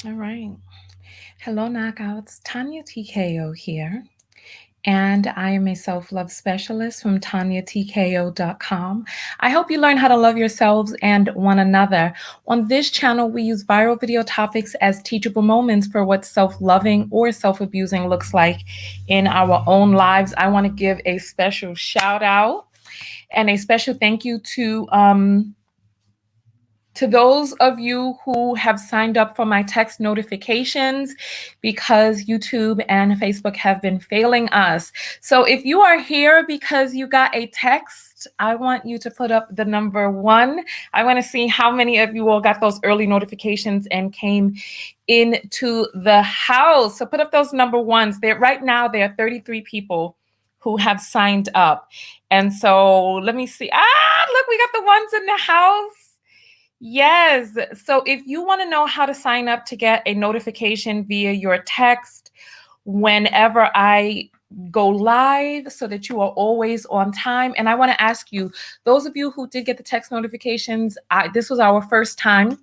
All right. Hello, knockouts. Tanya TKO here. And I am a self love specialist from TanyaTKO.com. I hope you learn how to love yourselves and one another. On this channel, we use viral video topics as teachable moments for what self loving or self abusing looks like in our own lives. I want to give a special shout out and a special thank you to those of you who have signed up for my text notifications because YouTube and Facebook have been failing us. So if you are here because you got a text, I want you to put up the number 1. I want to see how many of you all got those early notifications and came into the house. So put up those number 1s. Right now there are 33 people who have signed up. And so let me see. Look, we got the ones in the house. Yes. So if you want to know how to sign up to get a notification via your text whenever I go live so that you are always on time. And I want to ask you, those of you who did get the text notifications, this was our first time.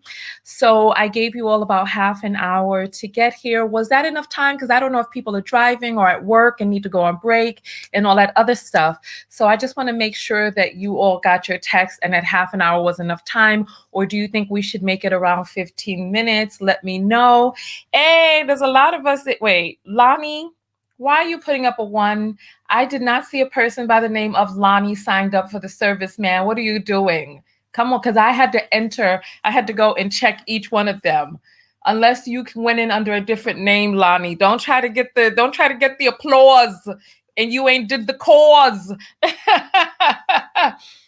So I gave you all about half an hour to get here. Was that enough time? Because I don't know if people are driving or at work and need to go on break and all that other stuff. So I just want to make sure that you all got your text and that half an hour was enough time. Or do you think we should make it around 15 minutes? Let me know. Hey, there's a lot of us wait, Lonnie, why are you putting up a 1? I did not see a person by the name of Lonnie signed up for the service, man. What are you doing? Come on, because I had to go and check each one of them. Unless you went in under a different name, Lonnie. Don't try to get the applause and you ain't did the cause.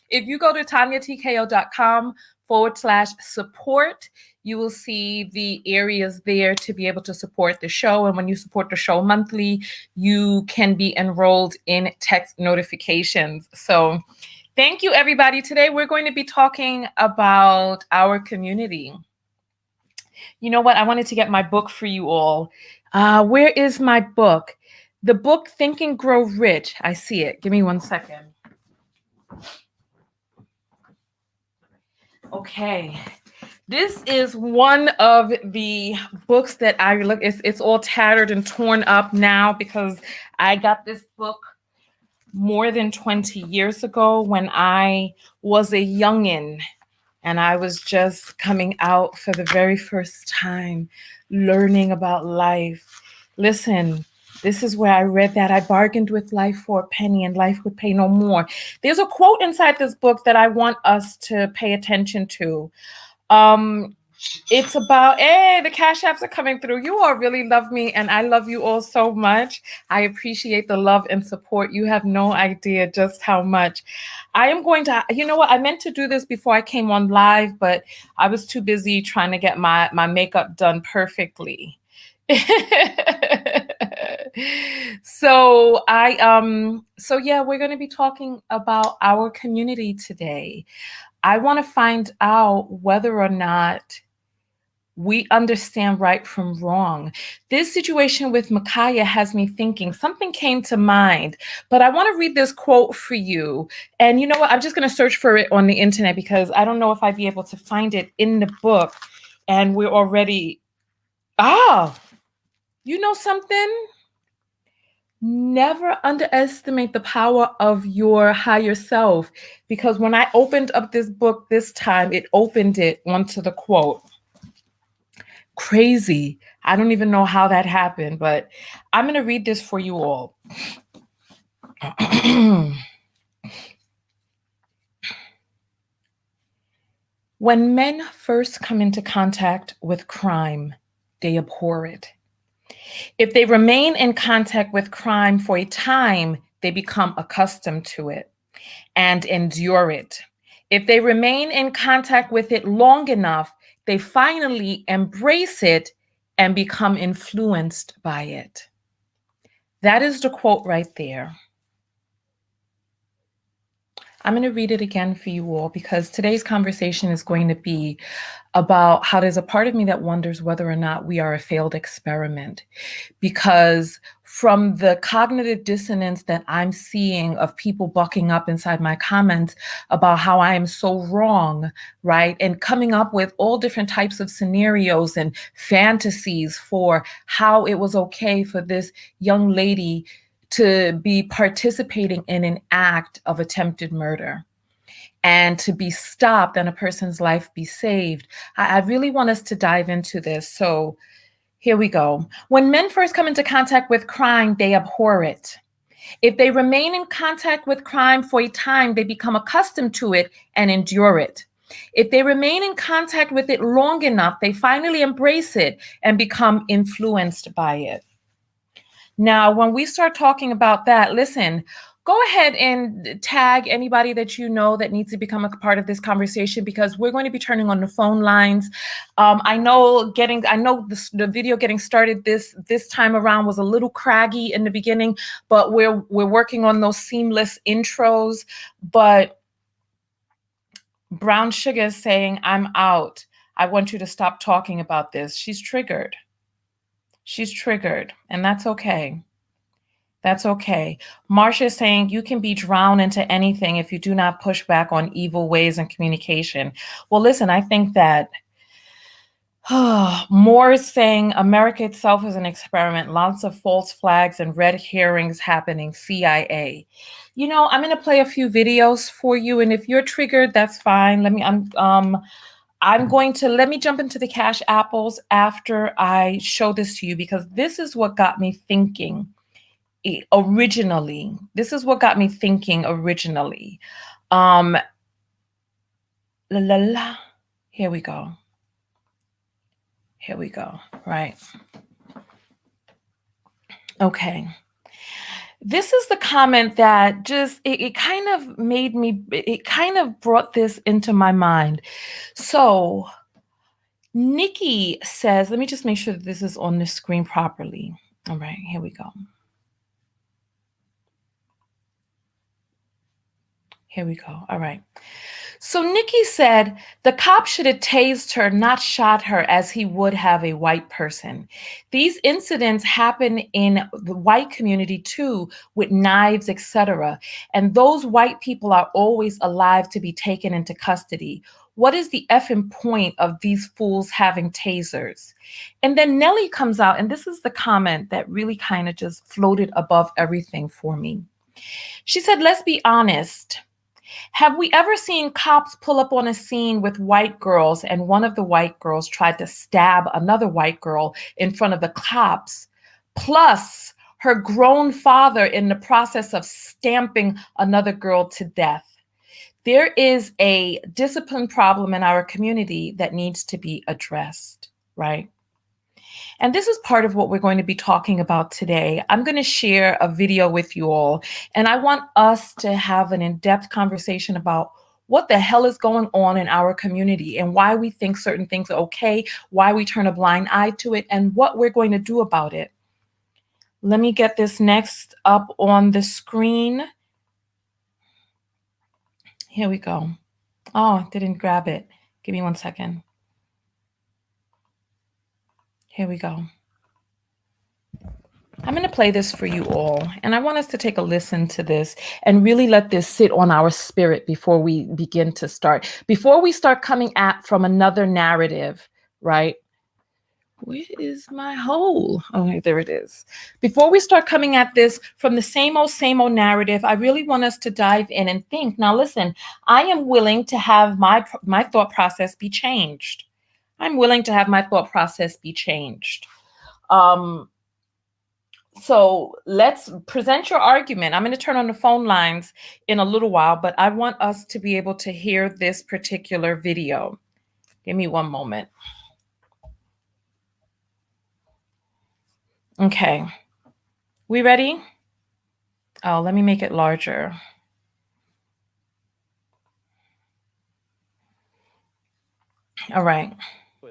If you go to TanyaTKO.com/support, you will see the areas there to be able to support the show. And when you support the show monthly, you can be enrolled in text notifications. So thank you, everybody. Today, we're going to be talking about our community. You know what? I wanted to get my book for you all. Where is my book? The book, Think and Grow Rich. I see it. Give me 1 second. Okay. This is one of the books that I look. It's all tattered and torn up now because I got this book more than 20 years ago when I was a youngin' and I was just coming out for the very first time, learning about life. Listen, this is where I read that. I bargained with life for a penny and life would pay no more. There's a quote inside this book that I want us to pay attention to. It's about, hey, the cash apps are coming through. You all really love me and I love you all so much. I appreciate the love and support. You have no idea just how much. I am going to, you know what, I meant to do this before I came on live, but I was too busy trying to get my makeup done perfectly. So yeah, we're going to be talking about our community today. I want to find out whether or not we understand right from wrong. This situation with Micaiah has me thinking. Something came to mind, but I want to read this quote for you. And you know what? I'm just going to search for it on the internet because I don't know if I'd be able to find it in the book. And we're already, you know something? Never underestimate the power of your higher self, because when I opened up this book this time, it opened it onto the quote. Crazy. I don't even know how that happened, but I'm going to read this for you all. When men first come into contact with crime, they abhor it. If they remain in contact with crime for a time, they become accustomed to it and endure it. If they remain in contact with it long enough, they finally embrace it and become influenced by it. That is the quote right there. I'm going to read it again for you all because today's conversation is going to be about how there's a part of me that wonders whether or not we are a failed experiment. Because from the cognitive dissonance that I'm seeing of people bucking up inside my comments about how I am so wrong, right? And coming up with all different types of scenarios and fantasies for how it was okay for this young lady to be participating in an act of attempted murder and to be stopped and a person's life be saved. I really want us to dive into this. So here we go. When men first come into contact with crime, they abhor it. If they remain in contact with crime for a time, they become accustomed to it and endure it. If they remain in contact with it long enough, they finally embrace it and become influenced by it. Now, when we start talking about that, listen, go ahead and tag anybody that you know that needs to become a part of this conversation because we're going to be turning on the phone lines. I know the video getting started this time around was a little craggy in the beginning, but we're working on those seamless intros. But Brown Sugar is saying, "I'm out. I want you to stop talking about this." She's triggered. She's triggered, and that's okay. That's okay. Marcia is saying you can be drowned into anything if you do not push back on evil ways and communication. Well, listen, I think that Moore is saying America itself is an experiment, lots of false flags and red herrings happening, CIA. You know, I'm going to play a few videos for you, and if you're triggered, that's fine. Let me jump into the Cash Apples after I show this to you because this is what got me thinking originally. This is what got me thinking originally. La la la. Here we go. Here we go. Right. Okay. This is the comment that just it kind of made me, it kind of brought this into my mind. So Nikki says, let me just make sure that this is on the screen properly. All right, here we go. Here we go. All right. So Nikki said the cop should have tased her, not shot her as he would have a white person. These incidents happen in the white community too, with knives, etc. And those white people are always alive to be taken into custody. What is the effing point of these fools having tasers? And then Nellie comes out, and this is the comment that really kind of just floated above everything for me. She said, let's be honest. Have we ever seen cops pull up on a scene with white girls and one of the white girls tried to stab another white girl in front of the cops, plus her grown father in the process of stamping another girl to death? There is a discipline problem in our community that needs to be addressed, right? And this is part of what we're going to be talking about today. I'm going to share a video with you all, and I want us to have an in-depth conversation about what the hell is going on in our community and why we think certain things are okay, why we turn a blind eye to it, and what we're going to do about it. Let me get this next up on the screen. Here we go. Oh, didn't grab it. Give me 1 second. Here we go. I'm going to play this for you all, and I want us to take a listen to this and really let this sit on our spirit before we begin to start. Before we start coming at from another narrative, right? Where is my hole? Oh, there it is. Before we start coming at this from the same old narrative, I really want us to dive in and think. Now, listen, I am willing to have my thought process be changed. I'm willing to have my thought process be changed. So let's present your argument. I'm going to turn on the phone lines in a little while, but I want us to be able to hear this particular video. Give me 1 moment. Okay. We ready? Oh, let me make it larger. All right.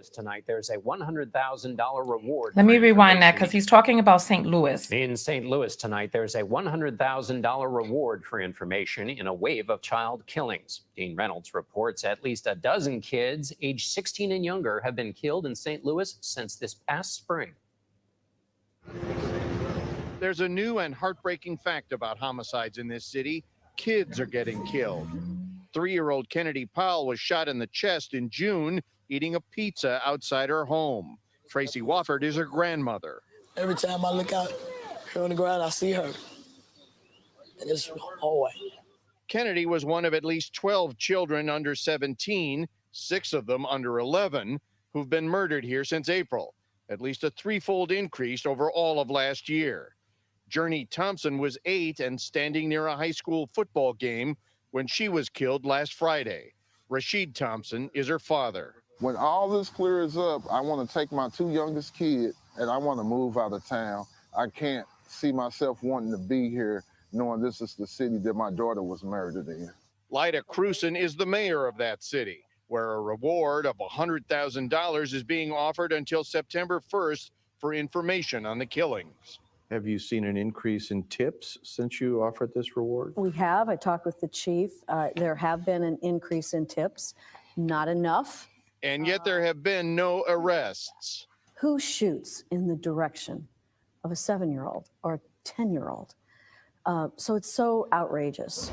Louis tonight, there's a $100,000 reward. Let me rewind that because he's talking about St. Louis. In St. Louis tonight, there's a $100,000 reward for information in a wave of child killings. Dean Reynolds reports at least a dozen kids aged 16 and younger have been killed in St. Louis since this past spring. There's a new and heartbreaking fact about homicides in this city. Kids are getting killed. 3-year-old Kennedy Powell was shot in the chest in June eating a pizza outside her home. Tracy Wofford is her grandmother. Every time I look out here on the ground, I see her. And it's hallway. Kennedy was one of at least 12 children under 17, 6 of them under 11, who've been murdered here since April. At least a threefold increase over all of last year. Journey Thompson was 8 and standing near a high school football game when she was killed last Friday. Rashid Thompson is her father. When all this clears up, I want to take my 2 youngest kids and I want to move out of town. I can't see myself wanting to be here knowing this is the city that my daughter was murdered in. Lyda Cruson is the mayor of that city, where a reward of $100,000 is being offered until September 1st for information on the killings. Have you seen an increase in tips since you offered this reward? We have. I talked with the chief. There have been an increase in tips. Not enough. And yet there have been no arrests. Who shoots in the direction of a 7-year-old or a 10-year-old? So it's so outrageous.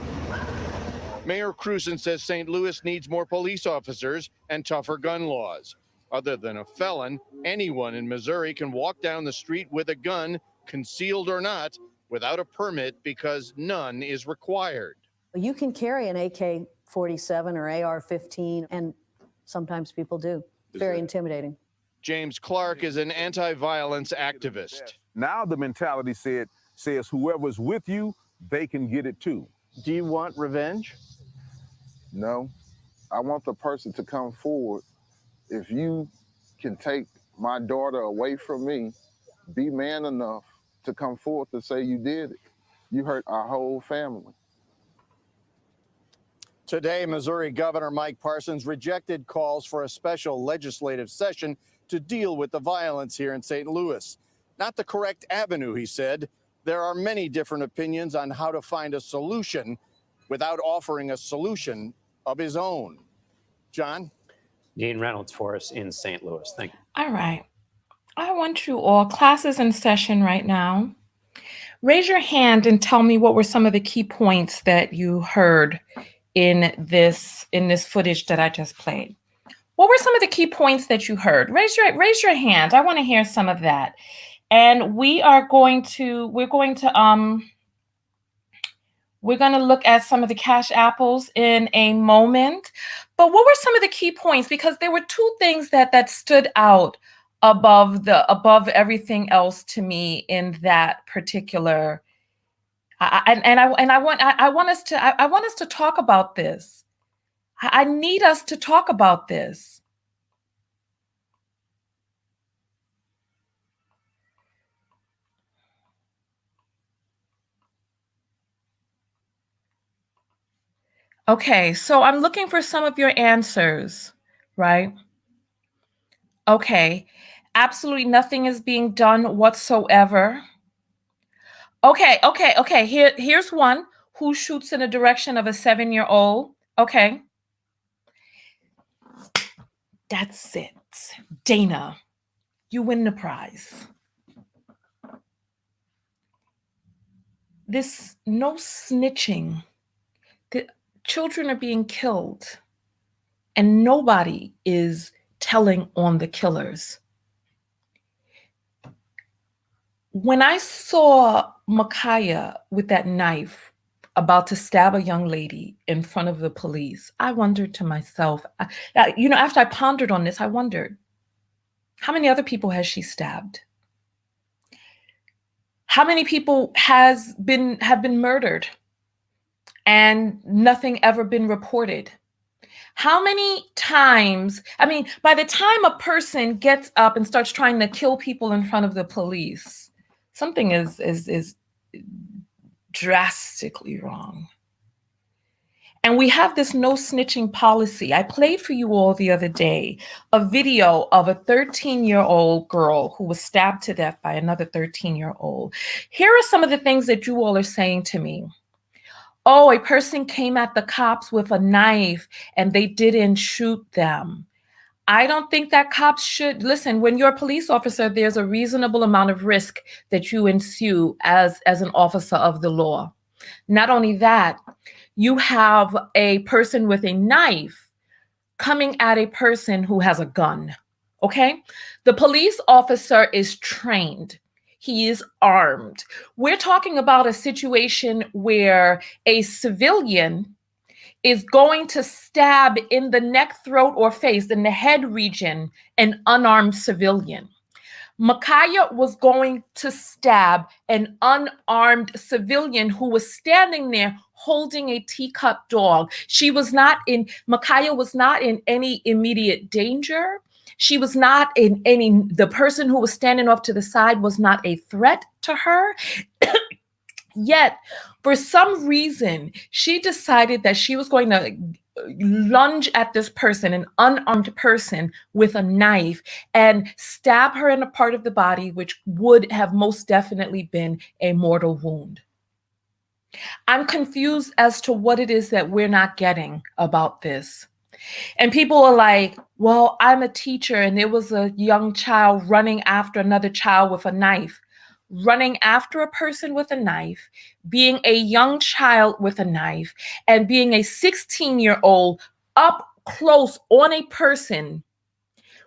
Mayor Cruson says St. Louis needs more police officers and tougher gun laws. Other than a felon, anyone in Missouri can walk down the street with a gun, concealed or not, without a permit because none is required. You can carry an AK-47 or AR-15, and sometimes people do. Very intimidating. James Clark is an anti-violence activist. Now the mentality says whoever's with you, they can get it too. Do you want revenge? No, I want the person to come forward. If you can take my daughter away from me, be man enough to come forward to say you did it. You hurt our whole family. Today, Missouri Governor Mike Parsons rejected calls for a special legislative session to deal with the violence here in St. Louis. Not the correct avenue, he said. There are many different opinions on how to find a solution without offering a solution of his own. John? Dean Reynolds for us in St. Louis. Thank you. All right. I want you all, classes in session right now. Raise your hand and tell me what were some of the key points that you heard in this footage that I just played. What were some of the key points that you heard? Raise your hand. I want to hear some of that. And we're going to look at some of the cash apples in a moment. But what were some of the key points? Because there were 2 things that stood out above everything else to me in that particular. I want us to talk about this. I need us to talk about this. Okay, so I'm looking for some of your answers, right? Okay, absolutely nothing is being done whatsoever. Okay. Here's one. Who shoots in the direction of a 7-year-old? Okay. That's it. Dana, you win the prize. This no snitching. The children are being killed and nobody is telling on the killers. When I saw Micaiah with that knife about to stab a young lady in front of the police, I wondered to myself, after I pondered on this, I wondered, how many other people has she stabbed? How many people have been murdered and nothing ever been reported? How many times, by the time a person gets up and starts trying to kill people in front of the police, something is drastically wrong. And we have this no snitching policy. I played for you all the other day a video of a 13-year-old girl who was stabbed to death by another 13-year-old. Here are some of the things that you all are saying to me. Oh, a person came at the cops with a knife and they didn't shoot them. I don't think that cops should listen. When you're a police officer, there's a reasonable amount of risk that you ensue as an officer of the law. Not only that, you have a person with a knife coming at a person who has a gun. Okay? The police officer is trained. He is armed. We're talking about a situation where a civilian is going to stab in the neck, throat, or face, in the head region, an unarmed civilian. Ma'Khia was going to stab an unarmed civilian who was standing there holding a teacup dog. Ma'Khia was not in any immediate danger. She was not in the person who was standing off to the side was not a threat to her. Yet, for some reason, she decided that she was going to lunge at this person, an unarmed person, with a knife and stab her in a part of the body which would have most definitely been a mortal wound. I'm confused as to what it is that we're not getting about this. And people are like, well, I'm a teacher and there was a young child running after another child with a knife. Running after a person with a knife, being a young child with a knife, and being a 16-year-old up close on a person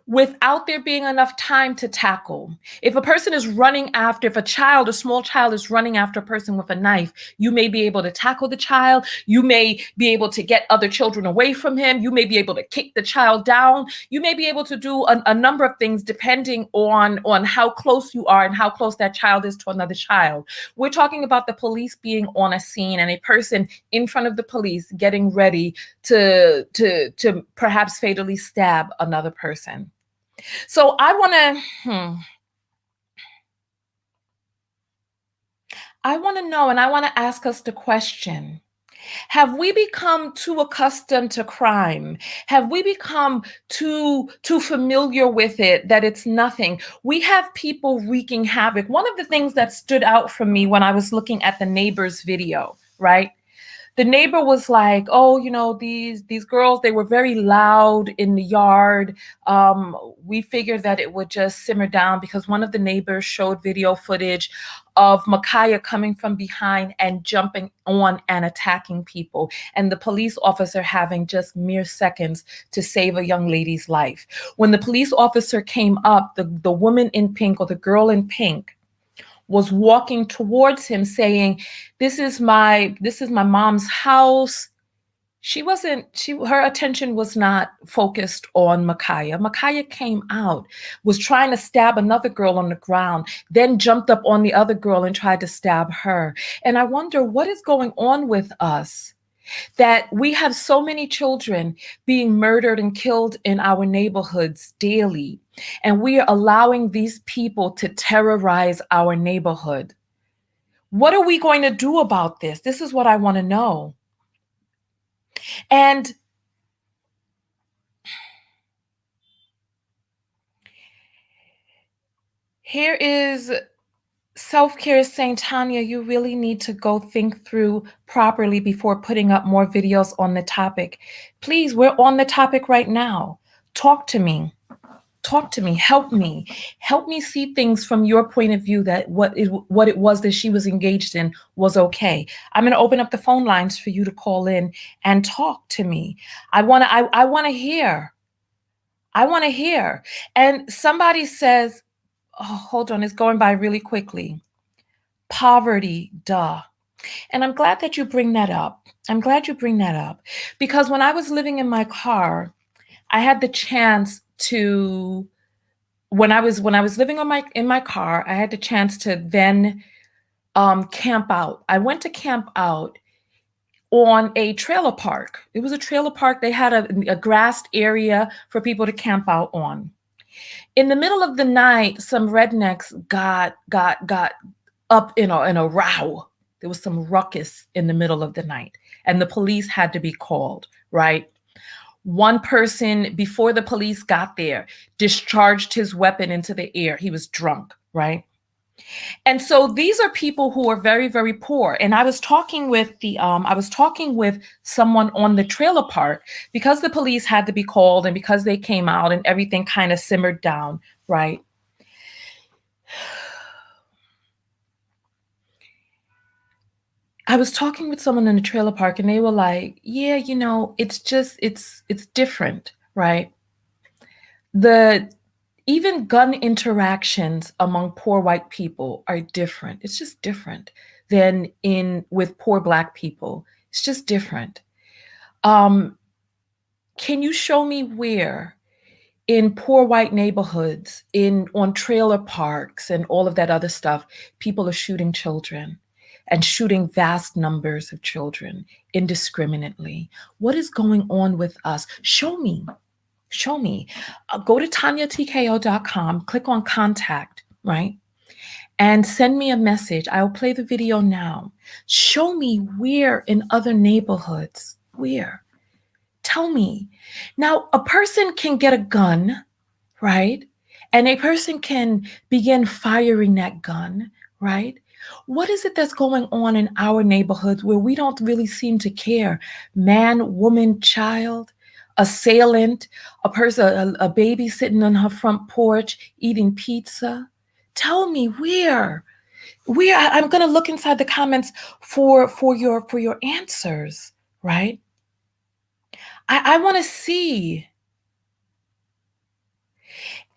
without there being enough time to tackle. If a person is running after, if a small child is running after a person with a knife, you may be able to tackle the child. You may be able to get other children away from him. You may be able to kick the child down. You may be able to do a number of things depending on how close you are and how close that child is to another child. We're talking about the police being on a scene and a person in front of the police getting ready to perhaps fatally stab another person. So I want to know, and I want to ask us the question: have we become too accustomed to crime? Have we become too familiar with it that it's nothing? We have people wreaking havoc. One of the things that stood out for me when I was looking at the neighbor's video, right? The neighbor was like, oh, these girls, they were very loud in the yard. We figured that it would just simmer down because one of the neighbors showed video footage of Ma'Khia coming from behind and jumping on and attacking people, and the police officer having just mere seconds to save a young lady's life. When the police officer came up, the woman in pink, or the girl in pink, was walking towards him saying, this is my mom's house. Her attention was not focused on Ma'Khia. Ma'Khia came out, was trying to stab another girl on the ground, then jumped up on the other girl and tried to stab her. And I wonder what is going on with us, that we have so many children being murdered and killed in our neighborhoods daily, and we are allowing these people to terrorize our neighborhood. What are we going to do about this? This is what I want to know. And here is Self-Care saying, Tanya, you really need to go think through properly before putting up more videos on the topic. Please, we're on the topic right now. Talk to me. Help me see things from your point of view, that what it was that she was engaged in was okay. I'm going to open up the phone lines for you to call in and talk to me. I want to hear. And somebody says, oh, hold on, it's going by really quickly. Poverty, duh. And I'm glad that you bring that up. Because when I was living in my car, I had the chance to, when I was living in my car, I had the chance to then camp out. I went to camp out on a trailer park. It was a trailer park. They had a grassed area for people to camp out on. In the middle of the night, some rednecks got up in a row. There was some ruckus in the middle of the night, and the police had to be called, right? One person, before the police got there, discharged his weapon into the air. He was drunk, right? And so these are people who are very, very poor. And I was talking with someone on the trailer park because the police had to be called and because they came out and everything kind of simmered down, right? I was talking with someone in the trailer park and they were like, yeah, it's different, right? Even gun interactions among poor white people are different. It's just different than with poor Black people. It's just different. Can you show me where in poor white neighborhoods, on trailer parks and all of that other stuff, people are shooting children and shooting vast numbers of children indiscriminately? What is going on with us? Show me. Go to TanyaTKO.com, click on contact, right? And send me a message. I'll play the video now. Show me where in other neighborhoods, where? Tell me. Now, a person can get a gun, right? And a person can begin firing that gun, right? What is it that's going on in our neighborhoods where we don't really seem to care? Man, woman, child, assailant, a person, a baby sitting on her front porch eating pizza. Tell me where. I'm going to look inside the comments for your answers, right? I want to see.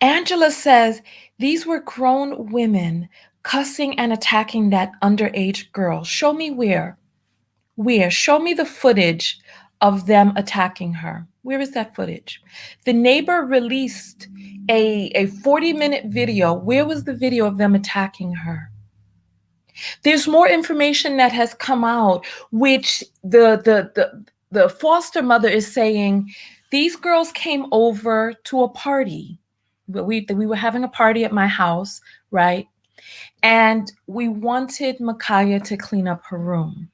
Angela says, these were grown women cussing and attacking that underage girl. Show me where. Where? Show me the footage of them attacking her. Where is that footage? The neighbor released a 40-minute video. Where was the video of them attacking her? There's more information that has come out, which the foster mother is saying, these girls came over to a party. We were having a party at my house, right? And we wanted Micaiah to clean up her room.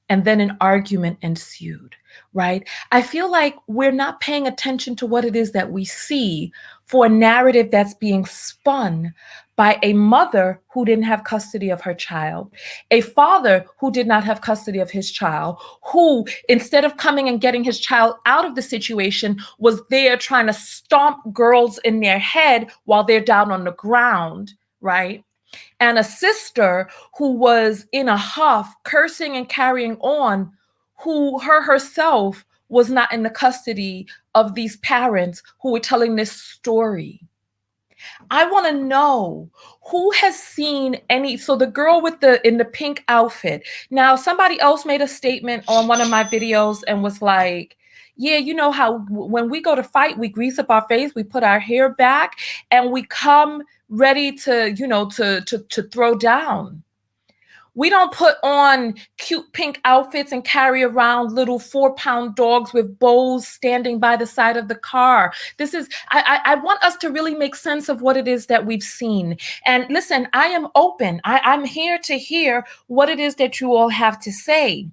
And then an argument ensued, right? I feel like we're not paying attention to what it is that we see for a narrative that's being spun by a mother who didn't have custody of her child, a father who did not have custody of his child, who, instead of coming and getting his child out of the situation, was there trying to stomp girls in their head while they're down on the ground, right? And a sister who was in a huff, cursing and carrying on, who herself was not in the custody of these parents who were telling this story. I want to know who has seen any. So the girl in the pink outfit. Now, somebody else made a statement on one of my videos and was like, yeah, you know how when we go to fight, we grease up our face, we put our hair back, and we come ready to throw down. We don't put on cute pink outfits and carry around little 4-pound dogs with bows standing by the side of the car. I want us to really make sense of what it is that we've seen. And listen, I am open. I'm here to hear what it is that you all have to say,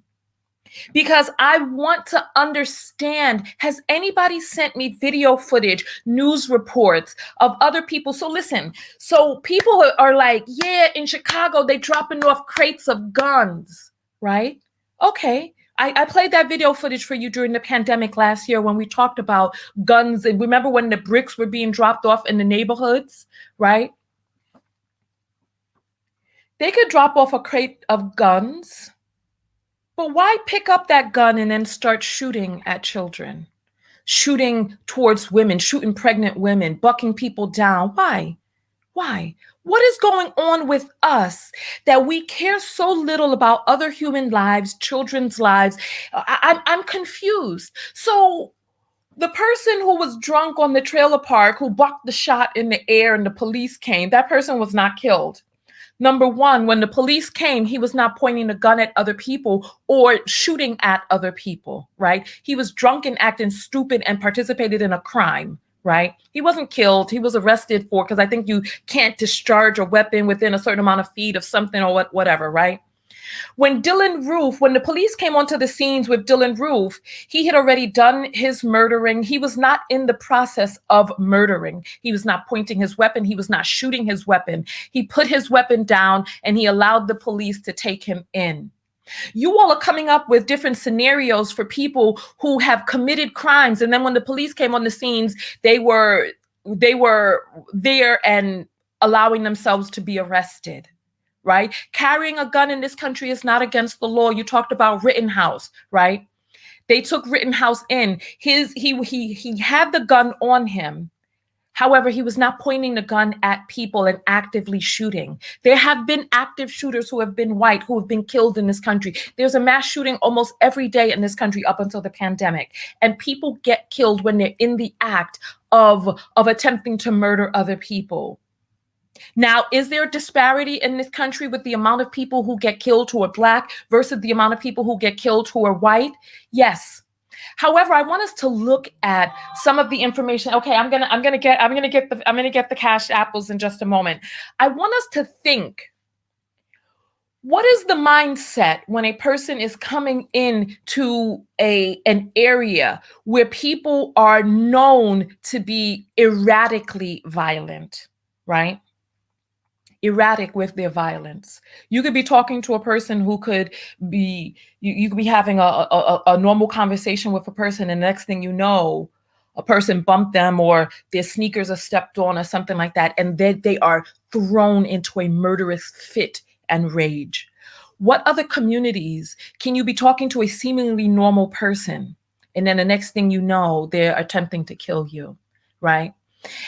because I want to understand, has anybody sent me video footage, news reports of other people? So listen, so people are like, yeah, in Chicago, they dropping off crates of guns, right? Okay. I played that video footage for you during the pandemic last year when we talked about guns. And remember when the bricks were being dropped off in the neighborhoods, right? They could drop off a crate of guns, but why pick up that gun and then start shooting at children, shooting towards women, shooting pregnant women, bucking people down? Why? Why? What is going on with us that we care so little about other human lives, children's lives? I'm confused. So the person who was drunk on the trailer park, who bucked the shot in the air and the police came, that person was not killed. Number one, when the police came, he was not pointing a gun at other people or shooting at other people, right? He was drunk and acting stupid and participated in a crime, right? He wasn't killed. He was arrested because I think you can't discharge a weapon within a certain amount of feet of something or whatever, right? When the police came onto the scenes with Dylan Roof, he had already done his murdering. He was not in the process of murdering. He was not pointing his weapon. He was not shooting his weapon. He put his weapon down and he allowed the police to take him in. You all are coming up with different scenarios for people who have committed crimes. And then when the police came on the scenes, they were there and allowing themselves to be arrested, right? Carrying a gun in this country is not against the law. You talked about Rittenhouse, right? They took Rittenhouse in. He had the gun on him. However, he was not pointing the gun at people and actively shooting. There have been active shooters who have been white, who have been killed in this country. There's a mass shooting almost every day in this country up until the pandemic. And people get killed when they're in the act of attempting to murder other people. Now, is there a disparity in this country with the amount of people who get killed who are Black versus the amount of people who get killed who are white? Yes. However, I want us to look at some of the information. Okay, I'm gonna get the cash apples in just a moment. I want us to think, what is the mindset when a person is coming into an area where people are known to be erratically violent, right? Erratic with their violence. You could be talking to a person who could be, you could be having a normal conversation with a person, and the next thing you know, a person bumped them or their sneakers are stepped on or something like that, and then they are thrown into a murderous fit and rage. What other communities can you be talking to a seemingly normal person, and then the next thing you know, they're attempting to kill you, right?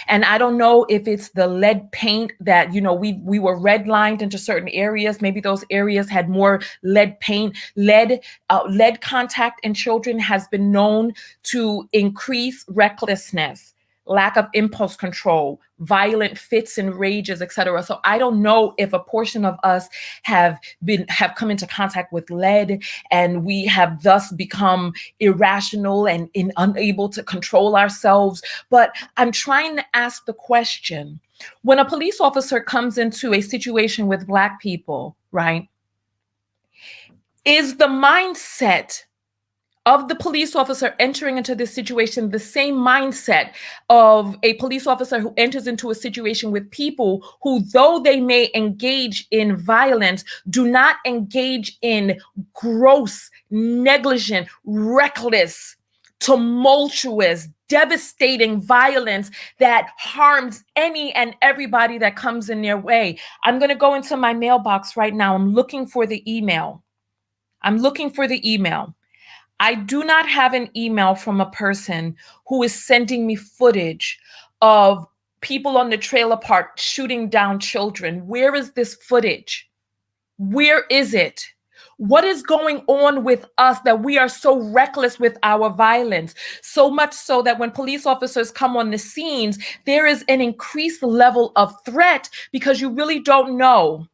And I don't know if it's the lead paint that, we were redlined into certain areas. Maybe those areas had more lead paint. Lead contact in children has been known to increase recklessness, lack of impulse control, violent fits and rages, etc. So I don't know if a portion of us have come into contact with lead, and we have thus become irrational and unable to control ourselves. But I'm trying to ask the question, when a police officer comes into a situation with Black people, right? Is the mindset of the police officer entering into this situation the same mindset of a police officer who enters into a situation with people who, though they may engage in violence, do not engage in gross, negligent, reckless, tumultuous, devastating violence that harms any and everybody that comes in their way? I'm going to go into my mailbox right now. I'm looking for the email. I do not have an email from a person who is sending me footage of people on the trailer park shooting down children. Where is this footage? Where is it? What is going on with us that we are so reckless with our violence? So much so that when police officers come on the scenes, there is an increased level of threat because you really don't know.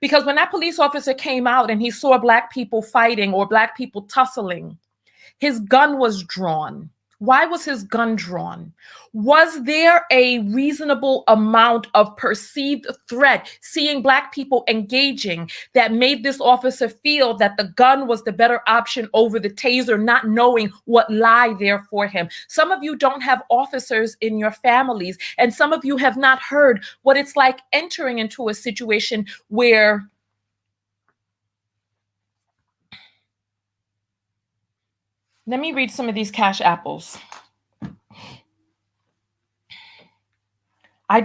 Because when that police officer came out and he saw Black people fighting or Black people tussling, his gun was drawn. Why was his gun drawn? Was there a reasonable amount of perceived threat, seeing Black people engaging, that made this officer feel that the gun was the better option over the taser, not knowing what lie there for him? Some of you don't have officers in your families, and some of you have not heard what it's like entering into a situation where let me read some of these cash apples. I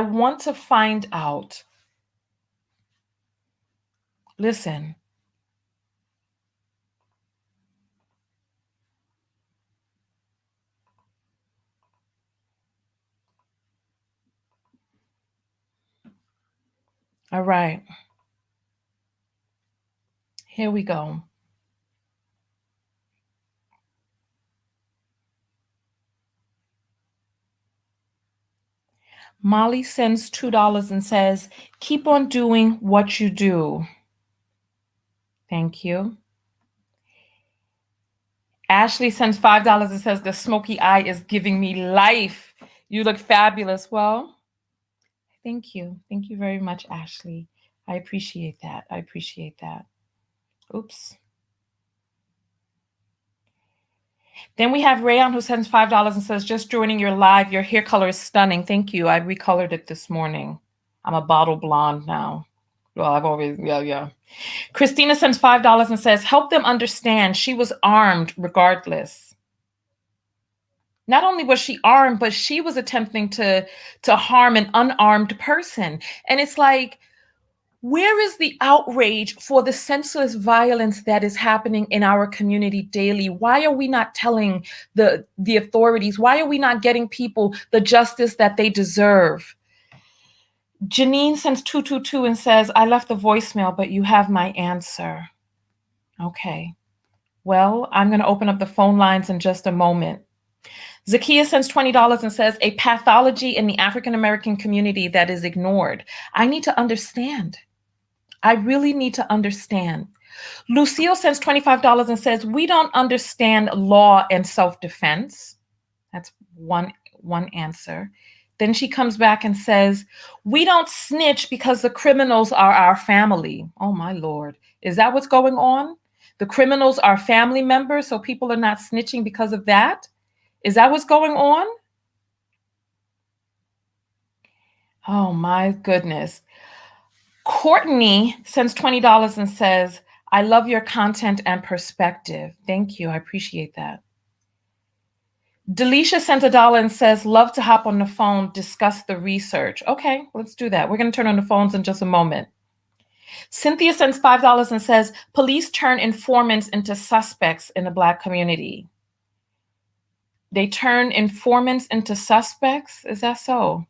want to find out. Listen. All right. Here we go. Molly sends $2 and says, "Keep on doing what you do." Thank you. Ashley sends $5 and says, "The smoky eye is giving me life. You look fabulous." Well, thank you. Thank you very much, Ashley. I appreciate that. I appreciate that. Oops. Then we have Rayon who sends $5 and says, just joining your live. Your hair color is stunning. Thank you. I recolored it this morning. I'm a bottle blonde now. Well, I've always, yeah. Christina sends $5 and says, help them understand she was armed regardless. Not only was she armed, but she was attempting to harm an unarmed person. And it's like, where is the outrage for the senseless violence that is happening in our community daily? Why are we not telling the authorities? Why are we not getting people the justice that they deserve? Janine sends 222 and says, I left the voicemail, but you have my answer. Okay. Well, I'm going to open up the phone lines in just a moment. Zakia sends $20 and says, a pathology in the African-American community that is ignored. I need to understand. I really need to understand. Lucille sends $25 and says, we don't understand law and self-defense. That's one answer. Then she comes back and says, we don't snitch because the criminals are our family. Oh my Lord. Is that what's going on? The criminals are family members, so people are not snitching because of that? Is that what's going on? Oh my goodness. Courtney sends $20 and says, I love your content and perspective. Thank you. I appreciate that. Delisha sent $1 and says, love to hop on the phone, discuss the research. Okay, let's do that. We're going to turn on the phones in just a moment. Cynthia sends $5 and says, police turn informants into suspects in the Black community. They turn informants into suspects? Is that so?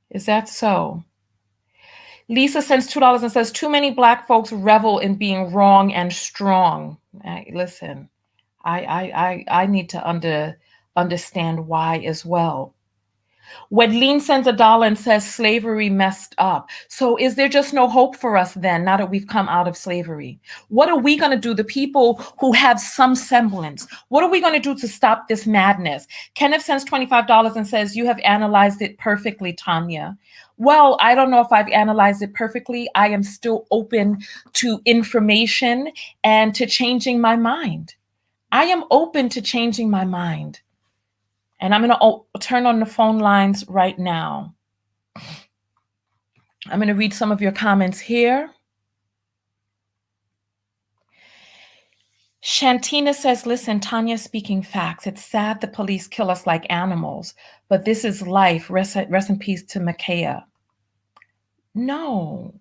Is that so? Lisa sends $2 and says, too many Black folks revel in being wrong and strong. Listen, I need to understand why as well. Wedleen sends $1 and says, slavery messed up. So is there just no hope for us then, now that we've come out of slavery? What are we going to do, the people who have some semblance? What are we going to do to stop this madness? Kenneth sends $25 and says, you have analyzed it perfectly, Tanya. Well, I don't know if I've analyzed it perfectly. I am still open to information and to changing my mind. I am open to changing my mind. And I'm going to turn on the phone lines right now. I'm going to read some of your comments here. Shantina says, listen, Tanya's speaking facts. It's sad the police kill us like animals, but this is life. Rest in peace to Makaya. No.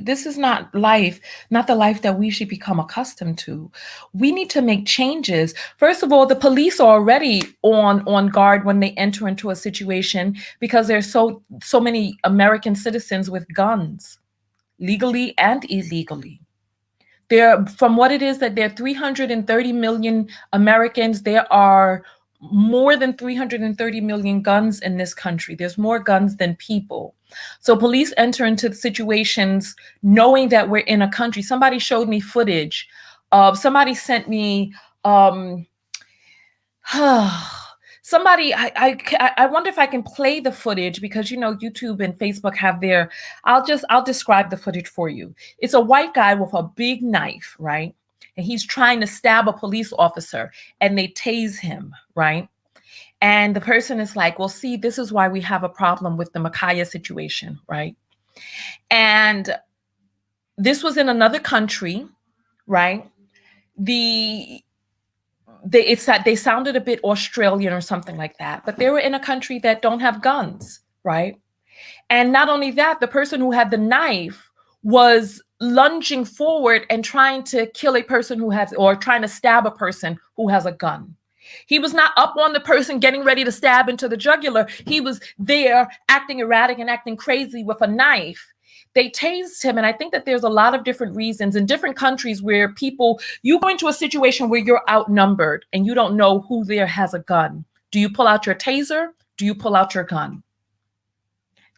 This is not life, not the life that we should become accustomed to. We need to make changes. First of all, the police are already on guard when they enter into a situation because there's so many American citizens with guns, legally and illegally. From what it is that there are 330 million Americans, there are more than 330 million guns in this country. There's more guns than people. So police enter into situations knowing that we're in a country. Somebody showed me footage of, somebody sent me, somebody, I wonder if I can play the footage because, you know, YouTube and Facebook have their, I'll describe the footage for you. It's a white guy with a big knife, right? And he's trying to stab a police officer and they tase him, right? And the person is like, well, see, this is why we have a problem with the Makaya situation, right? And this was in another country, right? They sounded a bit Australian or something like that, but they were in a country that don't have guns, right? And not only that, the person who had the knife was lunging forward and trying to kill a person or trying to stab a person who has a gun. He was not up on the person getting ready to stab into the jugular. He was there acting erratic and acting crazy with a knife. They tased him. And I think that there's a lot of different reasons in different countries where you go into a situation where you're outnumbered and you don't know who there has a gun. Do you pull out your taser? Do you pull out your gun?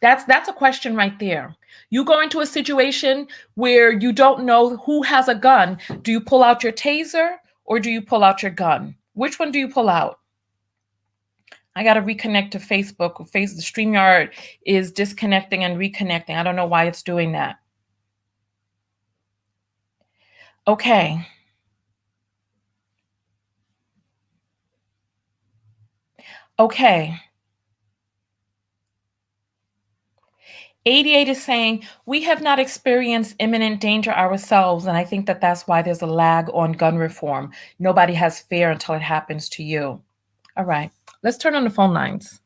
That's a question right there. You go into a situation where you don't know who has a gun. Do you pull out your taser or do you pull out your gun? Which one do you pull out? I got to reconnect to Facebook. The StreamYard is disconnecting and reconnecting. I don't know why it's doing that. Okay. Okay. 88 is saying, we have not experienced imminent danger ourselves. And I think that that's why there's a lag on gun reform. Nobody has fear until it happens to you. All right. Let's turn on the phone lines.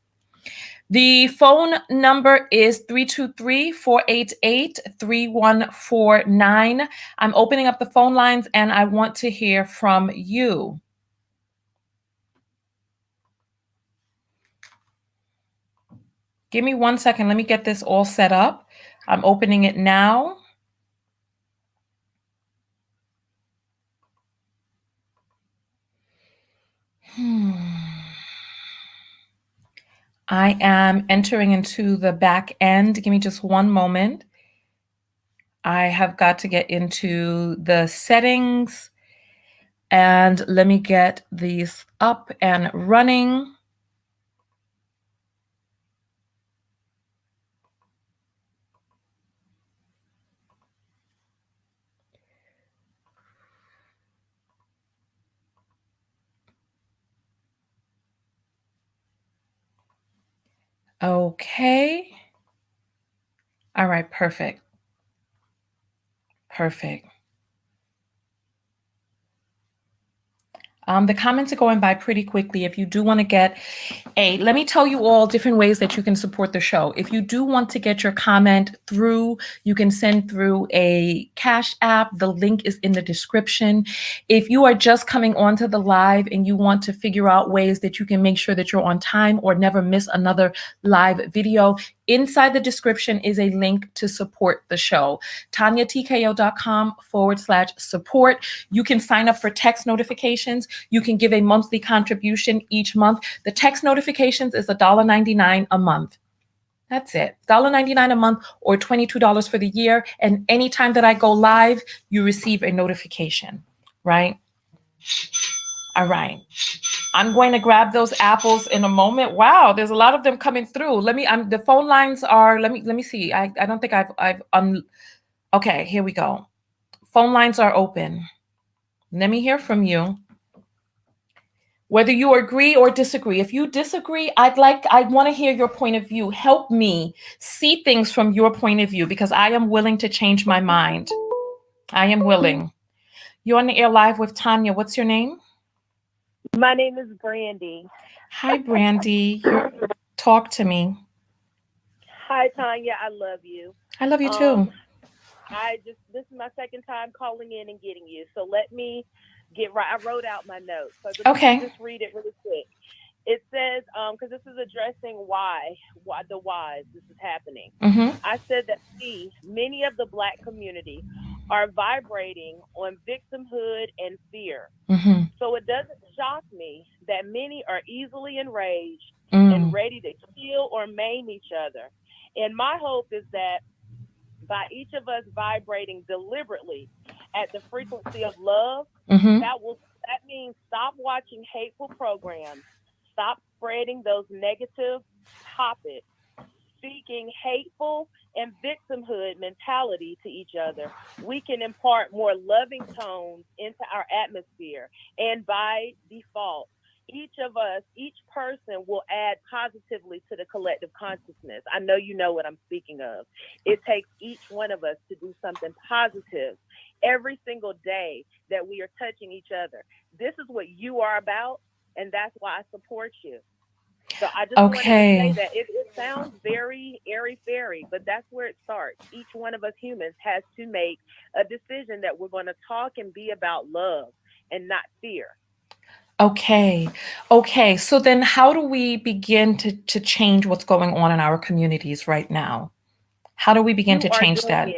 The phone number is 323-488-3149. I'm opening up the phone lines and I want to hear from you. Give me 1 second. Let me get this all set up. I'm opening it now. I am entering into the back end. Give me just one moment. I have got to get into the settings and let me get these up and running. Okay. All right, perfect. Perfect. The comments are going by pretty quickly. If you do want to get let me tell you all different ways that you can support the show. If you do want to get your comment through, you can send through a Cash App. The link is in the description. If you are just coming onto the live and you want to figure out ways that you can make sure that you're on time or never miss another live video, inside the description is a link to support the show. TanyaTKO.com/support. You can sign up for text notifications. You can give a monthly contribution each month. The text notifications is $1.99 a month. That's it. $1.99 a month or $22 for the year. And anytime that I go live, you receive a notification, right? All right. I'm going to grab those apples in a moment. Wow, there's a lot of them coming through. The phone lines are, let me see. I don't think okay, here we go. Phone lines are open. Let me hear from you. Whether you agree or disagree. If you disagree, I want to hear your point of view. Help me see things from your point of view because I am willing to change my mind. I am willing. You're on the air live with Tanya. What's your name? My name is Brandy. Hi, Brandy. Talk to me. Hi, Tanya. I love you. I love you too. This is my second time calling in and getting you. So let me get right. I wrote out my notes. So okay. Just read it really quick. It says, because this is addressing why the whys this is happening. Mm-hmm. I said that many of the Black community are vibrating on victimhood and fear. Mm-hmm. So it doesn't shock me that many are easily enraged and ready to kill or maim each other. And my hope is that by each of us vibrating deliberately at the frequency of love, that means stop watching hateful programs, stop spreading those negative topics, speaking hateful and victimhood mentality to each other. We can impart more loving tones into our atmosphere, and by default, each person will add positively to the collective consciousness. I know you know what I'm speaking of. It takes each one of us to do something positive every single day that we are touching each other. This is what you are about, and that's why I support you. So I just wanted to say that it sounds very airy-fairy, but that's where it starts. Each one of us humans has to make a decision that we're going to talk and be about love and not fear. Okay. So then how do we begin to change what's going on in our communities right now? How do we begin to change that?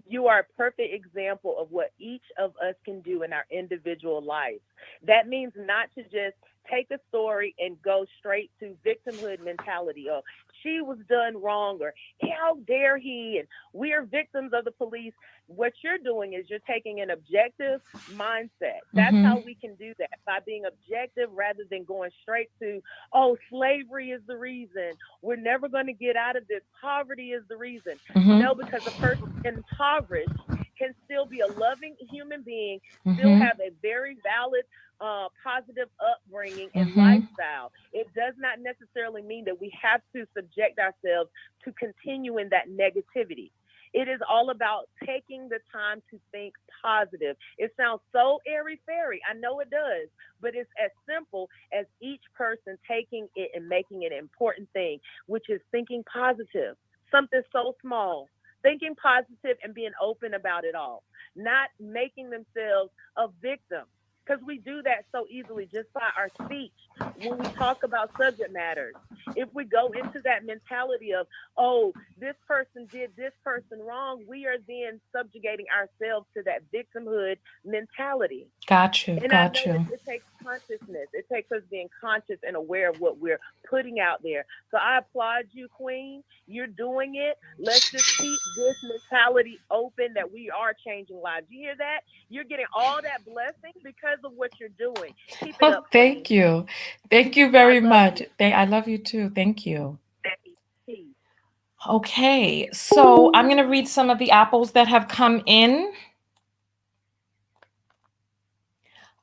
You are a perfect example of what each of us can do in our individual lives. That means not to just take a story and go straight to victimhood mentality. Oh, she was done wrong, or how dare he, and we are victims of the police. What you're doing is you're taking an objective mindset. That's how we can do that, by being objective rather than going straight to, oh, slavery is the reason. We're never going to get out of this. Poverty is the reason. No, because a person impoverished can still be a loving human being, still have a very valid positive upbringing and lifestyle. It does not necessarily mean that we have to subject ourselves to continue in that negativity. It is all about taking the time to think positive. It sounds so airy-fairy. I know it does, but it's as simple as each person taking it and making it an important thing, which is thinking positive. Something so small. Thinking positive and being open about it all. Not making themselves a victim, because we do that so easily just by our speech when we talk about subject matters. If we go into that mentality of, oh, this person did this person wrong, we are then subjugating ourselves to that victimhood mentality. Got you. And I know it takes consciousness. It takes us being conscious and aware of what we're putting out there. So I applaud you, Queen. You're doing it. Let's just keep this mentality open that we are changing lives. You hear that? You're getting all that blessing because of what you're doing. Keep it up. Thank you. Thank you very much. I love you too. Thank you. Okay, so I'm going to read some of the apples that have come in.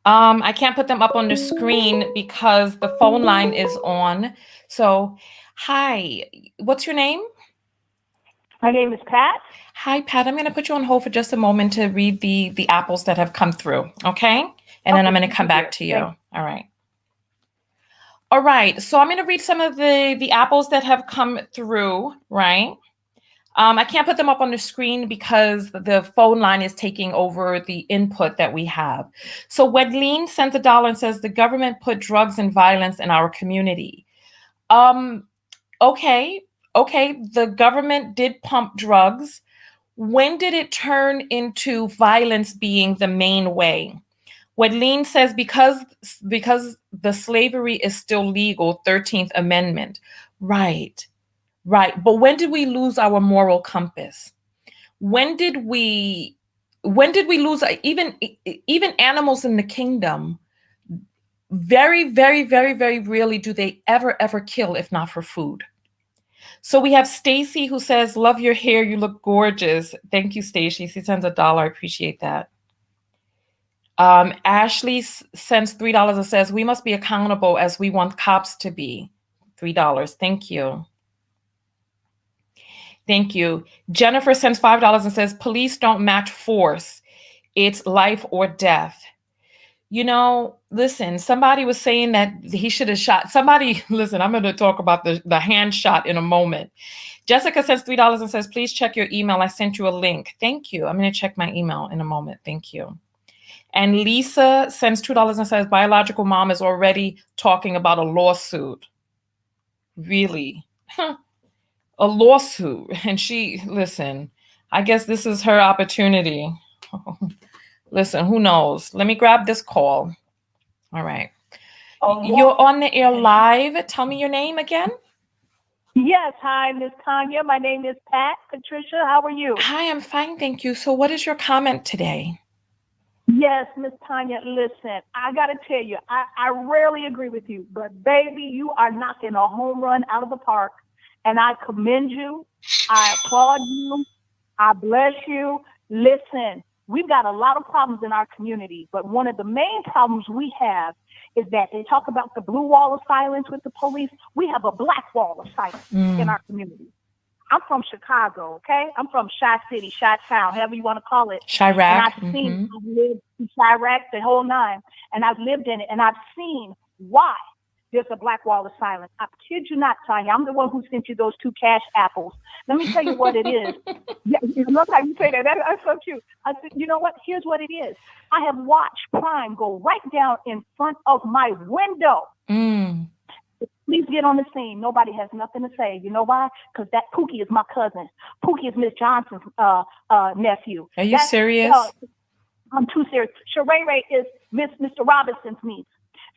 I can't put them up on the screen because the phone line is on. So, hi, what's your name? My name is Pat. Hi, Pat. I'm going to put you on hold for just a moment to read the apples that have come through, okay? And then I'm going to come back to you. All right. All right, so I'm going to read some of the apples that have come through, right? I can't put them up on the screen because the phone line is taking over the input that we have. So Wedleen sends $1 and says, the government put drugs and violence in our community. Okay, the government did pump drugs. When did it turn into violence being the main way? Wedleen says, because the slavery is still legal, 13th Amendment. Right. But when did we lose our moral compass? When did we lose even animals in the kingdom? Very, very, very, very rarely do they ever kill if not for food. So we have Stacy who says, love your hair, you look gorgeous. Thank you, Stacy. She sends $1. I appreciate that. Ashley sends $3 and says, we must be accountable as we want cops to be. $3. Thank you. Thank you. Jennifer sends $5 and says, police don't match force. It's life or death. You know, listen, somebody was saying that he should have shot somebody. Listen, I'm going to talk about the hand shot in a moment. Jessica sends $3 and says, please check your email. I sent you a link. Thank you. I'm going to check my email in a moment. Thank you. And Lisa sends $2 and says, biological mom is already talking about a lawsuit. Really? A lawsuit. And listen, I guess this is her opportunity. Listen, who knows? Let me grab this call. All right. You're on the air live. Tell me your name again. Yes. Hi, Miss Tanya. My name is Pat. Patricia, how are you? Hi, I'm fine. Thank you. So what is your comment today? Yes, Miss Tanya, listen, I got to tell you, I rarely agree with you, but baby, you are knocking a home run out of the park. And I commend you. I applaud you. I bless you. Listen, we've got a lot of problems in our community, but one of the main problems we have is that they talk about the blue wall of silence with the police. We have a black wall of silence in our community. I'm from Chicago, okay? I'm from Chi City, Chi Town, however you want to call it. Chirac. And I've lived in Chirac, the whole nine, and I've lived in it, and I've seen why there's a black wall of silence. I kid you not, Tanya. I'm the one who sent you those 2 cash apples. Let me tell you what it is. Yeah, look how you say that. That's so cute. I said, you know what? Here's what it is. I have watched crime go right down in front of my window. Please get on the scene. Nobody has nothing to say. You know why? Because that Pookie is my cousin. Pookie is Miss Johnson's nephew. Are you serious? I'm too serious. Sheree is Mr. Robinson's niece.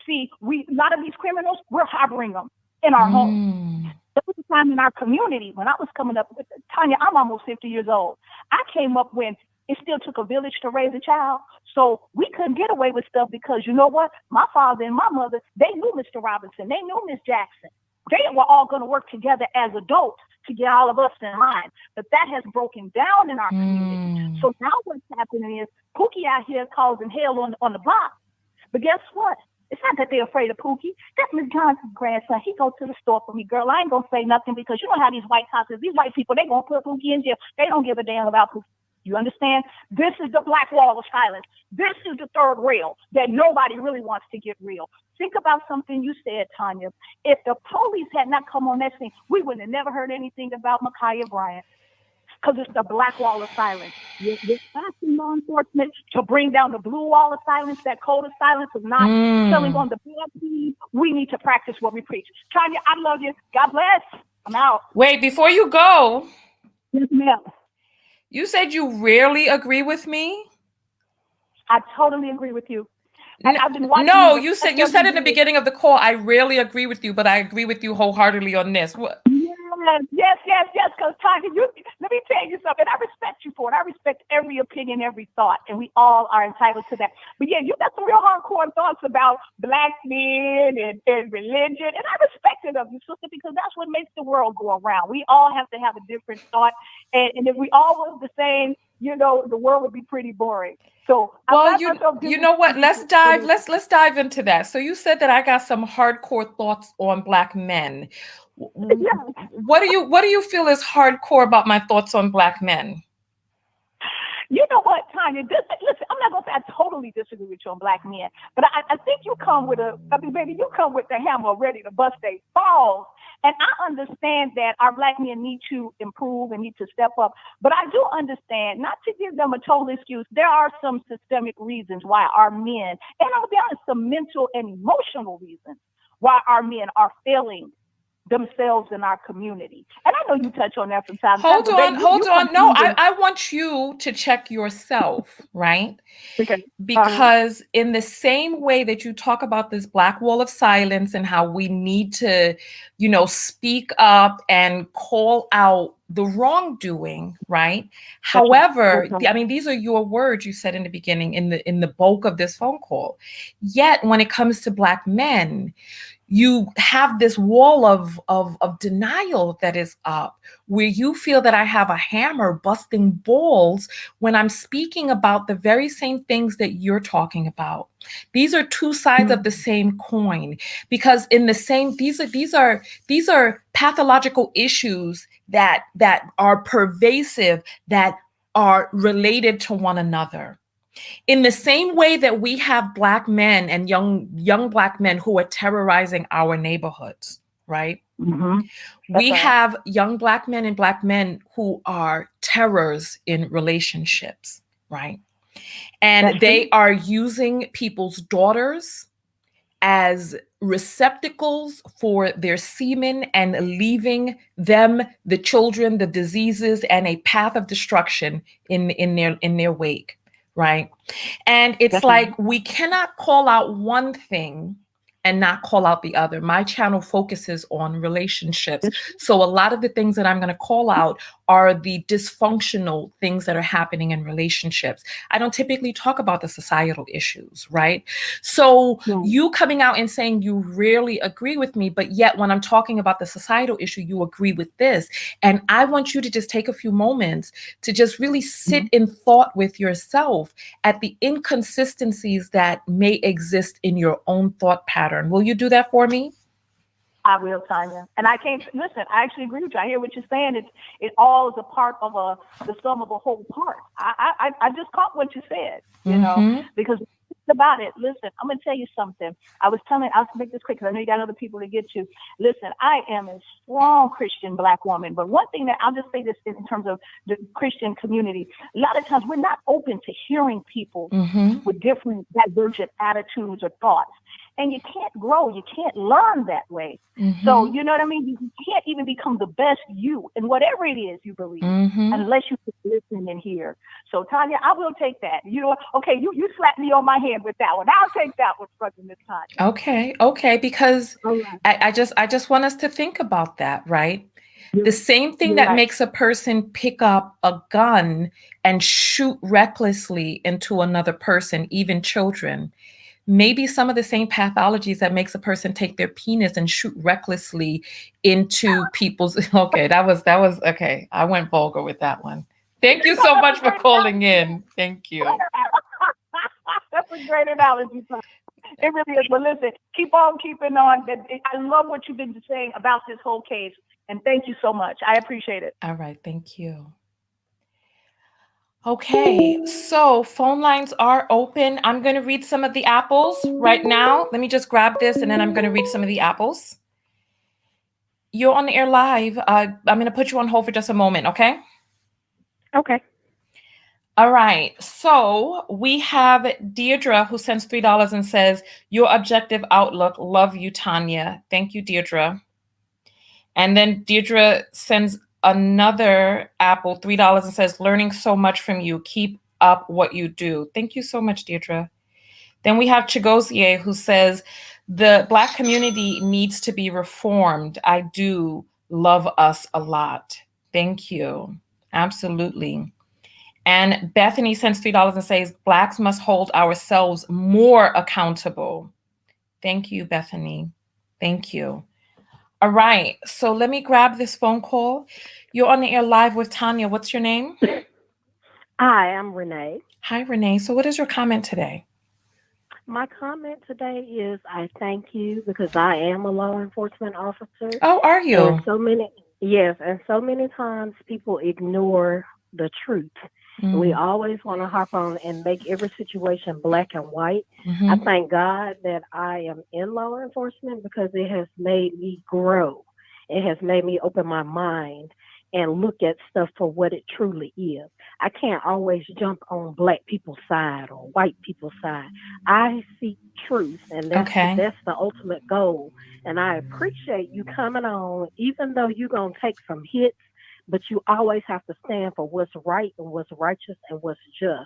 See, a lot of these criminals, we're harboring them in our homes. There was a time in our community when I was coming up with Tanya, I'm almost 50 years old. I came up when it still took a village to raise a child. So we couldn't get away with stuff because you know what? My father and my mother, they knew Mr. Robinson. They knew Miss Jackson. They were all going to work together as adults to get all of us in line. But that has broken down in our community. So now what's happening is Pookie out here causing hell on the block. But guess what? It's not that they're afraid of Pookie. That's Miss Johnson's grandson. He goes to the store for me, girl. I ain't going to say nothing because you know how these white cops are. These white people, they going to put Pookie in jail. They don't give a damn about Pookie. You understand? This is the black wall of silence. This is the third rail that nobody really wants to get real. Think about something you said, Tanya. If the police had not come on that scene, we would have never heard anything about Ma'Khia Bryant. Because it's the black wall of silence. You're asking law enforcement to bring down the blue wall of silence, that code of silence of not killing on the bad seed. We need to practice what we preach. Tanya, I love you. God bless. I'm out. Wait, before you go. Yes, ma'am. You said you rarely agree with me? I totally agree with you. And I've been watching you said in the beginning of the call, I rarely agree with you, but I agree with you wholeheartedly on this. What? Yes. Because Tanya, let me tell you something. I respect you for it. I respect every opinion, every thought, and we all are entitled to that. But yeah, you got some real hardcore thoughts about black men and religion, and I respect it of you, sister, because that's what makes the world go around. We all have to have a different thought, and if we all was the same, you know, the world would be pretty boring. So, well, you know what? Let's dive into that. So you said that I got some hardcore thoughts on black men. Yes. What do you feel is hardcore about my thoughts on black men? You know what, Tanya? Listen, I'm not gonna say I totally disagree with you on black men, but I think you come with you come with the hammer ready to bust their balls. And I understand that our black men need to improve and need to step up. But I do understand, not to give them a total excuse, there are some systemic reasons why our men, and I'll be honest, some mental and emotional reasons why our men are failing themselves in our community. And I know you touch on that from time to time. Hold on. No, I want you to check yourself, right? Okay. Because in the same way that you talk about this black wall of silence and how we need to, you know, speak up and call out the wrongdoing, right? However, I mean, these are your words you said in the beginning in the bulk of this phone call. Yet when it comes to black men, you have this wall of denial that is up, where you feel that I have a hammer busting balls when I'm speaking about the very same things that you're talking about. These are two sides of the same coin, because in the same, these are pathological issues that are pervasive, that are related to one another. In the same way that we have black men and young black men who are terrorizing our neighborhoods, right? Mm-hmm. We have young black men and black men who are terrors in relationships, right? And they are using people's daughters as receptacles for their semen and leaving them, the children, the diseases, and a path of destruction in their wake. Right. And it's like we cannot call out one thing and not call out the other. My channel focuses on relationships. So a lot of the things that I'm going to call out are the dysfunctional things that are happening in relationships. I don't typically talk about the societal issues, right? So you coming out and saying you rarely agree with me, but yet when I'm talking about the societal issue, you agree with this. And I want you to just take a few moments to just really sit in thought with yourself at the inconsistencies that may exist in your own thought pattern. Will you do that for me? I will, Tanya. And I can't listen. I actually agree with you. I hear what you're saying. It all is a part of the sum of a whole part. I just caught what you said. You know, because about it. Listen, I'm gonna tell you something. I'll make this quick because I know you got other people to get to. Listen, I am a strong Christian black woman, but one thing that I'll just say this in terms of the Christian community, a lot of times we're not open to hearing people with different divergent attitudes or thoughts. and you can't grow, you can't learn that way. Mm-hmm. So, you know what I mean? You can't even become the best you in whatever it is you believe, Mm-hmm. unless you listen and hear. So, Tanya, I will take that. You know, okay, you slapped me on my hand with that one. I'll take that one from Miss Tanya. Okay, because All right. I just want us to think about that, right? The same thing You're that right. makes a person pick up a gun and shoot recklessly into another person, even children, maybe some of the same pathologies that makes a person take their penis and shoot recklessly into people's. Okay, that was okay. I went vulgar with that one. Thank you so much for calling in. Thank you. That's a great analogy, Tanya. It really is. But listen, keep on keeping on. I love what you've been saying about this whole case. And thank you so much. I appreciate it. All right, thank you. Okay, so phone lines are open. I'm going to read some of the apples right now. Let me just grab this and then I'm going to read some of the apples. You're on the air live. I'm going to put you on hold for just a moment, okay? Okay. All right, so we have Deirdre who sends $3 and says, your objective outlook, love you, Tanya. Thank you, Deirdre. And then Deirdre sends another apple, $3 and says, learning so much from you. Keep up what you do. Thank you so much, Deirdre. Then we have Chigozie who says, the Black community needs to be reformed. I do love us a lot. Thank you. Absolutely. And Bethany sends $3 and says, Blacks must hold ourselves more accountable. Thank you, Bethany. Thank you. All right, so let me grab this phone call. You're on the air live with Tanya. What's your name? Hi, I'm Renee. Hi, Renee. So what is your comment today? My comment today is I thank you because I am a law enforcement officer. Oh, are you? And so many times people ignore the truth. We always want to harp on and make every situation black and white. Mm-hmm. I thank God that I am in law enforcement because it has made me grow. It has made me open my mind and look at stuff for what it truly is. I can't always jump on Black people's side or white people's side. I seek truth, and that's the ultimate goal. And I appreciate you coming on, even though you're going to take some hits, but you always have to stand for what's right and what's righteous and what's just.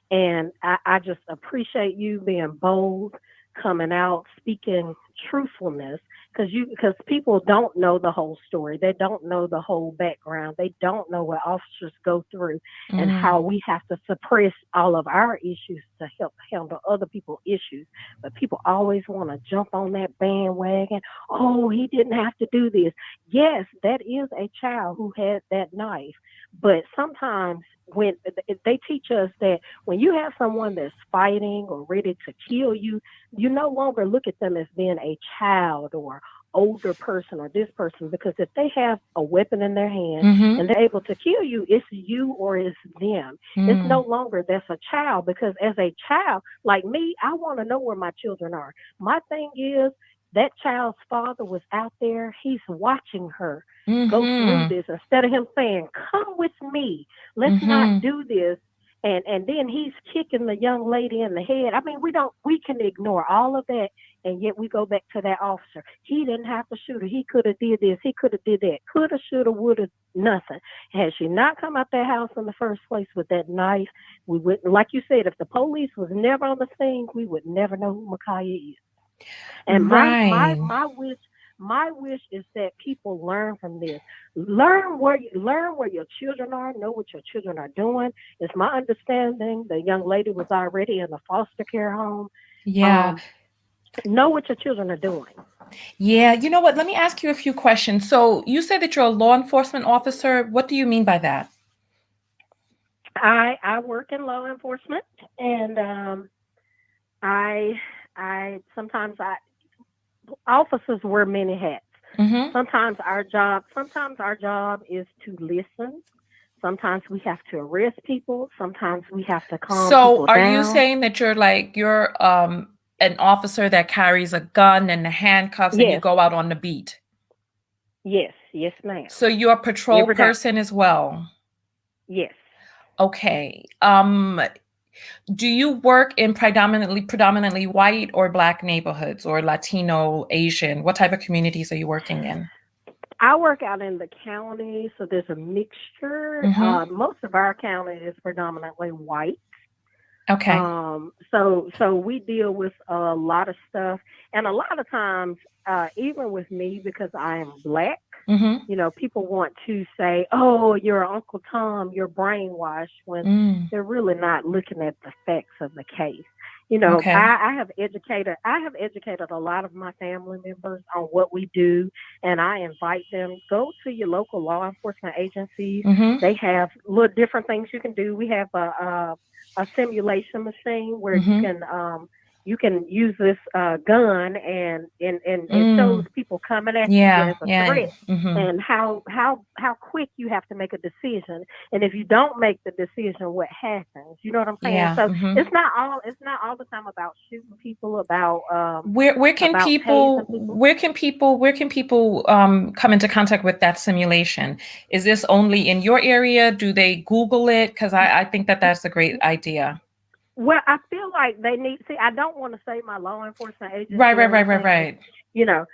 And I just appreciate you being bold, coming out, speaking truthfulness, because people don't know the whole story. They don't know the whole background. They don't know what officers go through and how we have to suppress all of our issues to help handle other people's issues. But people always want to jump on that bandwagon. Oh, he didn't have to do this. Yes, that is a child who had that knife. But sometimes when they teach us that when you have someone that's fighting or ready to kill you, you no longer look at them as being a child or older person or this person, because if they have a weapon in their hand and they're able to kill you, it's you or it's them. It's no longer that's a child, because as a child, like me, I want to know where my children are. My thing is, that child's father was out there. He's watching her go through this. Instead of him saying, come with me, let's not do this. And then he's kicking the young lady in the head. I mean, we can ignore all of that. And yet we go back to that officer. He didn't have to shoot her. He could have did this. He could have did that. Could have, should have, would have, nothing. Had she not come out that house in the first place with that knife, we wouldn't, like you said, if the police was never on the scene, we would never know who Micaiah is. And my wish is that people learn from this. Learn where your children are. Know what your children are doing. It's my understanding the young lady was already in a foster care home. Yeah. Know what your children are doing. Yeah. You know what? Let me ask you a few questions. So you said that you're a law enforcement officer. What do you mean by that? I work in law enforcement, and officers wear many hats. Sometimes our job is to listen. Sometimes we have to arrest people. Sometimes we have to calm people down. So are you saying that you're an officer that carries a gun and the handcuffs and you go out on the beat? Yes, ma'am. So you're a patrol person as well? Yes. Okay. Do you work in predominantly white or Black neighborhoods, or Latino, Asian? What type of communities are you working in? I work out in the county, so there's a mixture. Most of our county is predominantly white. Okay. So we deal with a lot of stuff, and a lot of times, even with me, because I am Black, you know, people want to say, "Oh, you're Uncle Tom, you're brainwashed," when they're really not looking at the facts of the case. You know, Okay. I have educated a lot of my family members on what we do, and I invite them, go to your local law enforcement agencies. They have little different things you can do. We have a simulation machine where you can use this gun, and it shows people coming at you as a threat, and how quick you have to make a decision, and if you don't make the decision, what happens? You know what I'm saying? So it's not all the time about shooting people. About where can people come into contact with that simulation? Is this only in your area? Do they Google it? Because I think that's a great idea. Well, I feel like they need. See, I don't want to say my law enforcement agency. Right. You know,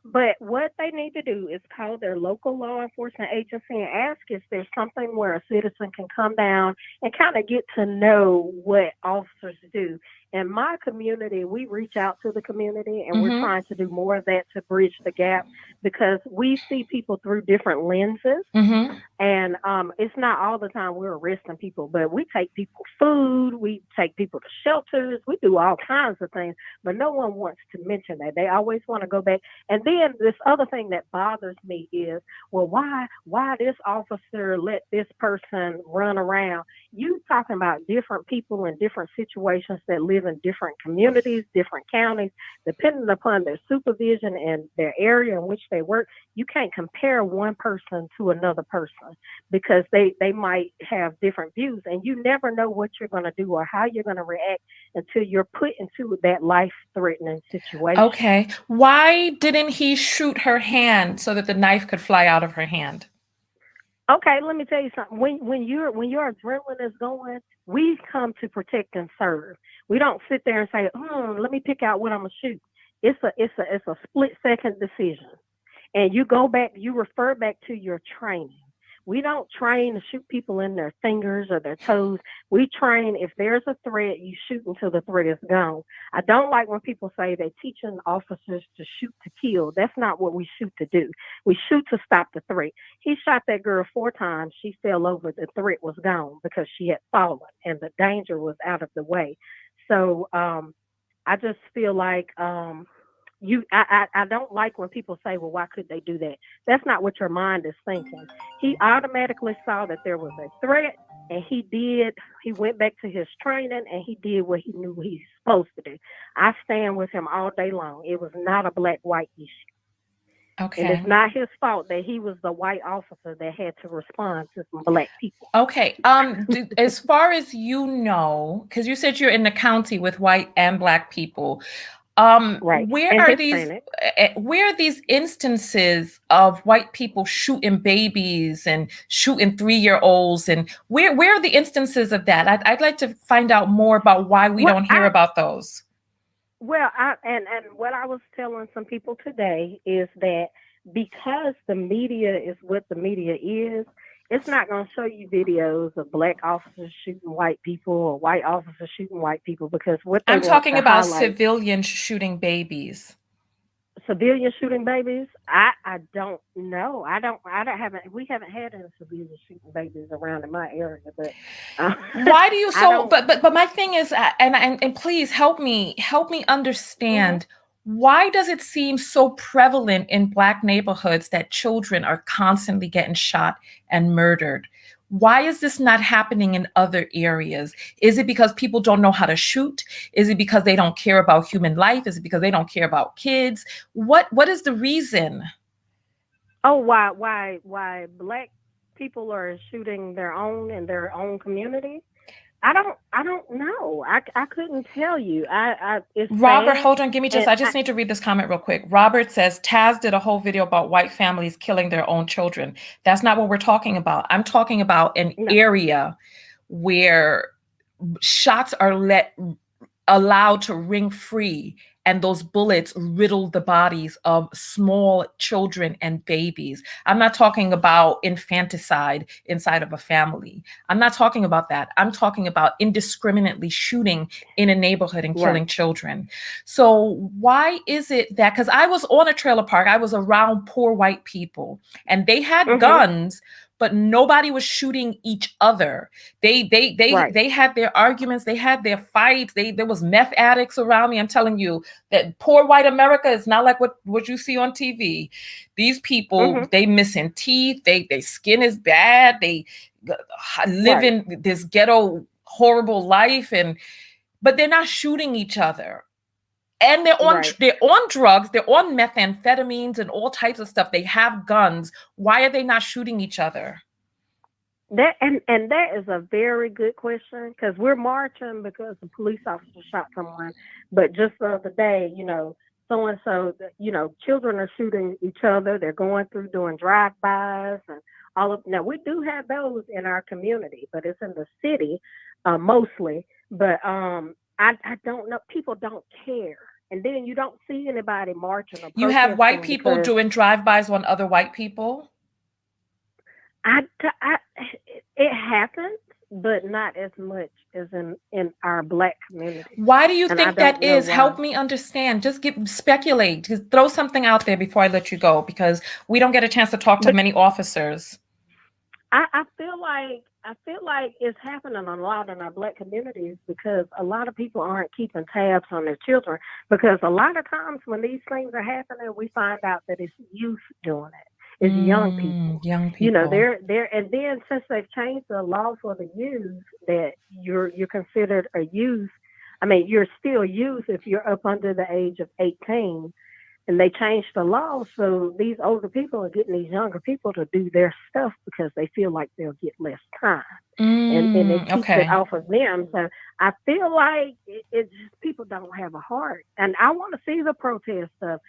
but what they need to do is call their local law enforcement agency and ask if there's something where a citizen can come down and kind of get to know what officers do. In my community, we reach out to the community, and we're trying to do more of that to bridge the gap, because we see people through different lenses. And it's not all the time we're arresting people, but we take people food, we take people to shelters, we do all kinds of things, but no one wants to mention that. They always want to go back. And then this other thing that bothers me is, well, why this officer let this person run around? You talking about different people in different situations that live in different communities, different counties, depending upon their supervision and their area in which they work. You can't compare one person to another person, because they might have different views, and you never know what you're going to do or how you're going to react until you're put into that life-threatening situation. Okay. Why didn't he shoot her hand so that the knife could fly out of her hand? Okay, let me tell you something. When your adrenaline is going, we come to protect and serve. We don't sit there and say, let me pick out what I'm gonna shoot. It's a split second decision. And you refer back to your training. We don't train to shoot people in their fingers or their toes. We train, if there's a threat, you shoot until the threat is gone. I don't like when people say they're teaching officers to shoot to kill. That's not what we shoot to do. We shoot to stop the threat. He shot that girl 4 times. She fell over. The threat was gone because she had fallen and the danger was out of the way. So I just feel like I don't like when people say, well, why could they do that? That's not what your mind is thinking. He automatically saw that there was a threat, and he went back to his training, and he did what he knew he's supposed to do. I stand with him all day long. It was not a Black-white issue. Okay. And it's not his fault that he was the white officer that had to respond to some Black people. Okay. As far as you know, because you said you're in the county with white and Black people, right. Where are these instances of white people shooting babies and shooting 3-year-olds, and where are the instances of that? I'd like to find out more about why we don't hear about those. Well, and what I was telling some people today is that because the media is what the media is, it's not going to show you videos of Black officers shooting white people or white officers shooting white people, because what I'm talking about civilians shooting babies. Civilians shooting babies? I don't know. We haven't had any civilians shooting babies around in my area, but why do you but my thing is, and please help me understand. Why does it seem so prevalent in Black neighborhoods that children are constantly getting shot and murdered? Why is this not happening in other areas? Is it because people don't know how to shoot? Is it because they don't care about human life? Is it because they don't care about kids? What is the reason? Oh, why Black people are shooting their own in their own community? I don't know. I couldn't tell you. It's Robert, sad. hold on. Give me I just need to read this comment real quick. Robert says, Taz did a whole video about white families killing their own children. That's not what we're talking about. I'm talking about an area where shots are allowed to ring free, and those bullets riddle the bodies of small children and babies. I'm not talking about infanticide inside of a family. I'm not talking about that. I'm talking about indiscriminately shooting in a neighborhood and killing children. So why is it that, because I was on a trailer park, I was around poor white people, and they had guns, but nobody was shooting each other. They had their arguments, they had their fights. There was meth addicts around me. I'm telling you that poor white America is not like what you see on TV. These people, they missing teeth, their skin is bad, they live in this ghetto horrible life, but they're not shooting each other. And they're on drugs, they're on methamphetamines and all types of stuff. They have guns. Why are they not shooting each other? That and that is a very good question, because we're marching because the police officer shot someone, but just the other day, so and so, children are shooting each other. They're going through doing drive-bys and all of. Now we do have those in our community, but it's in the city mostly. But I don't know. People don't care, and then you don't see anybody marching or you have white people because doing drive-bys on other white people. It happens, but not as much as in our Black community. Why do you think that is? Help me understand. Just speculate. Just throw something out there before I let you go, because we don't get a chance to talk to many officers. I feel like it's happening a lot in our Black communities because a lot of people aren't keeping tabs on their children, because a lot of times when these things are happening, we find out that it's youth doing it. It's young people. Young people. They're and then since they've changed the law for the youth, that you're considered a youth. I mean, you're still youth if you're up under the age of 18. And they changed the law, so these older people are getting these younger people to do their stuff because they feel like they'll get less time, and it keeps it off of them. So I feel like it's just people don't have a heart, and I want to see the protest stuff.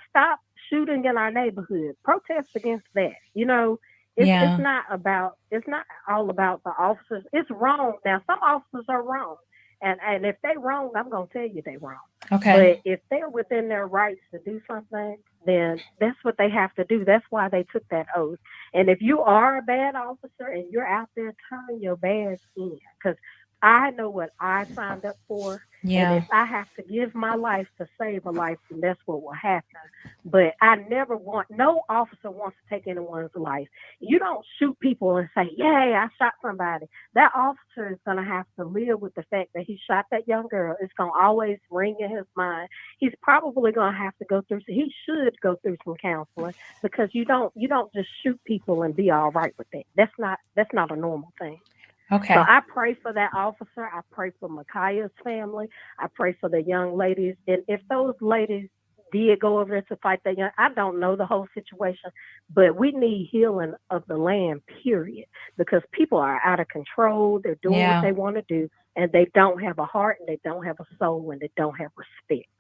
Stop shooting in our neighborhood. Protest against that. It's not all about the officers. It's wrong. Now some officers are wrong. And if they're wrong, I'm going to tell you they're wrong. Okay. But if they're within their rights to do something, then that's what they have to do. That's why they took that oath. And if you are a bad officer and you're out there turning your badge in, because I know what I signed up for. Yeah. And if I have to give my life to save a life, then that's what will happen. But no officer wants to take anyone's life. You don't shoot people and say, yay, I shot somebody. That officer is going to have to live with the fact that he shot that young girl. It's going to always ring in his mind. He's probably going to have to he should go through some counseling, because you don't just shoot people and be all right with that. That's not a normal thing. Okay. So I pray for that officer. I pray for Micaiah's family. I pray for the young ladies. And if those ladies did go over there to fight that I don't know the whole situation, but we need healing of the land, period. Because people are out of control. They're doing what they want to do, and they don't have a heart, and they don't have a soul, and they don't have respect.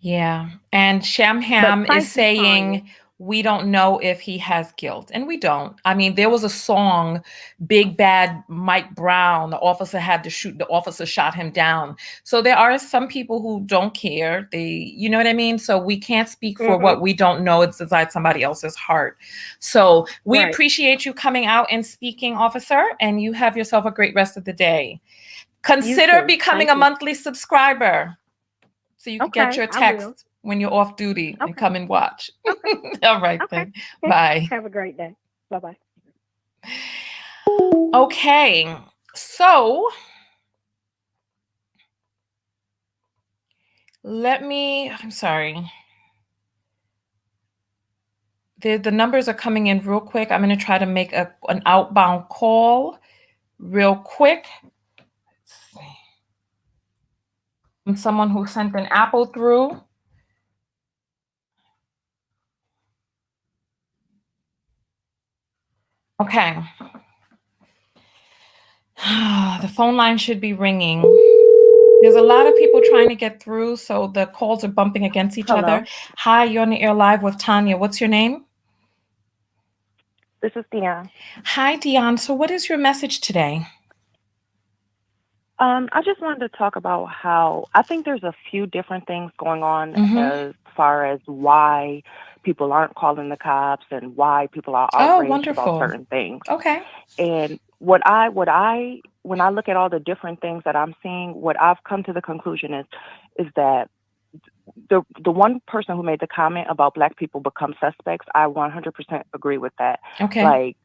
Yeah. And Shamham is saying, we don't know if he has guilt. And we don't. I mean, there was a song, Big Bad Mike Brown, the officer had to shoot, the officer shot him down. So there are some people who don't care. You know what I mean? So we can't speak for what we don't know. It's inside somebody else's heart. So we appreciate you coming out and speaking, officer, and you have yourself a great rest of the day. Consider becoming a monthly subscriber so you can get your text when you're off duty and come and watch. All right, then. Bye. Have a great day. Bye-bye. Okay, so I'm sorry. The numbers are coming in real quick. I'm going to try to make an outbound call real quick. Let's see. From someone who sent an Apple through. Okay. The phone line should be ringing. There's a lot of people trying to get through, so the calls are bumping against each other. Hi, you're on the air live with Tanya. What's your name? This is Dion. Hi, Dion. So what is your message today? I just wanted to talk about how I think there's a few different things going on Mm-hmm. as far as why people aren't calling the cops and why people are Oh, outraged about wonderful. certain things. Okay. And when I look at all the different things that I'm seeing, what I've come to the conclusion is that the one person who made the comment about Black people become suspects, I 100% agree with that. Okay. Like,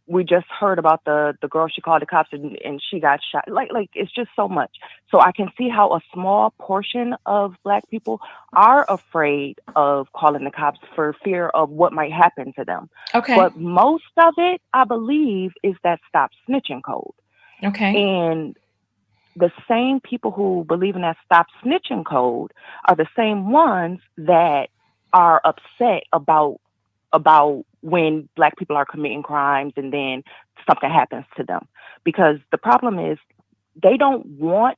we just heard about the girl, she called the cops and she got shot. Like it's just so much. So I can see how a small portion of Black people are afraid of calling the cops for fear of what might happen to them. Okay. But most of it, I believe, is that stop snitching code. Okay. And the same people who believe in that stop snitching code are the same ones that are upset about when Black people are committing crimes and then something happens to them. Because the problem is they don't want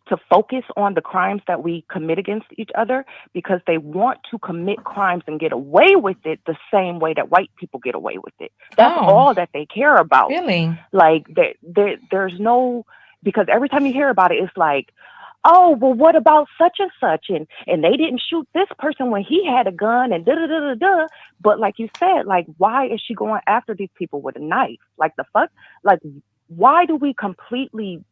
to focus on the crimes that we commit against each other because they want to commit crimes and get away with it the same way that white people get away with it. That's all that they care about. Really? Like there's no, because every time you hear about it, it's like, oh, well, what about such and such? And they didn't shoot this person when he had a gun and da-da-da-da-da. But like you said, like, why is she going after these people with a knife? Like, the fuck? Like, why do we completely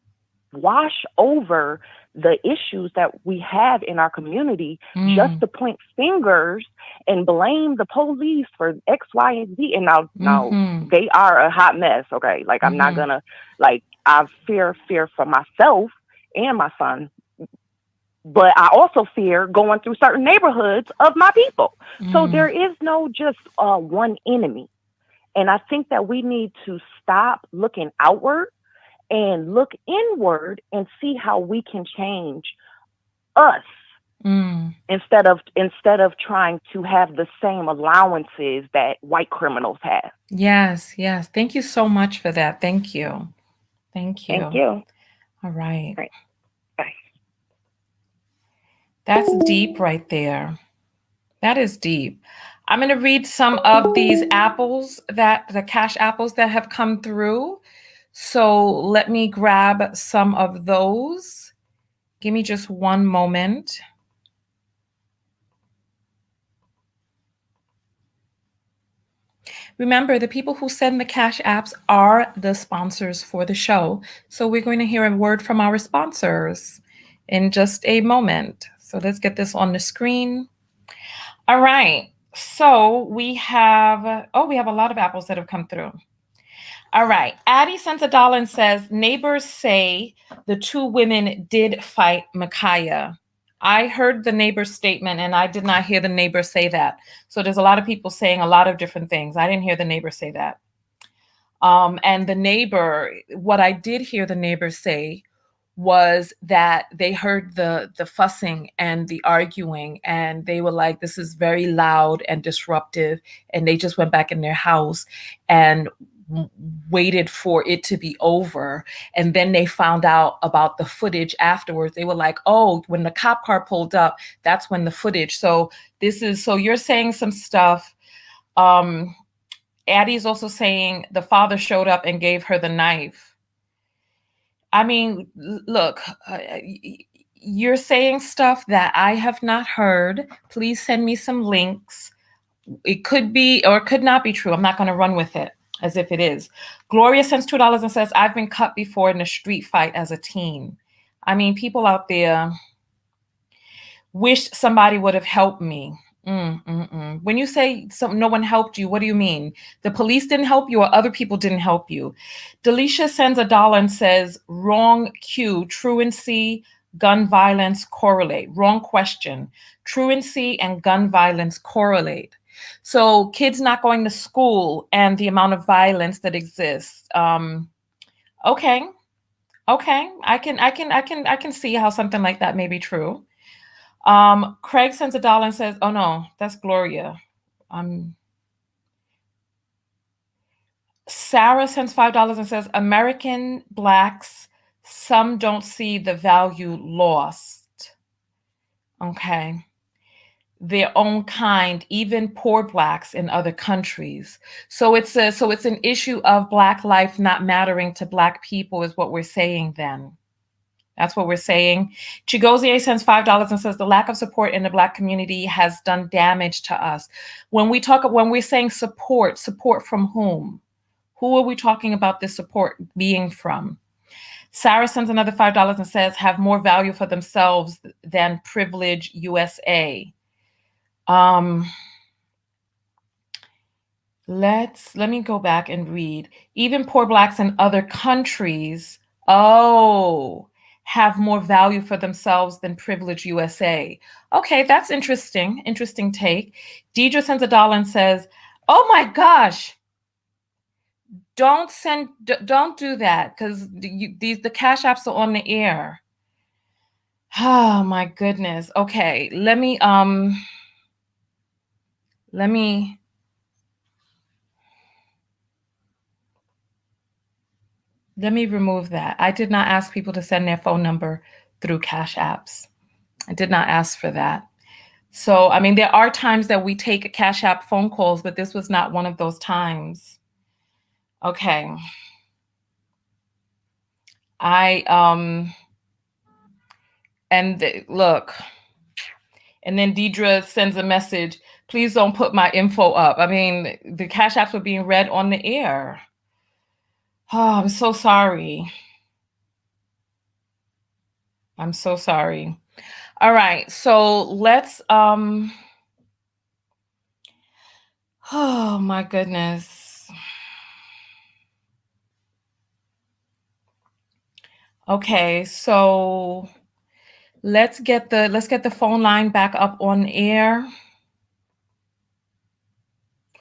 wash over the issues that we have in our community just to point fingers and blame the police for X, Y, and Z? And now they are a hot mess, okay? Like, I'm not gonna, like, I fear for myself and my son, but I also fear going through certain neighborhoods of my people. So there is no just one enemy. And I think that we need to stop looking outward and look inward and see how we can change us instead of trying to have the same allowances that white criminals have. Yes, yes. Thank you so much for that. Thank you. Thank you. Thank you. All right. Right. Bye. That's deep right there. That is deep. I'm going to read some of these apples the cash apples that have come through. So let me grab some of those. Give me just one moment. Remember, the people who send the cash apps are the sponsors for the show. So we're going to hear a word from our sponsors in just a moment. So let's get this on the screen. All right. So we have a lot of apples that have come through. All right. Addie sends $1 and says, neighbors say the two women did fight Micaiah. I heard the neighbor's statement and I did not hear the neighbor say that. So there's a lot of people saying a lot of different things. I didn't hear the neighbor say that. And the neighbor, what I did hear the neighbor say was that they heard the fussing and the arguing, and they were like, this is very loud and disruptive. And they just went back in their house and waited for it to be over. And then they found out about the footage afterwards. They were like, oh, when the cop car pulled up, that's when the footage. So you're saying some stuff. Addie's also saying the father showed up and gave her the knife. I mean, look, you're saying stuff that I have not heard. Please send me some links. It could be or it could not be true. I'm not going to run with it as if it is. Gloria sends $2 and says, I've been cut before in a street fight as a teen. I mean, people out there wish somebody would have helped me. When you say no one helped you, what do you mean? The police didn't help you or other people didn't help you? Delisha sends $1 and says, wrong cue, truancy, gun violence correlate. Wrong question. Truancy and gun violence correlate. So kids not going to school and the amount of violence that exists. Okay. I can see how something like that may be true. Craig sends $1 and says, oh no, that's Gloria. Sarah sends $5 and says, American Blacks, some don't see the value lost. Okay. Their own kind, even poor Blacks in other countries. So it's an issue of Black life not mattering to Black people is what we're saying then. That's what we're saying. Chigozie sends $5 and says the lack of support in the Black community has done damage to us. When we're saying support from whom? Who are we talking about this support being from? Sarah sends another $5 and says have more value for themselves than privilege USA. Let me go back and read. Even poor Blacks in other countries, have more value for themselves than privilege USA. Okay, that's interesting. Interesting take. Deidre sends $1 and says, oh my gosh, don't do that, because the Cash Apps are on the air. Oh my goodness. Okay, let me remove that. I did not ask people to send their phone number through Cash Apps. I did not ask for that. So, I mean, there are times that we take Cash App phone calls, but this was not one of those times. Okay. Look, and then Deidre sends a message, please don't put my info up. I mean, the Cash Apps were being read on the air. Oh, I'm so sorry. I'm so sorry. All right, so let's, oh my goodness. Okay, so let's get the phone line back up on air.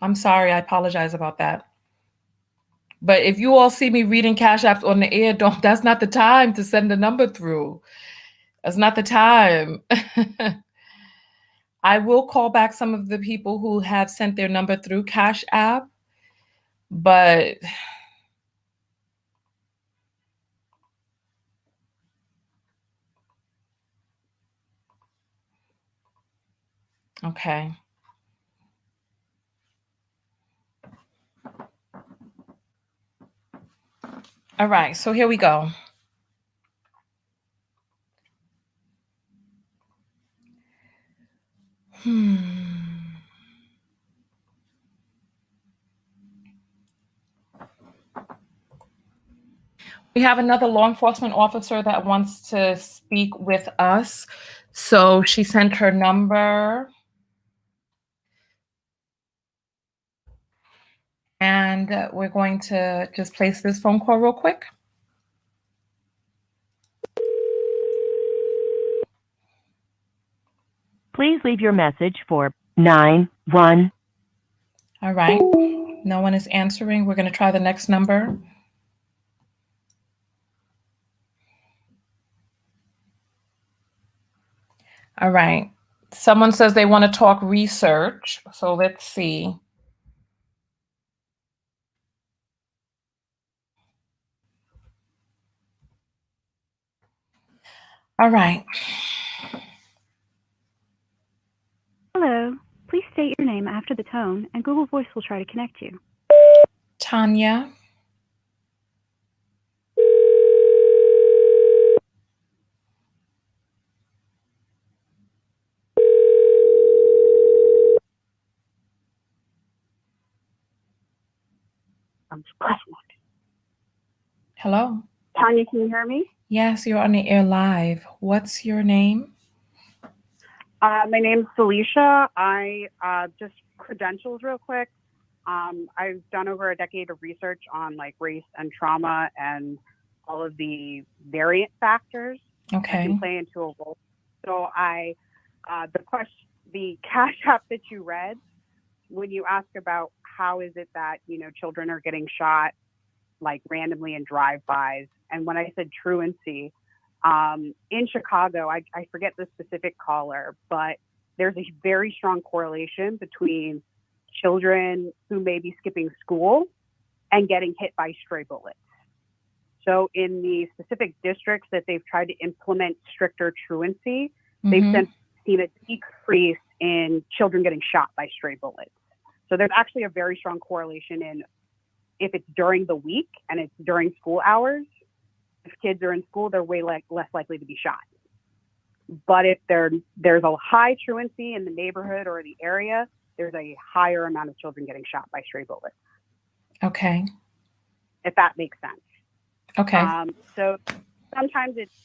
I'm sorry, I apologize about that. But if you all see me reading Cash Apps on the air, that's not the time to send the number through. That's not the time. I will call back some of the people who have sent their number through Cash App, but okay. All right, so here we go. We have another law enforcement officer that wants to speak with us. So she sent her number. And we're going to just place this phone call real quick. Please leave your message for 91. All right. No one is answering. We're going to try the next number. All right. Someone says they want to talk research. So let's see. All right. Hello. Please state your name after the tone, and Google Voice will try to connect you. Tanya. Hello. Tanya, can you hear me? Yes, you're on the air live. What's your name? My name's Felicia. I just credentials real quick. I've done over a decade of research on like race and trauma and all of the variant factors that can play into a role. So the Cash App that you read, when you ask about how is it that, children are getting shot like randomly in drive-bys, and when I said truancy, in Chicago, I forget the specific caller, but there's a very strong correlation between children who may be skipping school and getting hit by stray bullets. So in the specific districts that they've tried to implement stricter truancy, they've seen a decrease in children getting shot by stray bullets. So there's actually a very strong correlation in if it's during the week and it's during school hours, kids are in school, they're way less likely to be shot. But if there's a high truancy in the neighborhood or the area, there's a higher amount of children getting shot by stray bullets. Okay. If that makes sense. Okay. So sometimes it's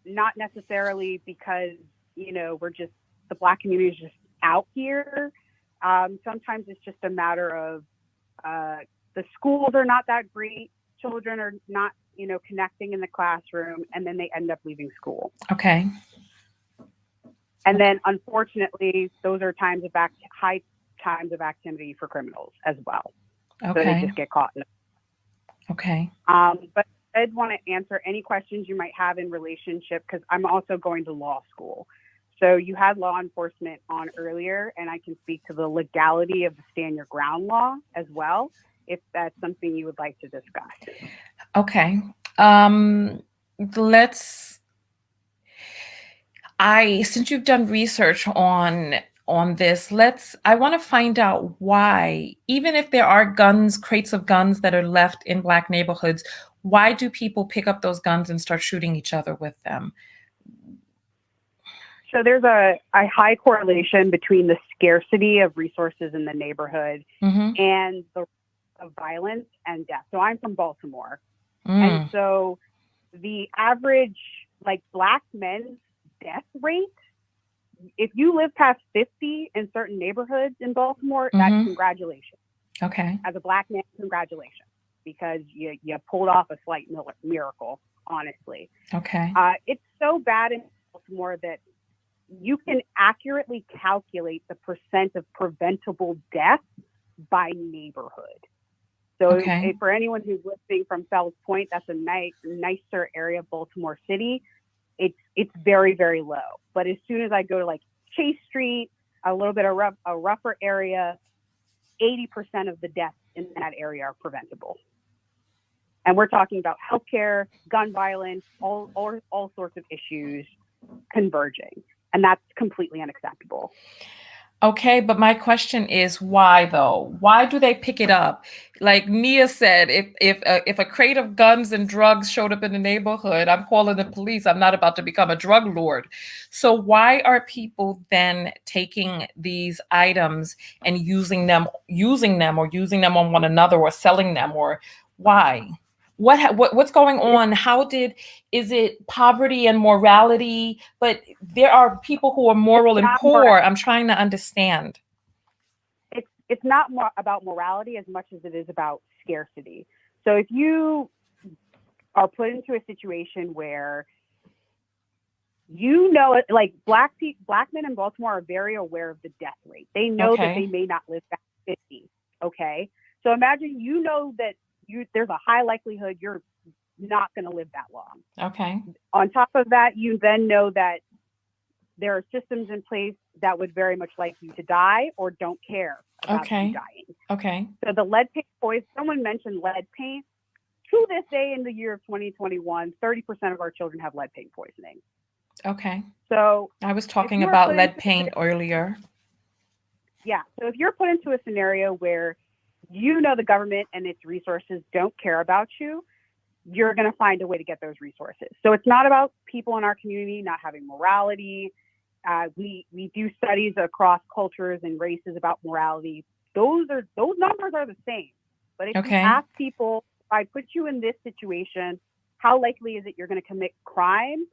not necessarily because, the Black community is just out here. Sometimes it's just a matter of the schools are not that great. Children are not, connecting in the classroom, and then they end up leaving school. Okay. And then, unfortunately, those are high times of activity for criminals as well. Okay. So they just get caught in it. Okay. But I'd want to answer any questions you might have in relationship, because I'm also going to law school. So you had law enforcement on earlier, and I can speak to the legality of the stand your ground law as well, if that's something you would like to discuss. Okay. Since you've done research on this, I want to find out why, even if there are crates of guns that are left in Black neighborhoods, why do people pick up those guns and start shooting each other with them? So there's a high correlation between the scarcity of resources in the neighborhood and the of violence and death. So I'm from Baltimore. And so the average, Black men's death rate, if you live past 50 in certain neighborhoods in Baltimore, that's congratulations. Okay. As a Black man, congratulations, because you pulled off a slight miracle, honestly. Okay. It's so bad in Baltimore that you can accurately calculate the percent of preventable death by neighborhood. So for anyone who's listening from Fells Point, that's a nicer area of Baltimore City. It's very, very low. But as soon as I go to Chase Street, a little bit of a rougher area, 80% of the deaths in that area are preventable. And we're talking about healthcare, gun violence, all sorts of issues converging. And that's completely unacceptable. Okay, but my question is why though? Why do they pick it up? Like Nia said, if a crate of guns and drugs showed up in the neighborhood, I'm calling the police. I'm not about to become a drug lord. So why are people then taking these items and using them on one another or selling them, or why? What's going on? Is it poverty and morality? But there are people who are moral and poor. I'm trying to understand. It's not about morality as much as it is about scarcity. So if you are put into a situation where Black men in Baltimore are very aware of the death rate. They know that they may not live past 50. Okay, so imagine that there's a high likelihood you're not going to live that long. Okay. On top of that, you then know that there are systems in place that would very much like you to die or don't care about you dying. Okay. So the lead paint poison, someone mentioned lead paint. To this day in the year of 2021, 30% of our children have lead paint poisoning. Okay. So I was talking about lead paint earlier. Yeah. So if you're put into a scenario where the government and its resources don't care about you, you're going to find a way to get those resources. So it's not about people in our community not having morality. We do studies across cultures and races about morality. Those numbers are the same. But if you ask people, if I put you in this situation, how likely is it you're going to commit crime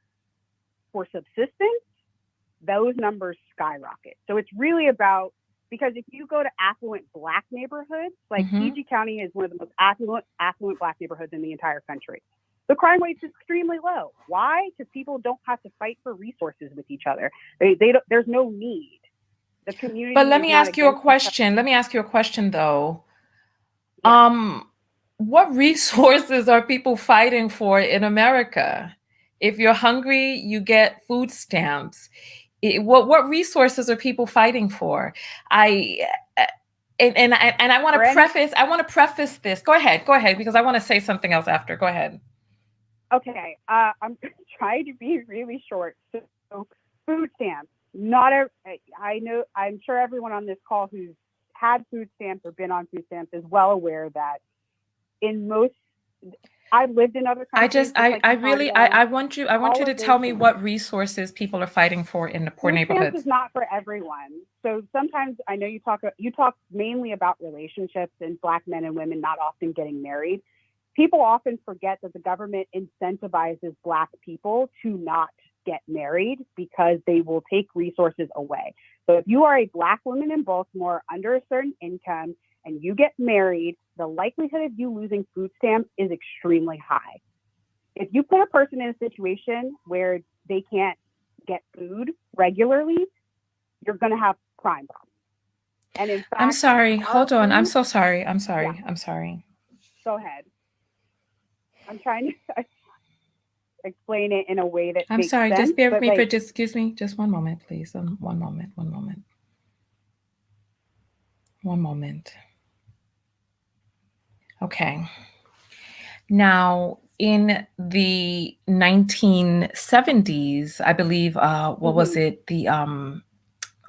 for subsistence? Those numbers skyrocket. So it's really about, because if you go to affluent Black neighborhoods, PG County is one of the most affluent Black neighborhoods in the entire country. The crime rate is extremely low. Why? Because people don't have to fight for resources with each other. There's no need. The community. But let me ask you a question. Let me ask you a question though. Yeah. What resources are people fighting for in America? If you're hungry, you get food stamps. What resources are people fighting for? I want to preface this. Go ahead, because I want to say something else after. Go ahead. Okay, I'm trying to be really short. So food stamps. I'm sure everyone on this call who's had food stamps or been on food stamps is well aware that in most I've lived in other countries. I want you to tell me things. what resources people are fighting for in the poor Food stamps neighborhoods. is not for everyone. So sometimes I know you talk mainly about relationships and Black men and women not often getting married. People often forget that the government incentivizes Black people to not get married because they will take resources away. So if you are a Black woman in Baltimore under a certain income and you get married, the likelihood of you losing food stamps is extremely high. If you put a person in a situation where they can't get food regularly, you're going to have crime problems. And in fact, I'm sorry. Hold on. I'm food- so sorry. I'm sorry. Yeah. I'm sorry. Go ahead. I'm trying to explain it in a way that I'm makes sorry. sense. Just bear with but, me for like, excuse me. Just one moment, please. One moment. One moment. One moment. Okay. Now, in the 1970s, I believe, what was it? The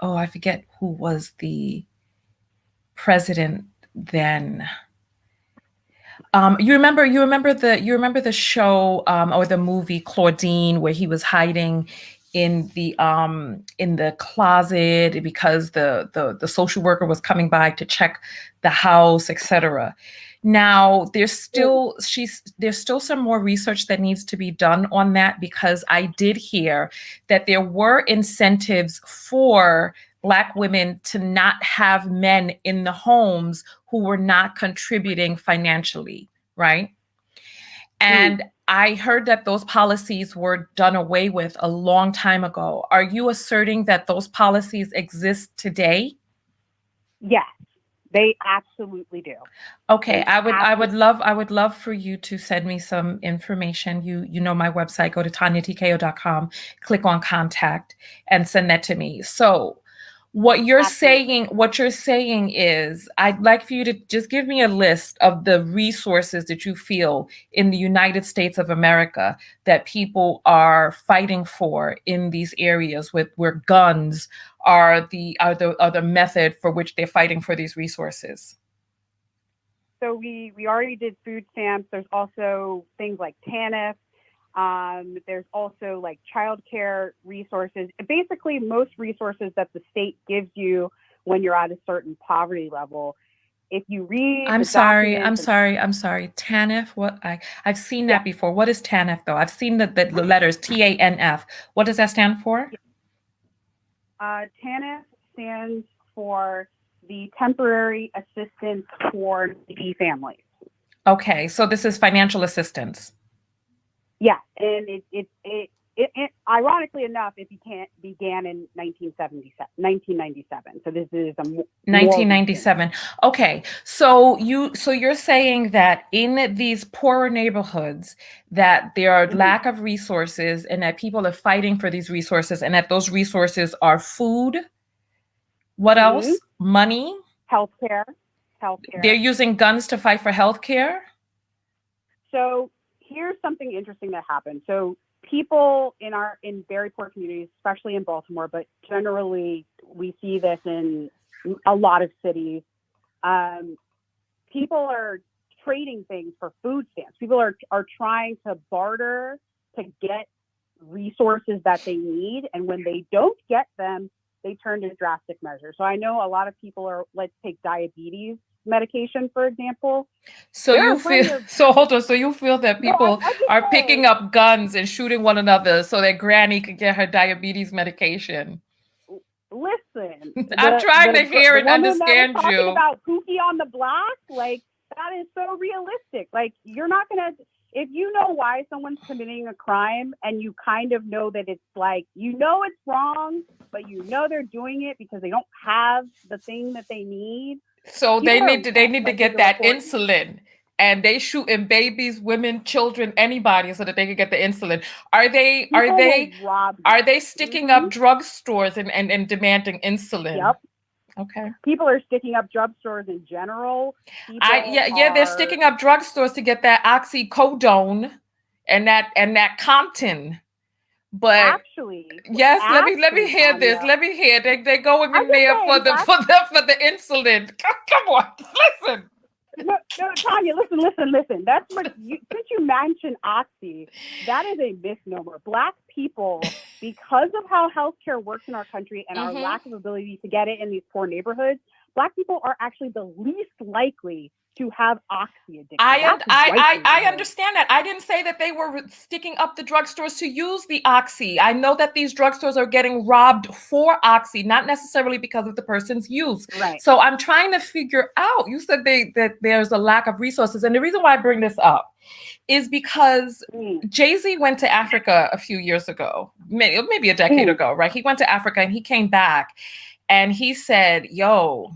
I forget who was the president then. You remember the show or the movie Claudine, where he was hiding in the closet because the social worker was coming by to check the house, etc. Now there's still some more research that needs to be done on that, because I did hear that there were incentives for Black women to not have men in the homes who were not contributing financially, right? And I heard that those policies were done away with a long time ago. Are you asserting that those policies exist today? Yes, they absolutely do. Okay, I would love for you to send me some information. You know my website, go to tanyatko.com, click on contact and send that to me. So what you're saying is, I'd like for you to just give me a list of the resources that you feel in the United States of America that people are fighting for in these areas where guns are the method for which they're fighting for these resources. So we already did food stamps. There's also things like TANF. There's also like childcare resources. Basically, most resources that the state gives you when you're at a certain poverty level. If you read, I'm sorry. TANF. I've seen that before. What is TANF though? I've seen the letters TANF. What does that stand for? TANF stands for the Temporary Assistance for Needy Families. Okay, so this is financial assistance. Yeah, and it ironically enough, it began in 1997. So this is 1997. Okay, so you're saying that in these poorer neighborhoods that there are lack of resources, and that people are fighting for these resources, and that those resources are food. What else? Money. Healthcare. They're using guns to fight for healthcare. So here's something interesting that happened. So people in very poor communities, especially in Baltimore, but generally we see this in a lot of cities. People are trading things for food stamps. People are trying to barter to get resources that they need, and when they don't get them, they turn to drastic measures. So I know a lot of people are, let's take diabetes medication, for example. So you feel that people are picking up guns and shooting one another so that Granny could get her diabetes medication. Listen, I'm trying to hear and understand that was you. talking about Pookie on the block, like, that is so realistic. Like, you're not gonna, if you know why someone's committing a crime and you kind of know that it's like, you know it's wrong, but you know they're doing it because they don't have the thing that they need. So they need to get that insulin, and they shooting babies, women, children, anybody, so that they can get the insulin. Are they sticking up drugstores and demanding insulin? Yep. Okay. People are sticking up drugstores in general. They're sticking up drugstores to get that oxycodone and that Compton. But actually, yes, let me hear this. Let me hear. They're going in there for the insulin. Come on, listen. No, Tanya, listen. That's what since you mentioned oxy, that is a misnomer. Black people, because of how healthcare works in our country and our lack of ability to get it in these poor neighborhoods, Black people are actually the least likely to have oxy addiction. I understand that. I didn't say that they were sticking up the drugstores to use the oxy. I know that these drugstores are getting robbed for oxy, not necessarily because of the person's use. Right. So I'm trying to figure out, you said that there's a lack of resources. And the reason why I bring this up is because Jay-Z went to Africa a few years ago, maybe a decade ago, right? He went to Africa and he came back and he said, yo,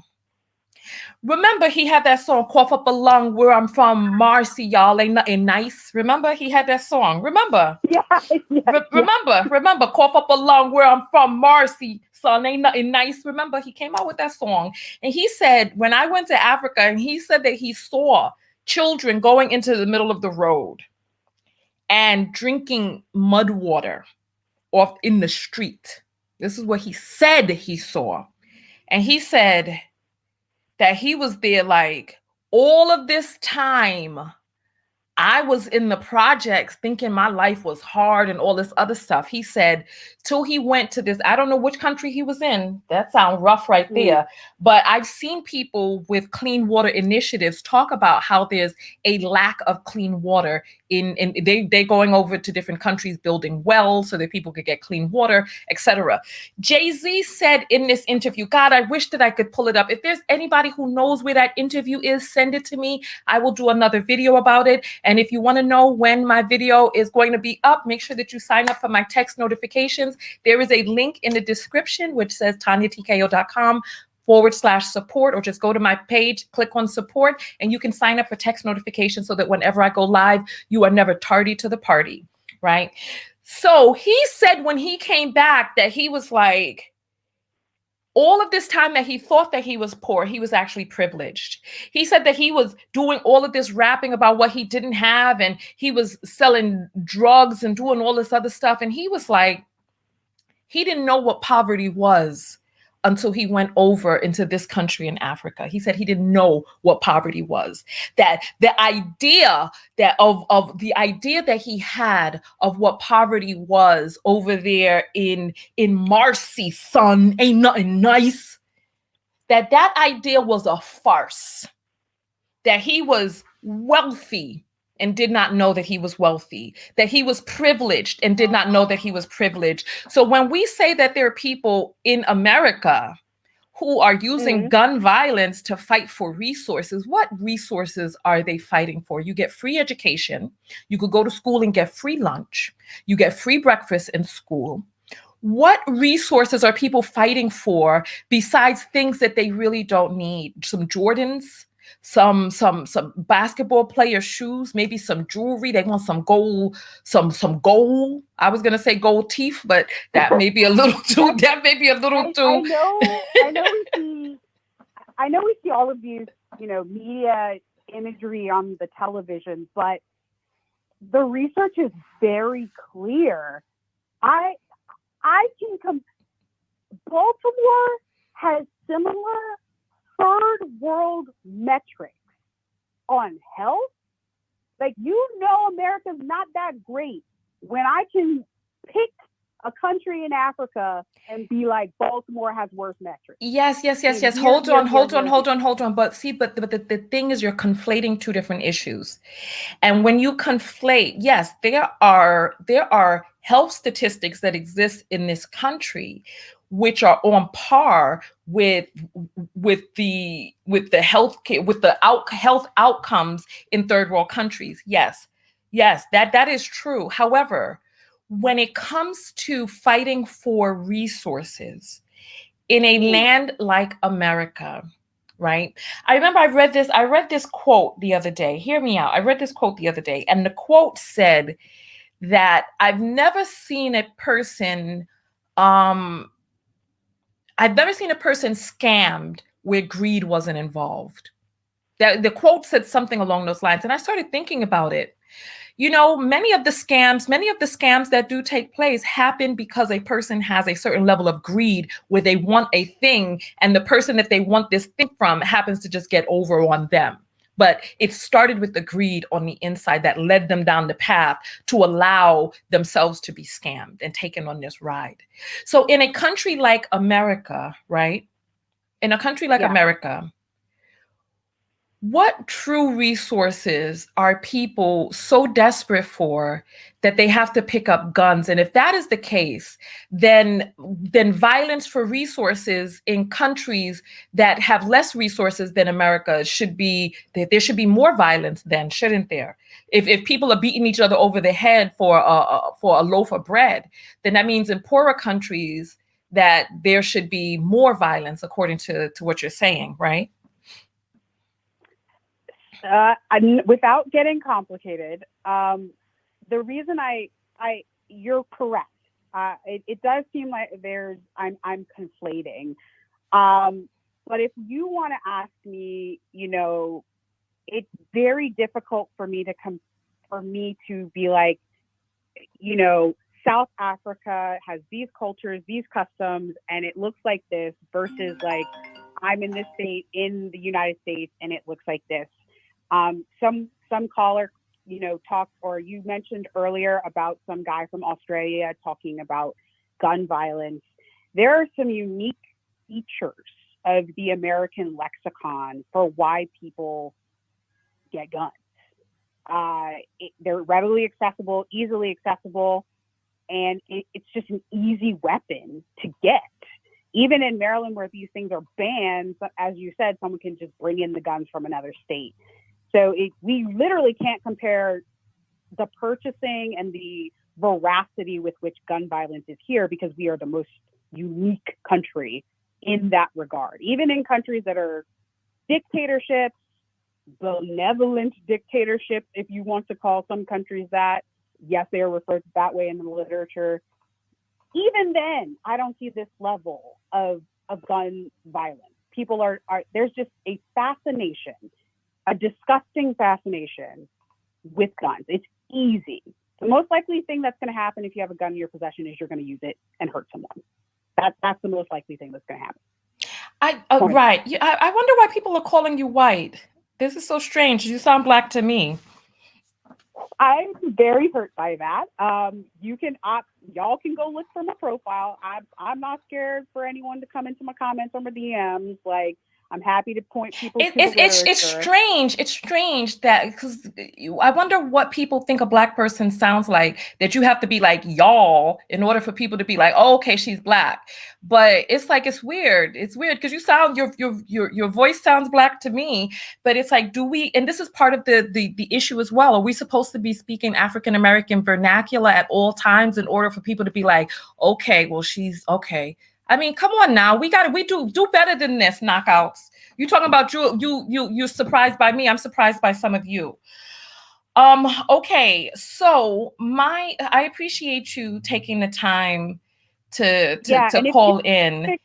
remember, he had that song, Cough Up a Lung, Where I'm From, Marcy, y'all ain't nothing nice. Remember, he had that song. Remember? Remember, Cough Up a Lung, Where I'm From, Marcy, son, ain't nothing nice. Remember, he came out with that song. And he said, when I went to Africa, and he said that he saw children going into the middle of the road and drinking mud water off in the street. This is what he said he saw. And he said that he was there like all of this time. I was in the projects thinking my life was hard and all this other stuff. He said till he went to this, I don't know which country he was in. That sounds rough right there. But I've seen people with clean water initiatives talk about how there's a lack of clean water they're going over to different countries building wells so that people could get clean water, etc. Jay-Z said in this interview, God, I wish that I could pull it up. If there's anybody who knows where that interview is, send it to me. I will do another video about it. And if you want to know when my video is going to be up, make sure that you sign up for my text notifications. There is a link in the description which says TanyaTKO.com/support, or just go to my page, click on support, and you can sign up for text notifications so that whenever I go live, you are never tardy to the party, right? So he said when he came back that he was like, all of this time that he thought that he was poor, he was actually privileged. He said that he was doing all of this rapping about what he didn't have, and he was selling drugs and doing all this other stuff. And he was like, he didn't know what poverty was until he went over into this country in Africa. He said he didn't know what poverty was. That the idea that of the idea that he had of what poverty was over there in Marcy, son, ain't nothing nice. That idea was a farce. That he was wealthy and did not know that he was wealthy, that he was privileged and did not know that he was privileged. So when we say that there are people in America who are using gun violence to fight for resources, what resources are they fighting for? You get free education. You could go to school and get free lunch. You get free breakfast in school. What resources are people fighting for besides things that they really don't need? Some Jordans, some basketball player shoes, maybe some jewelry. They want some gold, some gold. I was gonna say gold teeth, but that may be a little too. I know we see all of these, media imagery on the television, but the research is very clear. Baltimore has similar third world metrics on health. Like, America's not that great when I can pick a country in Africa and be like, Baltimore has worse metrics. Yes. Hold on. But the thing is, you're conflating two different issues. And when you conflate, yes, there are health statistics that exist in this country which are on par with the healthcare, with the health outcomes in third world countries. Yes, that is true. However, when it comes to fighting for resources in a land like America, right? I remember I read this quote the other day. Hear me out. I read this quote the other day, and the quote said that I've never seen a person scammed where greed wasn't involved. The quote said something along those lines. And I started thinking about it. Many of the scams that do take place happen because a person has a certain level of greed where they want a thing, and the person that they want this thing from happens to just get over on them. But it started with the greed on the inside that led them down the path to allow themselves to be scammed and taken on this ride. So in a country like America, right? In a country like America, what true resources are people so desperate for that they have to pick up guns? And if that is the case, then violence for resources in countries that have less resources than America should be, there should be more violence then, shouldn't there? If people are beating each other over the head for a loaf of bread, then that means in poorer countries that there should be more violence, according to what you're saying, right? Without getting complicated, the reason you're correct. It does seem like I'm conflating. But if you want to ask me, it's very difficult for me to be like, South Africa has these cultures, these customs, and it looks like this versus like I'm in this state in the United States and it looks like this. Some caller, talked, or you mentioned earlier about some guy from Australia talking about gun violence. There are some unique features of the American lexicon for why people get guns. They're readily accessible, easily accessible, and it's just an easy weapon to get. Even in Maryland, where these things are banned, as you said, someone can just bring in the guns from another state. So we literally can't compare the purchasing and the veracity with which gun violence is here, because we are the most unique country in that regard. Even in countries that are dictatorships, benevolent dictatorships, if you want to call some countries that, yes, they are referred to that way in the literature. Even then, I don't see this level of gun violence. People are there's just a fascination, a disgusting fascination with guns. It's easy. The most likely thing that's going to happen if you have a gun in your possession is you're going to use it and hurt someone. That's the most likely thing that's going to happen. Right. I wonder why people are calling you white. This is so strange. You sound black to me. I'm very hurt by that. Y'all can go look for my profile. I'm not scared for anyone to come into my comments or my DMs. Like, I'm happy to point people to the literature. It's strange. It's strange that, because I wonder what people think a black person sounds like, that you have to be like y'all in order for people to be like, oh, okay, she's black. But it's like, it's weird. It's weird because you sound, your voice sounds black to me. But it's like, and this is part of the issue as well. Are we supposed to be speaking African-American vernacular at all times in order for people to be like, okay, well, she's okay. I mean, come on now. We do better than this, knockouts. You talking about you're surprised by me. I'm surprised by some of you. Okay, so I appreciate you taking the time to call in.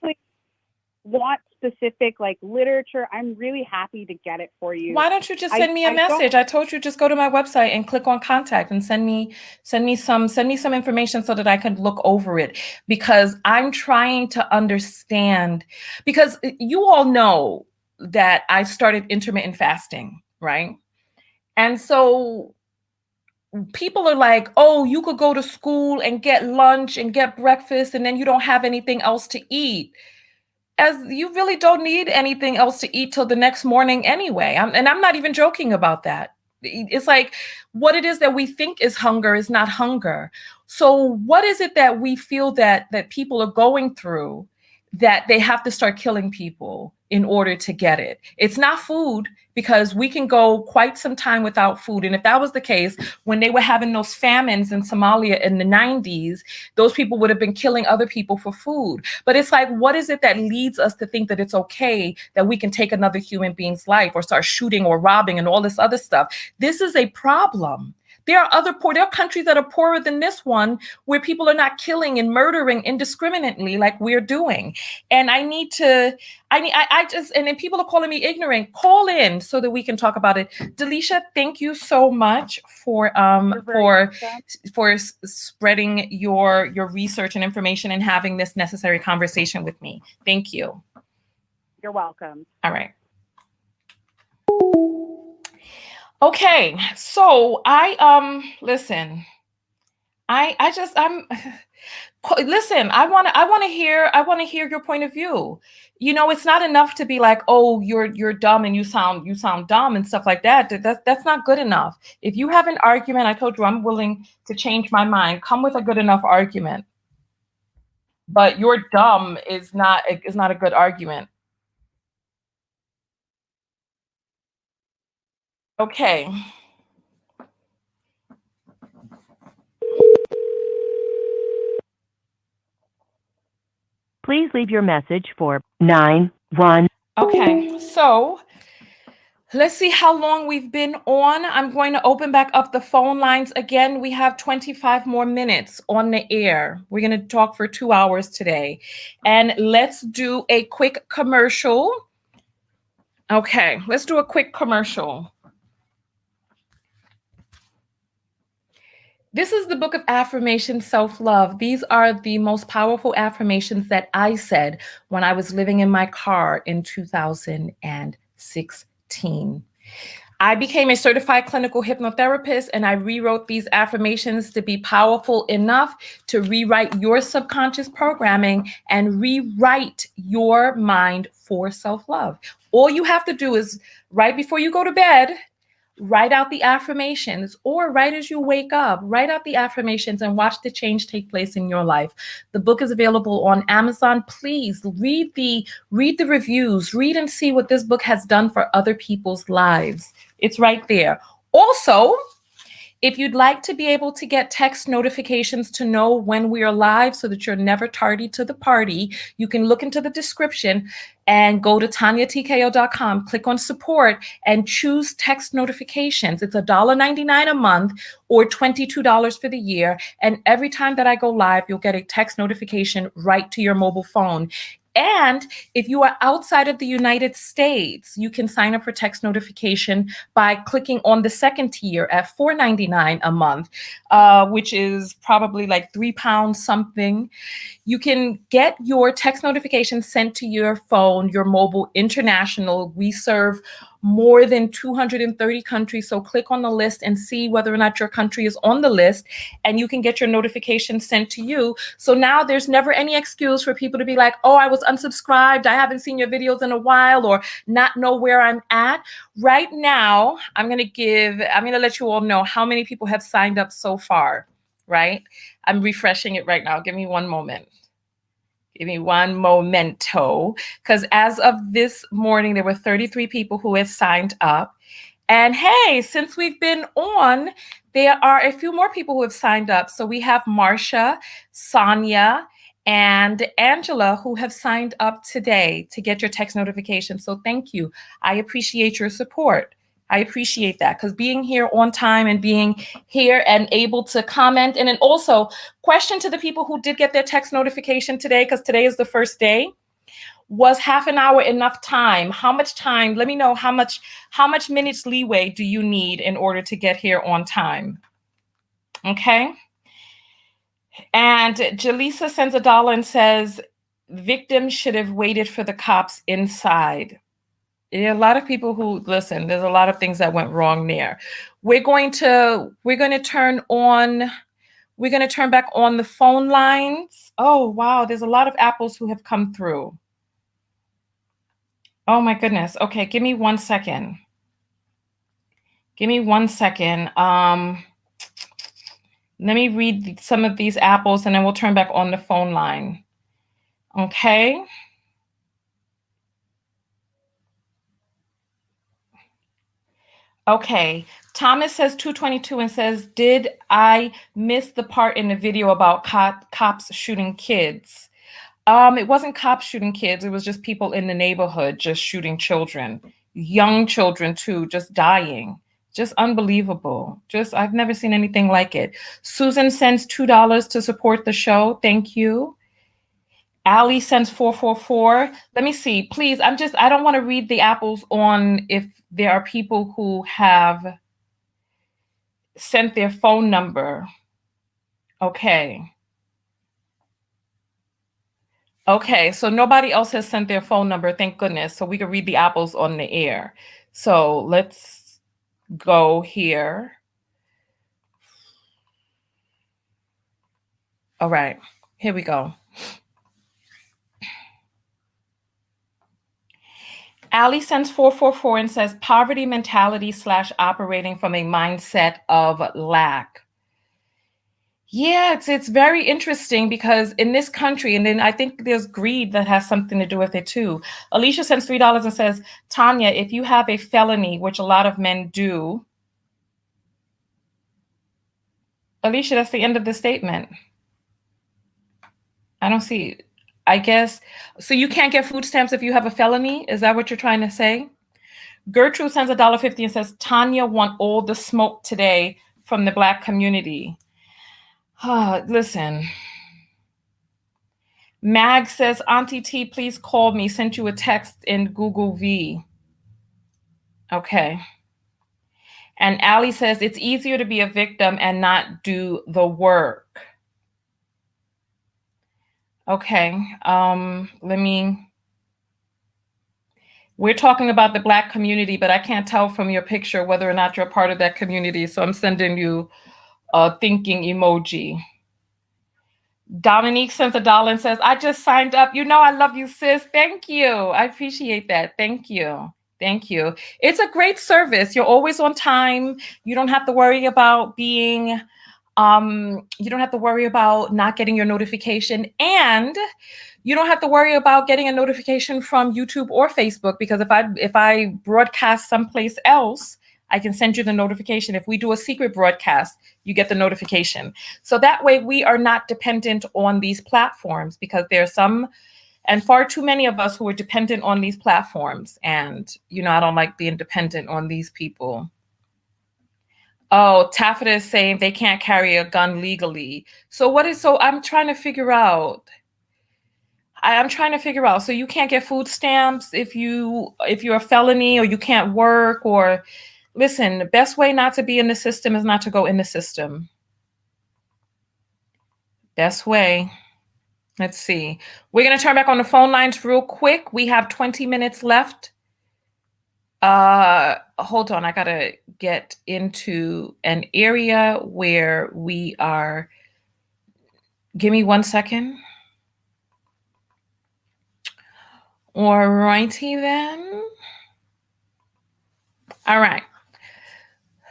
Want specific like literature, I'm really happy to get it for you. Why don't you just send me a message? I told you, just go to my website and click on contact and send me some information so that I can look over it, because I'm trying to understand, because you all know that I started intermittent fasting, right? And so people are like, oh, you could go to school and get lunch and get breakfast and then you don't have anything else to eat. As you really don't need anything else to eat till the next morning anyway. And I'm not even joking about that. It's like, what it is that we think is hunger is not hunger. So what is it that we feel that people are going through that they have to start killing people in order to get it? It's not food, because we can go quite some time without food. And if that was the case, when they were having those famines in Somalia in the 90s, those people would have been killing other people for food. But it's like, what is it that leads us to think that it's okay that we can take another human being's life or start shooting or robbing and all this other stuff? This is a problem. There are countries that are poorer than this one, where people are not killing and murdering indiscriminately like we're doing. And and then people are calling me ignorant. Call in so that we can talk about it. Delisha, thank you so much for spreading your research and information and having this necessary conversation with me. Thank you. You're welcome. All right. Okay, so listen. I'm listen, I want to hear your point of view. It's not enough to be like, "Oh, you're dumb and you sound dumb," and stuff like that. That's not good enough. If you have an argument, I told you I'm willing to change my mind. Come with a good enough argument. But you're dumb is not a good argument. Okay. Please leave your message for 91. Okay. So, let's see how long we've been on. I'm going to open back up the phone lines again. We have 25 more minutes on the air. We're going to talk for 2 hours today. And let's do a quick commercial. Okay, let's do a quick commercial. This is the book of affirmation, self-love. These are the most powerful affirmations that I said when I was living in my car in 2016. I became a certified clinical hypnotherapist, and I rewrote these affirmations to be powerful enough to rewrite your subconscious programming and rewrite your mind for self-love. All you have to do is, right before you go to bed, write out the affirmations, or right as you wake up, write out the affirmations and watch the change take place in your life. The book is available on Amazon. Please read the reviews, read and see what this book has done for other people's lives. It's right there. Also, if you'd like to be able to get text notifications to know when we are live so that you're never tardy to the party, you can look into the description and go to TanyaTKO.com, click on support, and choose text notifications. It's $1.99 a month or $22 for the year. And every time that I go live, you'll get a text notification right to your mobile phone. And if you are outside of the United States, you can sign up for text notification by clicking on the second tier at $4.99 a month, which is probably like £3 something. You can get your text notifications sent to your phone, your mobile, international. We serve more than 230 countries. So click on the list and see whether or not your country is on the list, and you can get your notifications sent to you. So now there's never any excuse for people to be like, "Oh, I was unsubscribed. I haven't seen your videos in a while," or not know where I'm at. Right now, I'm going to let you all know how many people have signed up so far, right? I'm refreshing it right now. Give me one moment. Give me one momento, because as of this morning, there were 33 people who had signed up. And hey, since we've been on, there are a few more people who have signed up. So we have Marcia, Sonia, and Angela who have signed up today to get your text notification. So thank you. I appreciate your support. I appreciate that, because being here on time and being here and able to comment, and then also question to the people who did get their text notification today, because today is the first day. Was half an hour enough time? How much time? Let me know how much minutes leeway do you need in order to get here on time? Okay. And Jaleesa sends $1 and says, victims should have waited for the cops inside. Yeah, a lot of people who listen, there's a lot of things that went wrong there. We're going to turn back on the phone lines. Oh, wow, there's a lot of apples who have come through. Oh my goodness. Okay, give me 1 second. Give me 1 second. Let me read some of these apples and then we'll turn back on the phone line. Okay. Okay. Thomas says 222 and says, did I miss the part in the video about cops shooting kids? It wasn't cops shooting kids. It was just people in the neighborhood just shooting children, young children too, just dying. Just unbelievable. I've never seen anything like it. Susan sends $2 to support the show. Thank you. Allie sends 444. Let me see, please. I don't want to read the apples on if there are people who have sent their phone number. Okay. Okay, so nobody else has sent their phone number, thank goodness. So we can read the apples on the air. So let's go here. All right, here we go. Allie sends 444 and says poverty mentality / operating from a mindset of lack. Yeah, it's very interesting because in this country, and then I think there's greed that has something to do with it too. Alicia sends $3 and says, Tanya, if you have a felony, which a lot of men do. Alicia, that's the end of the statement. I don't see, I guess, so you can't get food stamps if you have a felony? Is that what you're trying to say? Gertrude sends $1.50 and says, Tanya want all the smoke today from the Black community. Listen. Mag says, Auntie T, please call me. Sent you a text in Google V. Okay. And Allie says, it's easier to be a victim and not do the work. Okay. We're talking about the Black community, but I can't tell from your picture whether or not you're part of that community. So I'm sending you a thinking emoji. Dominique sends $1 and says, I just signed up. You know, I love you, sis. Thank you. I appreciate that. Thank you. Thank you. It's a great service. You're always on time. You don't have to worry about being, you don't have to worry about not getting your notification. And you don't have to worry about getting a notification from YouTube or Facebook, because if I broadcast someplace else, I can send you the notification. If we do a secret broadcast, you get the notification. So that way we are not dependent on these platforms, because there are some and far too many of us who are dependent on these platforms. And, you know, I don't like being dependent on these people. Oh, Taffeta is saying they can't carry a gun legally. So I'm trying to figure out. I'm trying to figure out. So you can't get food stamps if you're a felony, or you can't work, or listen, the best way not to be in the system is not to go in the system. Best way. Let's see. We're going to turn back on the phone lines real quick. We have 20 minutes left. Hold on. I got to get into an area where we are. Give me 1 second. All righty then. All right.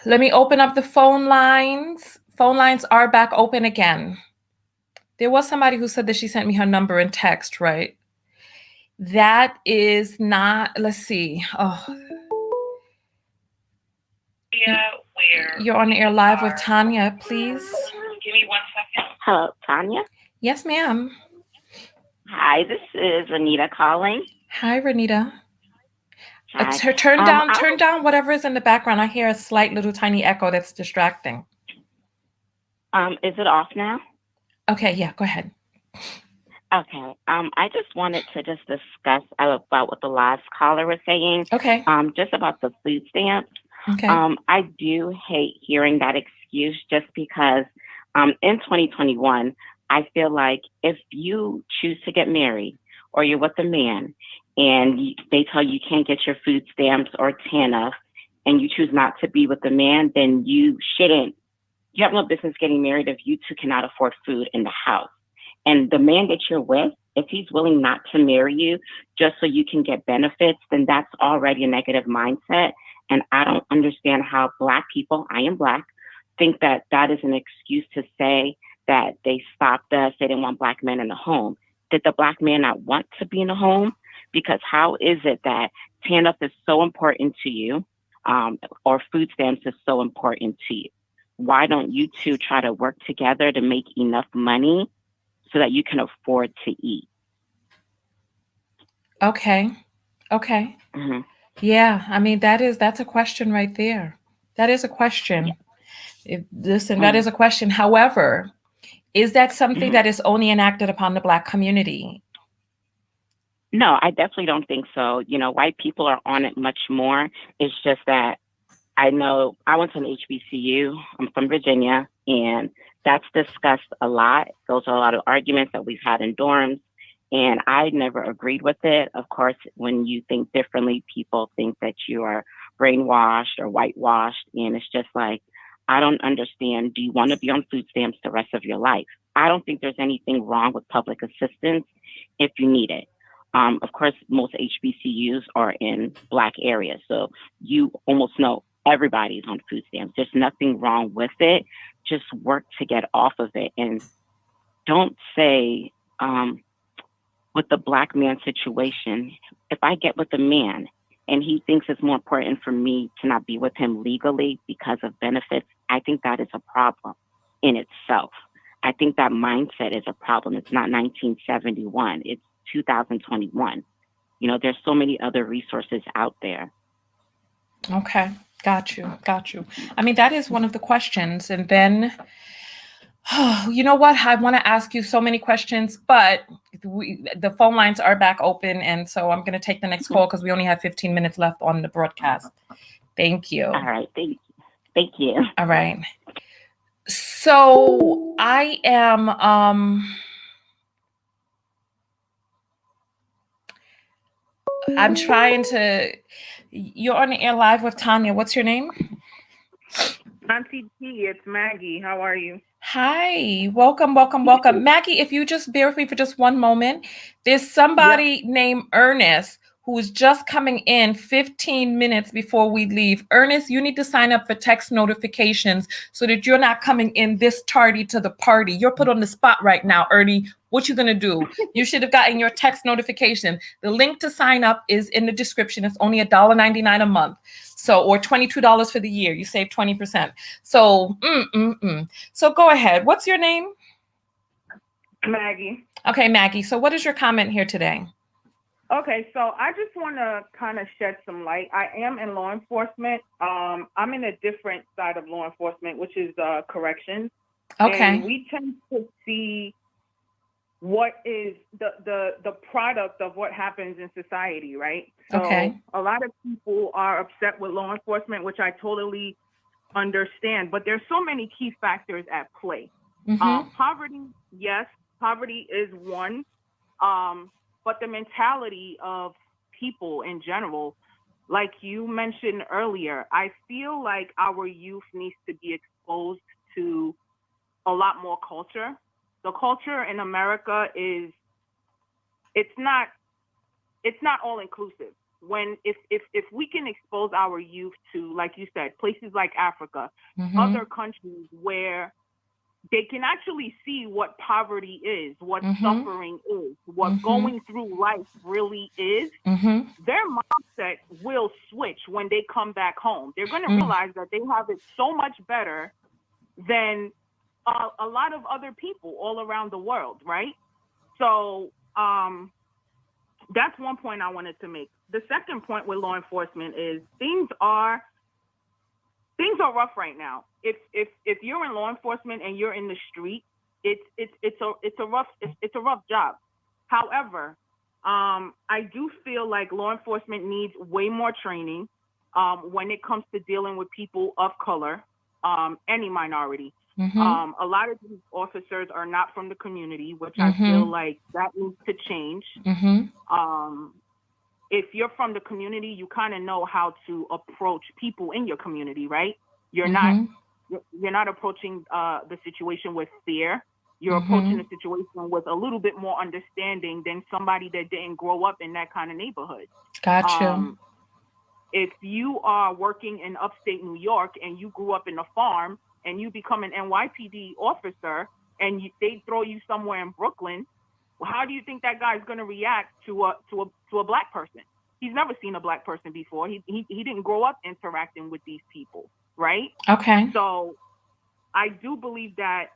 Let me open up the phone lines. Phone lines are back open again. There was somebody who said that she sent me her number in text, right? That is not, let's see. Oh. You're on the air live with Tanya, please. Give me 1 second. Hello, Tanya? Yes, ma'am. Hi, this is Renita calling. Hi, Renita. Hi. Turn down whatever is in the background. I hear a slight little tiny echo that's distracting. Is it off now? Okay, yeah, go ahead. Okay. I just wanted to discuss about what the last caller was saying. Okay. Just about the food stamps. Okay. I do hate hearing that excuse, just because in 2021, I feel like if you choose to get married, or you're with a man and they tell you can't get your food stamps or TANF, and you choose not to be with the man, then you have no business getting married if you two cannot afford food in the house. And the man that you're with, if he's willing not to marry you just so you can get benefits, then that's already a negative mindset. And I don't understand how Black people, I am Black, think that that is an excuse to say that they stopped us, they didn't want Black men in the home. Did the Black man not want to be in the home? Because how is it that TANF is so important to you, or food stamps is so important to you? Why don't you two try to work together to make enough money so that you can afford to eat? Okay. Mm-hmm. Yeah, I mean, that's a question right there. That is a question. Yeah. That is a question. However, is that something that is only enacted upon the Black community? No, I definitely don't think so. You know, white people are on it much more. It's just that I know I went to an HBCU. I'm from Virginia, and that's discussed a lot. Those are a lot of arguments that we've had in dorms, and I never agreed with it. Of course, when you think differently, people think that you are brainwashed or whitewashed. And it's just like, I don't understand. Do you want to be on food stamps the rest of your life? I don't think there's anything wrong with public assistance if you need it. Of course, most HBCUs are in Black areas, so you almost know everybody's on food stamps. There's nothing wrong with it. Just work to get off of it. And don't say, with the Black man situation, if I get with a man and he thinks it's more important for me to not be with him legally because of benefits, I think that is a problem in itself. I think that mindset is a problem. It's not 1971. It's 2021. You know, there's so many other resources out there. Okay. Got you. I mean, that is one of the questions. And then, you know what? I want to ask you so many questions, but the phone lines are back open. And so I'm going to take the next call because we only have 15 minutes left on the broadcast. Thank you. All right. Thank you. All right. So I am, I'm trying to, you're on the air live with Tanya. What's your name? Auntie T, it's Maggie. How are you? Hi, welcome. Maggie, if you just bear with me for just one moment, there's somebody named Ernest who's just coming in 15 minutes before we leave. Ernest, you need to sign up for text notifications so that you're not coming in this tardy to the party. You're put on the spot right now, Ernie. What you gonna do? You should have gotten your text notification. The link to sign up is in the description. It's only $1.99 a month. So, or $22 for the year. You save 20%. So, So go ahead. What's your name? Maggie. Okay, Maggie. So what is your comment here today? Okay, so I just want to kind of shed some light. I am in law enforcement. I'm in a different side of law enforcement, which is corrections. Okay. And we tend to see what is the product of what happens in society, right? So Okay. a lot of people are upset with law enforcement, which I totally understand, but there's so many key factors at play. Poverty, yes, poverty is one, but the mentality of people in general, like you mentioned earlier, I feel like our youth needs to be exposed to a lot more culture. The culture in America is, it's not all inclusive. If we can expose our youth to, like you said, places like Africa, other countries where they can actually see what poverty is, what suffering is, what going through life really is, their mindset will switch when they come back home. They're going to realize that they have it so much better than a lot of other people all around the world, right? So that's one point I wanted to make. The second point with law enforcement is things are rough right now. If you're in law enforcement and you're in the street, it's a rough job. However, I do feel like law enforcement needs way more training when it comes to dealing with people of color, any minority. A lot of these officers are not from the community, which I feel like that needs to change. If you're from the community, you kind of know how to approach people in your community, right? You're not approaching the situation with fear. You're approaching the situation with a little bit more understanding than somebody that didn't grow up in that kind of neighborhood. Gotcha. If you are working in upstate New York and you grew up in a farm and you become an NYPD officer and they throw you somewhere in Brooklyn, well, how do you think that guy's going to react to a black person? He's never seen a black person before. He didn't grow up interacting with these people, right? Okay. So I do believe that,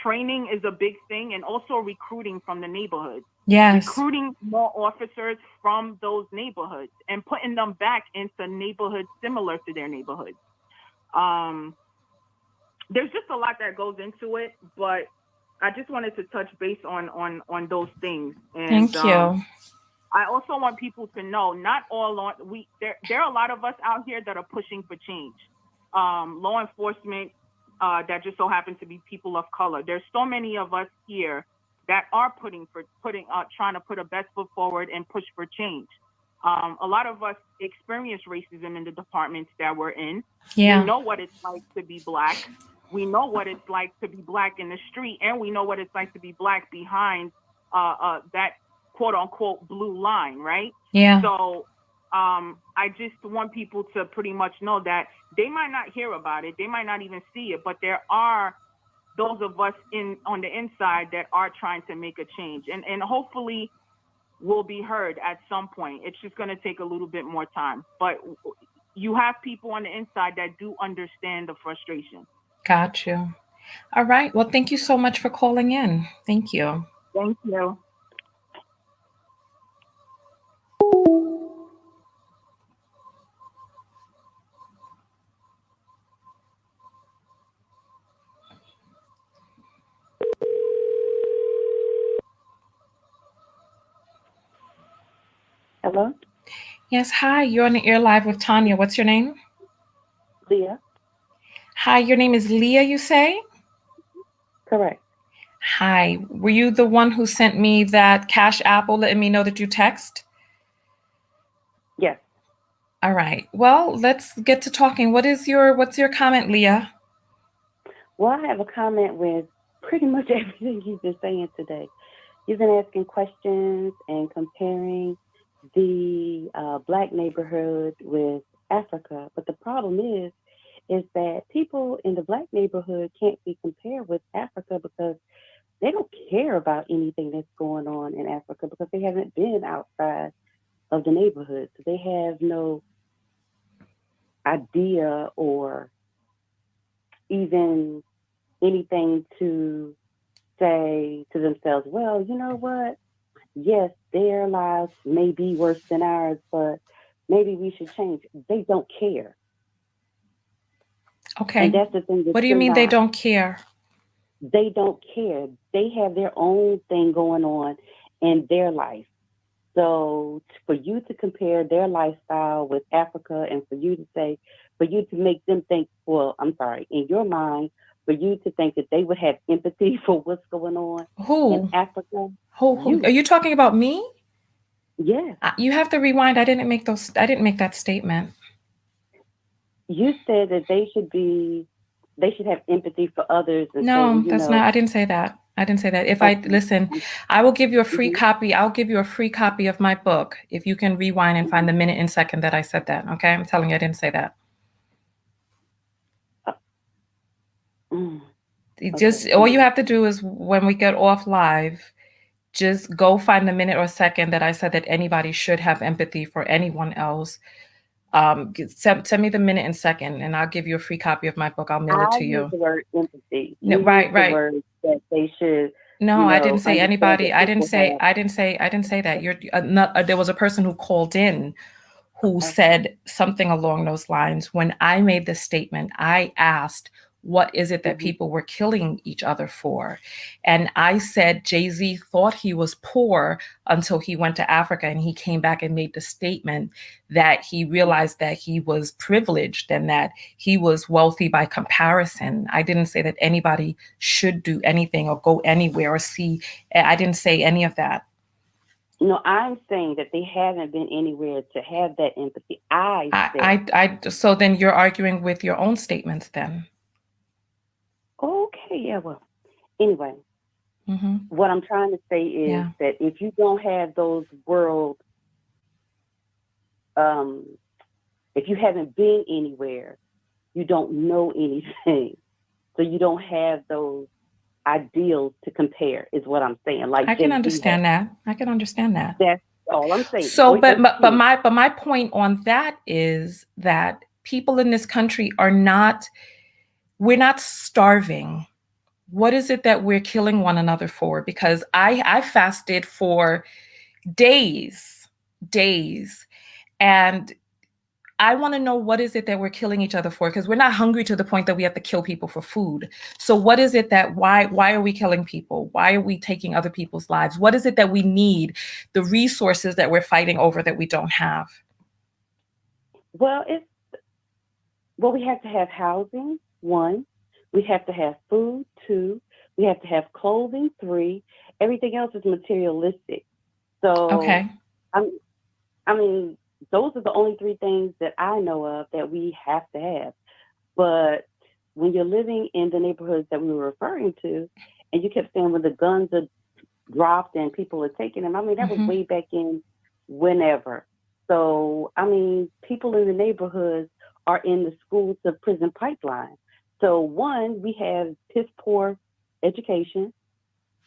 training is a big thing, and also recruiting from the neighborhoods. Yes. Recruiting more officers from those neighborhoods and putting them back into neighborhoods similar to their neighborhoods. There's just a lot that goes into it, but I just wanted to touch base on those things. And, Thank you. I also want people to know, not all there are a lot of us out here that are pushing for change. Law enforcement that just so happen to be people of color. There's so many of us here that are trying to put a best foot forward and push for change. A lot of us experience racism in the departments that we're in. Yeah. We know what it's like to be Black. We know what it's like to be Black in the street, and we know what it's like to be Black behind that quote unquote blue line, right? Yeah. So I just want people to pretty much know that they might not hear about it, they might not even see it, but there are those of us on the inside that are trying to make a change, and hopefully will be heard at some point. It's just going to take a little bit more time, but you have people on the inside that do understand the frustration. Got you. All right. Well, thank you so much for calling in. Thank you. Thank you. Hello? Yes. Hi. You're on the air live with Tanya. What's your name? Leah? Hi. Your name is Leah, you say? Correct. Hi. Were you the one who sent me that Cash Apple letting me know that you text? Yes. All right. Well, let's get to talking. What's your comment, Leah? Well, I have a comment with pretty much everything you've been saying today. You've been asking questions and comparing the Black neighborhood with Africa. But the problem is that people in the Black neighborhood can't be compared with Africa because they don't care about anything that's going on in Africa because they haven't been outside of the neighborhood. So they have no idea or even anything to say to themselves, well, you know what? Yes, their lives may be worse than ours, but maybe we should change. They don't care. Okay. And that's the thing. What do you mean they don't care? They don't care. They have their own thing going on in their life. So for you to compare their lifestyle with Africa and for you to make them think, well, I'm sorry, in your mind, for you to think that they would have empathy for what's going on in Africa. Who? Are you talking about me? Yeah. You have to rewind. I didn't make that statement. You said that they should have empathy for others. And No, say, that's not. I didn't say that. I didn't say that. If I listen, I will give you a free copy. I'll give you a free copy of my book if you can rewind and find the minute and second that I said that. Okay, I'm telling you, I didn't say that. Just all you have to do is when we get off live, just go find the minute or second that I said that anybody should have empathy for anyone else. Send me the minute and second, and I'll give you a free copy of my book. I'll mail it to you. Use the word empathy. No, right. The word that they should. No, I didn't say anybody. I didn't say that. There was a person who called in who said something along those lines. When I made this statement, I asked, what is it that people were killing each other for? And I said, Jay-Z thought he was poor until he went to Africa and he came back and made the statement that he realized that he was privileged and that he was wealthy by comparison. I didn't say that anybody should do anything or go anywhere or see. I didn't say any of that. No, I'm saying that they haven't been anywhere to have that empathy. So then you're arguing with your own statements then. Okay, yeah, well, anyway, what I'm trying to say is that if you don't have those world, if you haven't been anywhere, you don't know anything. So you don't have those ideals to compare is what I'm saying. Like I can understand that. That's all I'm saying. So, but my point on that is that people in this country we're not starving. What is it that we're killing one another for? Because I fasted for days, and I want to know what is it that we're killing each other for? Because we're not hungry to the point that we have to kill people for food. So what is it that why are we killing people? Why are we taking other people's lives? What is it that we need? The resources that we're fighting over that we don't have? Well, we have to have housing, 1. We have to have food, 2. We have to have clothing, 3. Everything else is materialistic. So okay. I mean, those are the only three things that I know of that we have to have. But when you're living in the neighborhoods that we were referring to, and you kept saying when the guns are dropped and people are taking them, I mean, that was way back in whenever. So, I mean, people in the neighborhoods are in the school to prison pipeline. So, one, we have piss poor education.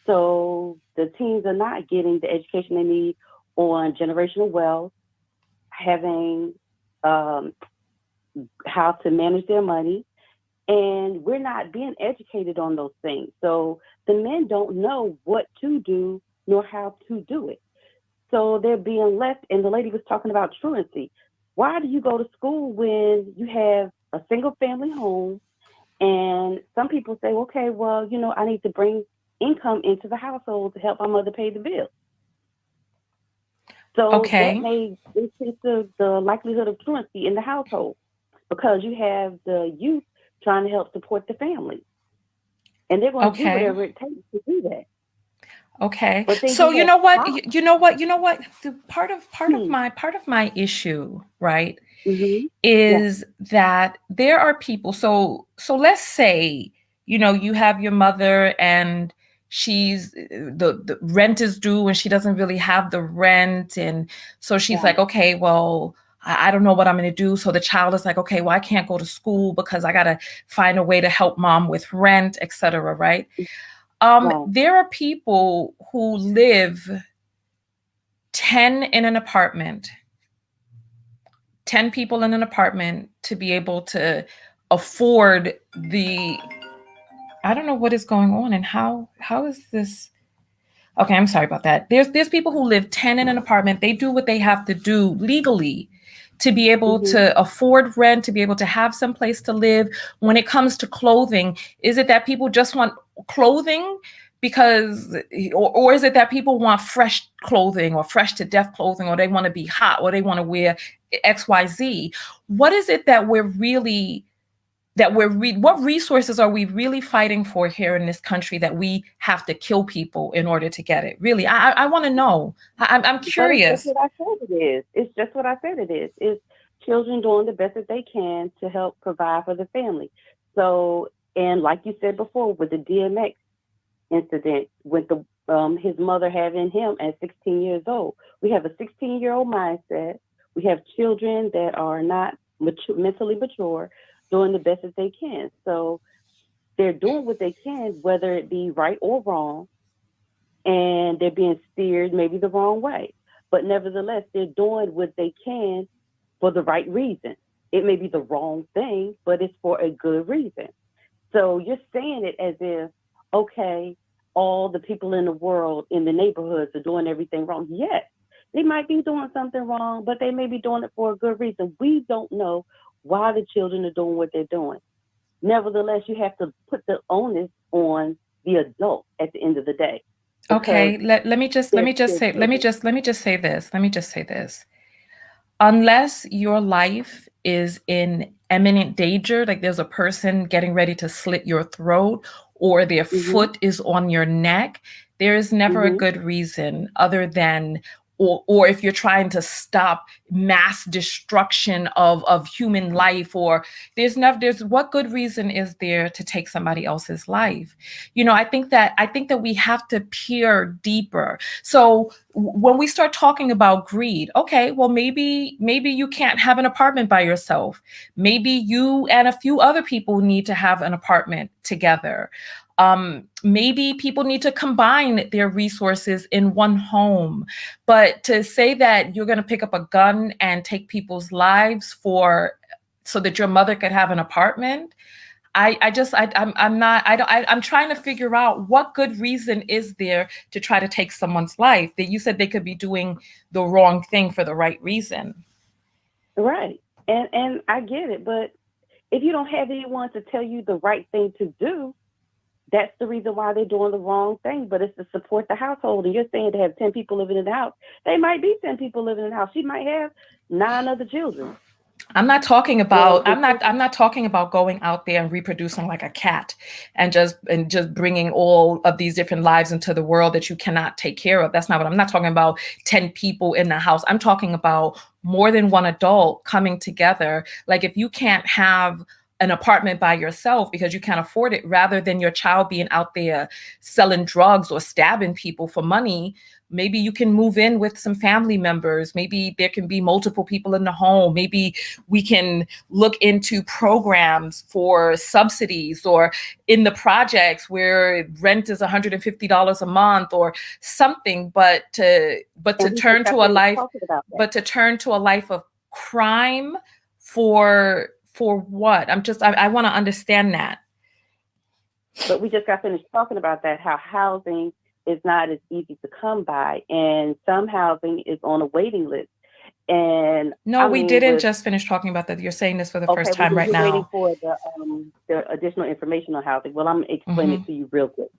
So, the teens are not getting the education they need on generational wealth, having how to manage their money, and we're not being educated on those things. So the men don't know what to do nor how to do it. So they're being left, and the lady was talking about truancy. Why do you go to school when you have a single family home? And some people say, okay, well, you know, I need to bring income into the household to help my mother pay the bills. So that may increase the likelihood of truancy in the household, because you have the youth trying to help support the family, and they're going to do whatever it takes to do that. Okay. But then So you you have know what? cops. You know what? You know what? The part of my issue, right, is that there are people. So let's say, you know, you have your mother and she's the rent is due and she doesn't really have the rent, and so she's like, okay, well, I don't know what I'm going to do. So the child is like, okay, well, I can't go to school because I got to find a way to help mom with rent, etc. Right? There are people who live 10 in an apartment, 10 people in an apartment to be able to afford the, I don't know what is going on and how is this? Okay, I'm sorry about that. There's people who live 10 in an apartment. They do what they have to do legally to be able to afford rent, to be able to have some place to live. When it comes to clothing, is it that people just want clothing because, or is it that people want fresh clothing or fresh to death clothing, or they want to be hot, or they want to wear XYZ? What is it that we're really what resources are we really fighting for here in this country that we have to kill people in order to get it? Really, I want to know. I'm curious. But it's just what I said it is. It's just what I said it is. It's children doing the best that they can to help provide for the family. So, and like you said before, with the DMX incident, with the his mother having him at 16 years old, we have a 16-year-old mindset. We have children that are not mentally mature, doing the best that they can. So they're doing what they can, whether it be right or wrong, and they're being steered maybe the wrong way. But nevertheless, they're doing what they can for the right reason. It may be the wrong thing, but it's for a good reason. So you're saying it as if, okay, all the people in the world, in the neighborhoods are doing everything wrong. Yes, they might be doing something wrong, but they may be doing it for a good reason. We don't know why the children are doing what they're doing. Nevertheless, you have to put the onus on the adult at the end of the day. Okay, let me just say this. Unless your life is in imminent danger, like there's a person getting ready to slit your throat or their foot is on your neck, there is never a good reason other than, or if you're trying to stop mass destruction of human life, or there's what good reason is there to take somebody else's life? You know, I think that we have to peer deeper. So when we start talking about greed, okay, well, maybe you can't have an apartment by yourself. Maybe you and a few other people need to have an apartment together. Maybe people need to combine their resources in one home. But to say that you're going to pick up a gun and take people's lives so that your mother could have an apartment, I'm trying to figure out what good reason is there to try to take someone's life. That you said they could be doing the wrong thing for the right reason. Right. And I get it, but if you don't have anyone to tell you the right thing to do, that's the reason why they're doing the wrong thing. But it's to support the household. And you're saying to have 10 people living in the house. They might be 10 people living in the house. She might have 9 other children. I'm not talking about I'm not talking about going out there and reproducing like a cat and just bringing all of these different lives into the world that you cannot take care of. That's not what I'm not talking about 10 people in the house. I'm talking about more than one adult coming together. Like if you can't have an apartment by yourself because you can't afford it, rather than your child being out there selling drugs or stabbing people for money, maybe you can move in with some family members. Maybe there can be multiple people in the home. Maybe we can look into programs for subsidies, or in the projects where rent is $150 a month or something, but to turn to a life of crime for what? I want to understand that. But we just got finished talking about that, how housing is not as easy to come by, and some housing is on a waiting list. And we didn't just finish talking about that. You're saying this for the first time right now. Waiting for the additional information on housing. Well, I'm explaining it to you real quick.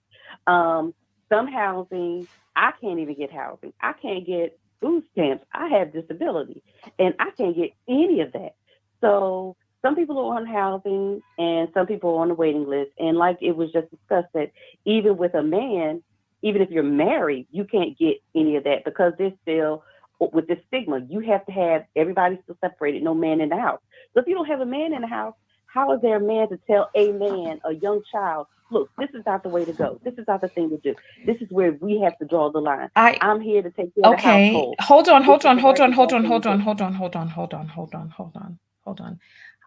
Some housing, I can't even get housing. I can't get food stamps. I have disability, and I can't get any of that. So some people are on housing, and some people are on the waiting list. And like it was just discussed, that even with a man, even if you're married, you can't get any of that because there's still, with the stigma, you have to have everybody still separated, no man in the house. So if you don't have a man in the house, how is there a man to tell a man, a young child, look, this is not the way to go. This is not the thing to do. This is where we have to draw the line. I'm here to take care of the household. Hold on.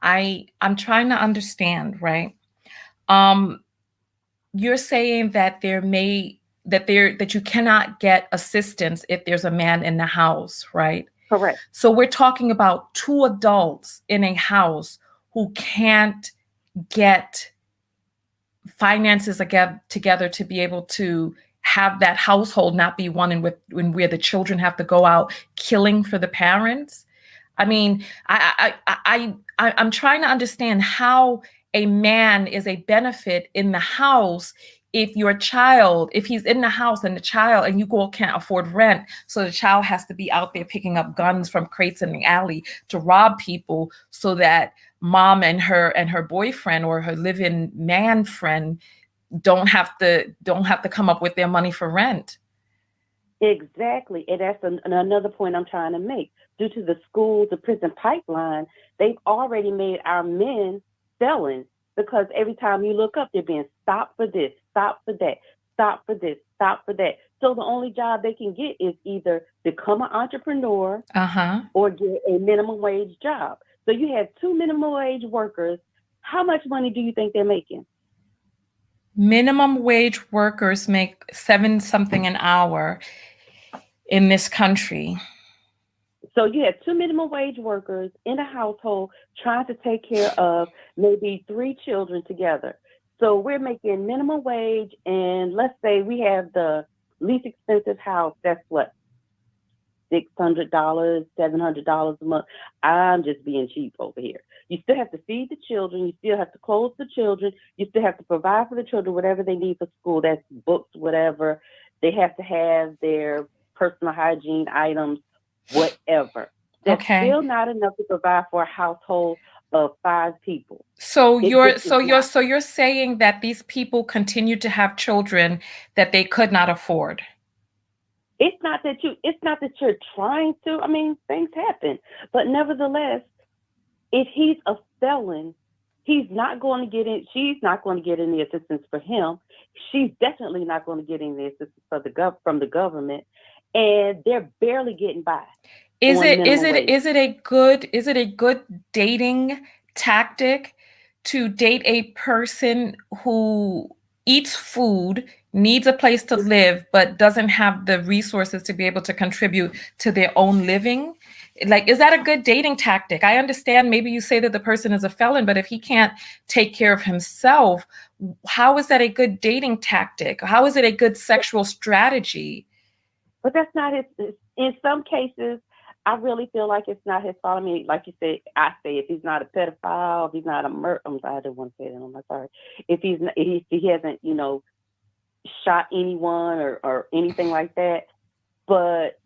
I'm trying to understand, right? You're saying that that you cannot get assistance if there's a man in the house, right? Correct. So we're talking about two adults in a house who can't get finances together to be able to have that household not be one where the children have to go out killing for the parents. I mean, I'm trying to understand how a man is a benefit in the house if he's in the house and you all can't afford rent, so the child has to be out there picking up guns from crates in the alley to rob people, so that mom and her boyfriend or her live-in man friend don't have to come up with their money for rent. Exactly. And that's another point I'm trying to make. Due to the the prison pipeline, they've already made our men felons, because every time you look up, they're being stopped for this, stopped for that, stopped for this, stopped for that. So the only job they can get is either become an entrepreneur or get a minimum wage job. So you have two minimum wage workers. How much money do you think they're making? Minimum wage workers make $7-something an hour in this country. So you have two minimum wage workers in a household trying to take care of maybe 3 children together. So we're making minimum wage, and let's say we have the least expensive house. That's what, $600, $700 a month. I'm just being cheap over here. You still have to feed the children. You still have to clothe the children. You still have to provide for the children whatever they need for school. That's books, whatever. They have to have their personal hygiene items, whatever. That's still not enough to provide for a household of 5 people. So you're saying that these people continue to have children that they could not afford. It's not that you're trying to. I mean, things happen, but nevertheless, if he's a felon, he's not going to get in. She's not going to get any assistance for him. She's definitely not going to get any assistance from the government, and they're barely getting by. Is it a good dating tactic to date a person who eats food, needs a place to live, but doesn't have the resources to be able to contribute to their own living? Like, is that a good dating tactic? I understand maybe you say that the person is a felon, but if he can't take care of himself, how is that a good dating tactic? How is it a good sexual strategy? But that's not his. In some cases, I really feel like it's not his fault. I mean, like you said, if he's not a pedophile, if he's not a murderer, I didn't want to say that. I'm sorry. If he hasn't, shot anyone or anything like that. But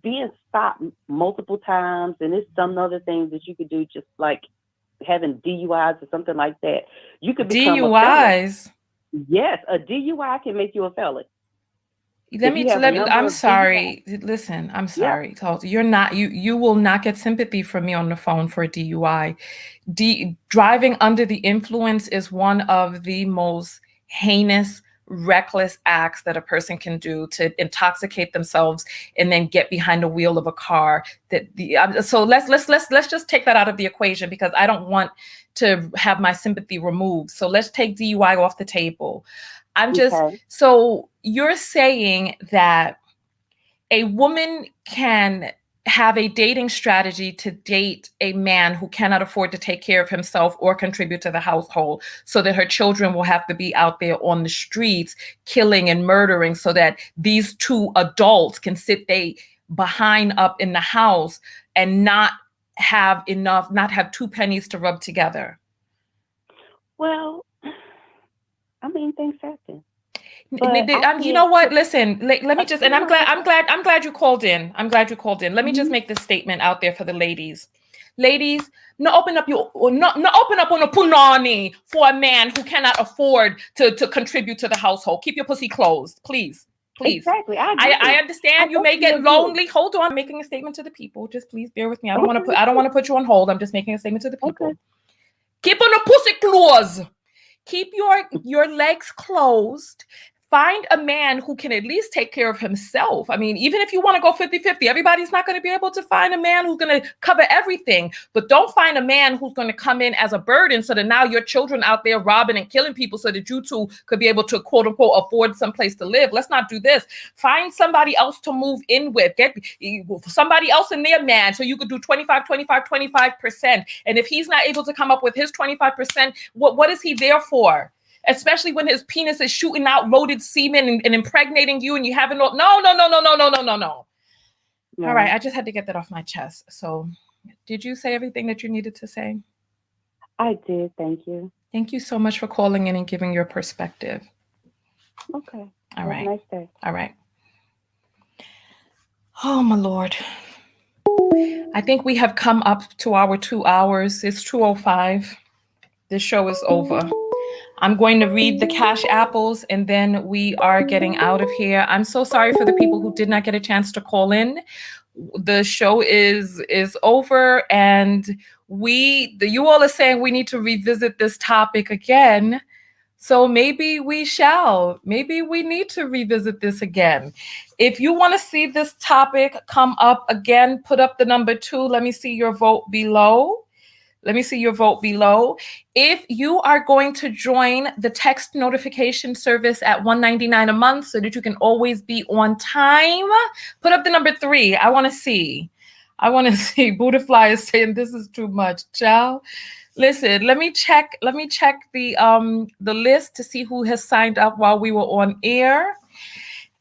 being stopped multiple times, and there's some other things that you could do, just like having DUIs or something like that. You could become a felon. DUIs. Yes, a DUI can make you a felon. I'm sorry. Listen, I'm sorry. So you will not get sympathy from me on the phone for a DUI. Driving under the influence is one of the most heinous, reckless acts that a person can do to intoxicate themselves and then get behind the wheel of a car. So let's just take that out of the equation, because I don't want to have my sympathy removed. So let's take DUI off the table. So you're saying that a woman can have a dating strategy to date a man who cannot afford to take care of himself or contribute to the household, so that her children will have to be out there on the streets killing and murdering, so that these two adults can sit behind up in the house and not have 2 pennies to rub together. Well, I mean, things happen. You know what? Listen, let me just, and I'm glad you called in. I'm glad you called in. Let me just make this statement out there for the ladies. Ladies, no open up on a punani for a man who cannot afford to contribute to the household. Keep your pussy closed, please. Exactly. I understand you may get lonely. Hold on, I'm making a statement to the people. Just please bear with me. I don't want to put you on hold. I'm just making a statement to the people. Okay. Keep on the pussy closed. Keep your legs closed. Find a man who can at least take care of himself. I mean, even if you want to go 50-50, everybody's not going to be able to find a man who's going to cover everything. But don't find a man who's going to come in as a burden, so that now your children out there robbing and killing people, so that you two could be able to, quote unquote, afford some place to live. Let's not do this. Find somebody else to move in with. Get somebody else in there, man, so you could do 25%. And if he's not able to come up with his 25%, what is he there for? Especially when his penis is shooting out loaded semen and impregnating you, and you haven't. No. All right, I just had to get that off my chest. So, did you say everything that you needed to say? I did. Thank you. Thank you so much for calling in and giving your perspective. Okay. All right. Have a nice day. All right. Oh, my Lord. I think we have come up to our 2 hours. It's 2:05. This show is over. I'm going to read the cash apples, and then we are getting out of here. I'm so sorry for the people who did not get a chance to call in. The show is over, and you all are saying we need to revisit this topic again. So maybe we shall. Maybe we need to revisit this again. If you want to see this topic come up again, put up the number 2. Let me see your vote below. If you are going to join the text notification service at $1.99 a month, so that you can always be on time, put up the number 3. I want to see. Buddhafly is saying this is too much. Ciao. Listen, let me check the list to see who has signed up while we were on air.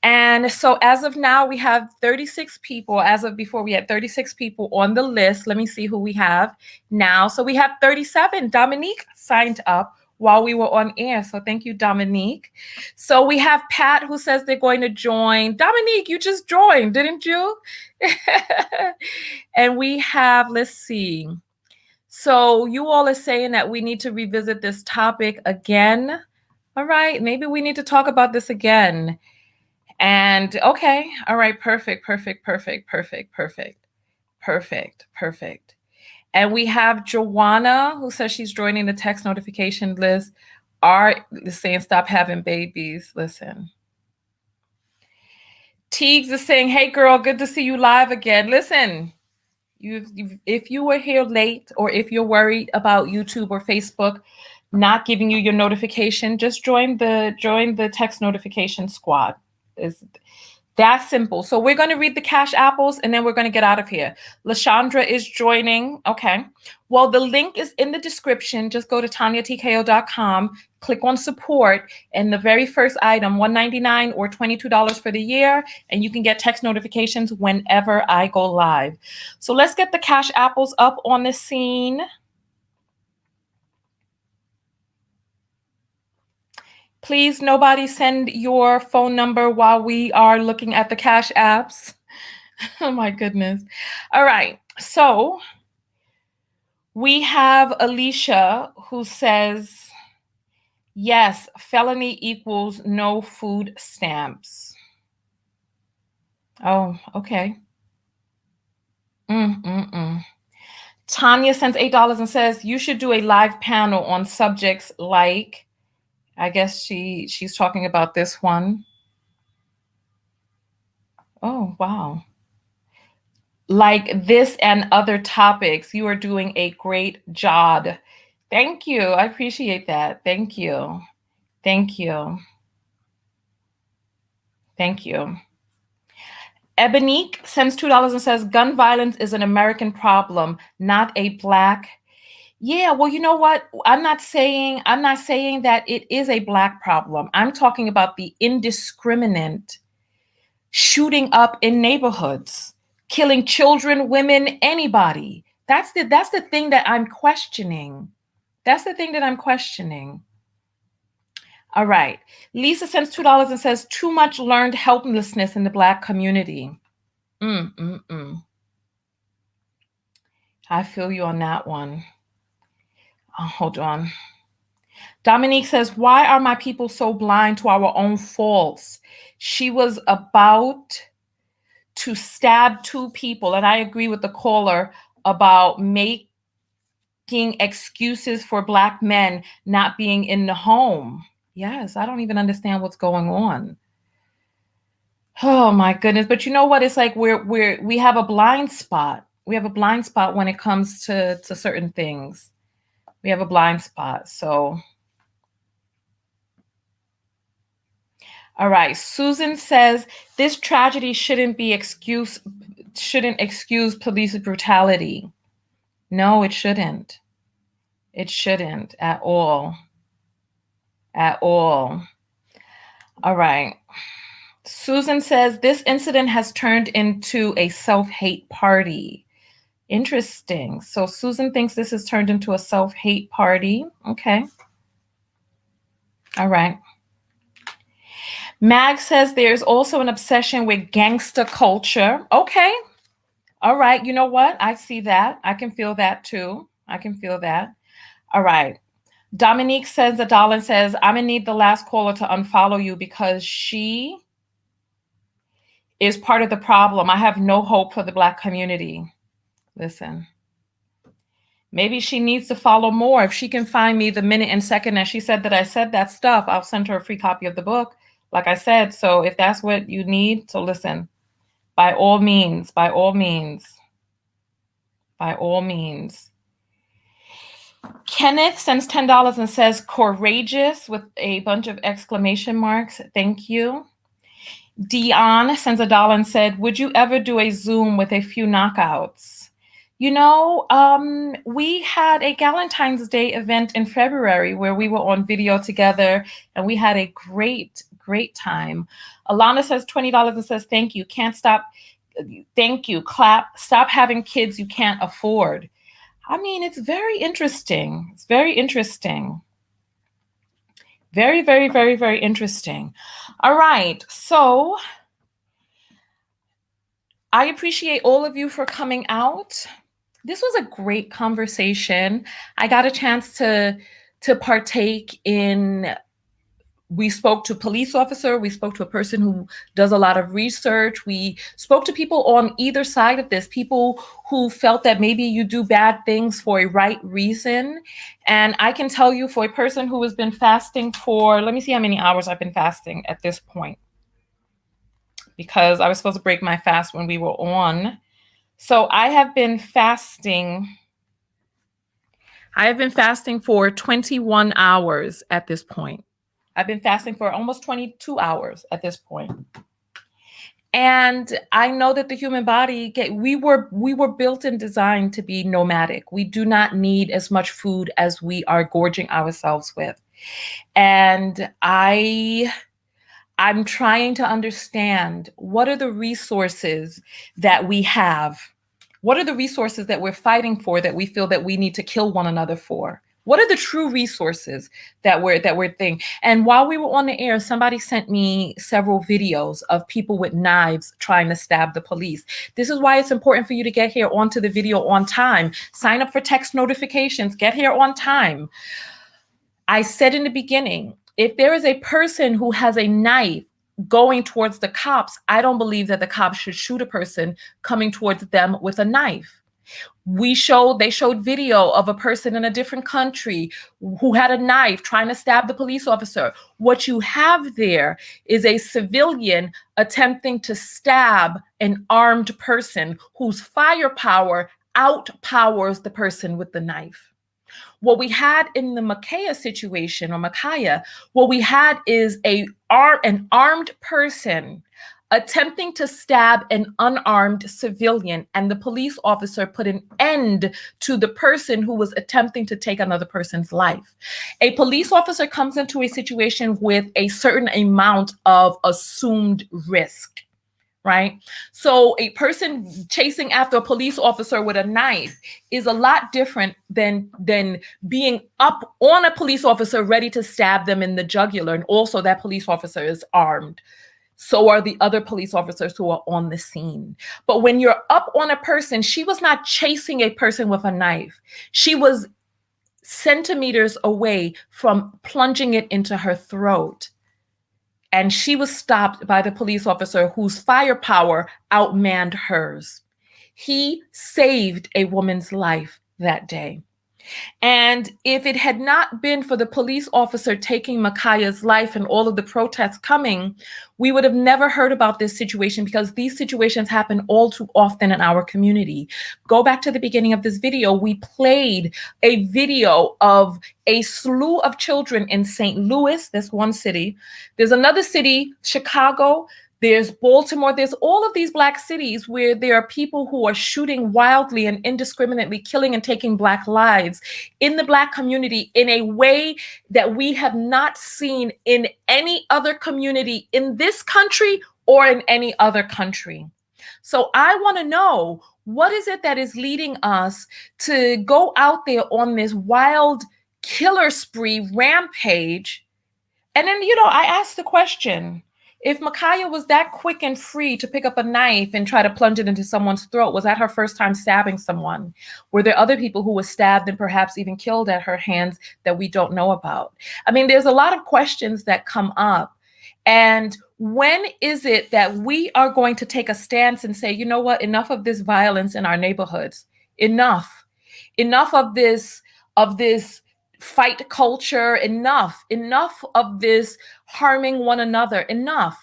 And so as of now, we have 36 people. As of before, we had 36 people on the list. Let me see who we have now. So we have 37. Dominique signed up while we were on air. So thank you, Dominique. So we have Pat, who says they're going to join. Dominique, you just joined, didn't you? And we have, let's see. So you all are saying that we need to revisit this topic again. All right, maybe we need to talk about this again. And okay, all right, perfect. And we have Joanna, who says she's joining the text notification list. Art is saying stop having babies. Listen. Teagues is saying, hey girl, good to see you live again. Listen, if you were here late, or if you're worried about YouTube or Facebook not giving you your notification, just join the text notification squad. It's that simple. So we're going to read the cash apples, and then we're going to get out of here. LaShandra is joining. Okay. Well, the link is in the description. Just go to TanyaTKO.com, click on support, and the very first item, $1.99 or $22 for the year, and you can get text notifications whenever I go live. So let's get the cash apples up on the scene. Please, nobody send your phone number while we are looking at the cash apps. Oh my goodness. All right. So we have Alicia who says, yes, felony equals no food stamps. Oh, okay. Tanya sends $8 and says, you should do a live panel on subjects like, I guess she's talking about this one. Oh, wow. Like this and other topics. You are doing a great job. Thank you. I appreciate that. Thank you. Thank you. Thank you. Ebonique sends $2 and says, gun violence is an American problem, not a Black. Yeah, well, you know what? I'm not saying that it is a Black problem. I'm talking about the indiscriminate shooting up in neighborhoods, killing children, women, anybody. That's the thing that I'm questioning. That's the thing that I'm questioning. All right. Lisa sends $2 and says, too much learned helplessness in the Black community. I feel you on that one. Oh, hold on. Dominique says, why are my people so blind to our own faults? She was about to stab 2 people. And I agree with the caller about making excuses for Black men not being in the home. Yes, I don't even understand what's going on. Oh my goodness. But you know what? It's like we have a blind spot. We have a blind spot when it comes to certain things. We have a blind spot. So, all right. Susan says this tragedy shouldn't excuse police brutality. No, it shouldn't. It shouldn't at all. At all. All right. Susan says this incident has turned into a self-hate party. Interesting. So Susan thinks this has turned into a self-hate party. Okay. All right. Mag says there's also an obsession with gangster culture. Okay. All right. You know what? I see that. I can feel that too. I can feel that. All right. Dominique sends $1 and says, I'm going to need the last caller to unfollow you because she is part of the problem. I have no hope for the Black community. Listen, maybe she needs to follow more. If she can find me the minute and second that she said that I said that stuff, I'll send her a free copy of the book, like I said. So if that's what you need, so listen, by all means, by all means, by all means. Kenneth sends $10 and says, courageous with a bunch of exclamation marks. Thank you. Dion sends $1 and said, would you ever do a Zoom with a few knockouts? You know, we had a Galentine's Day event in February where we were on video together and we had a great, great time. Alana says $20 and says, thank you. Can't stop. Thank you. Clap. Stop having kids you can't afford. I mean, it's very interesting. It's very interesting. Very, very, very, very interesting. All right. So I appreciate all of you for coming out. This was a great conversation. I got a chance to partake in, we spoke to a police officer, we spoke to a person who does a lot of research, we spoke to people on either side of this, people who felt that maybe you do bad things for a right reason. And I can tell you, for a person who has been fasting for, let me see how many hours I've been fasting at this point, because I was supposed to break my fast when we were on. So I have been fasting for 21 hours at this point. I've been fasting for almost 22 hours at this point. And I know that the human body, we were built and designed to be nomadic. We do not need as much food as we are gorging ourselves with. And I'm trying to understand, what are the resources that we have? What are the resources that we're fighting for that we feel that we need to kill one another for? What are the true resources that we're thing? And while we were on the air, somebody sent me several videos of people with knives trying to stab the police. This is why it's important for you to get here onto the video on time. Sign up for text notifications. Get here on time. I said in the beginning, if there is a person who has a knife going towards the cops, I don't believe that the cops should shoot a person coming towards them with a knife. They showed video of a person in a different country who had a knife trying to stab the police officer. What you have there is a civilian attempting to stab an armed person whose firepower outpowers the person with the knife. What we had in the Micaiah situation, or Micaiah, what we had is an armed person attempting to stab an unarmed civilian, and the police officer put an end to the person who was attempting to take another person's life. A police officer comes into a situation with a certain amount of assumed risk, right? So a person chasing after a police officer with a knife is a lot different than being up on a police officer ready to stab them in the jugular, and also that police officer is armed. So are the other police officers who are on the scene. But when you're up on a person, she was not chasing a person with a knife. She was centimeters away from plunging it into her throat. And she was stopped by the police officer whose firepower outmanned hers. He saved a woman's life that day. And if it had not been for the police officer taking Micaiah's life and all of the protests coming, we would have never heard about this situation, because these situations happen all too often in our community. Go back to the beginning of this video. We played a video of a slew of children in St. Louis. That's one city. There's another city, Chicago. There's Baltimore. There's all of these Black cities where there are people who are shooting wildly and indiscriminately, killing and taking Black lives in the Black community in a way that we have not seen in any other community in this country or in any other country. So I want to know, what is it that is leading us to go out there on this wild killer spree rampage? And then, I asked the question, if Micaiah was that quick and free to pick up a knife and try to plunge it into someone's throat, was that her first time stabbing someone? Were there other people who were stabbed and perhaps even killed at her hands that we don't know about? I mean, there's a lot of questions that come up. And when is it that we are going to take a stance and say, you know what, enough of this violence in our neighborhoods, enough of this fight culture, enough of this harming one another, enough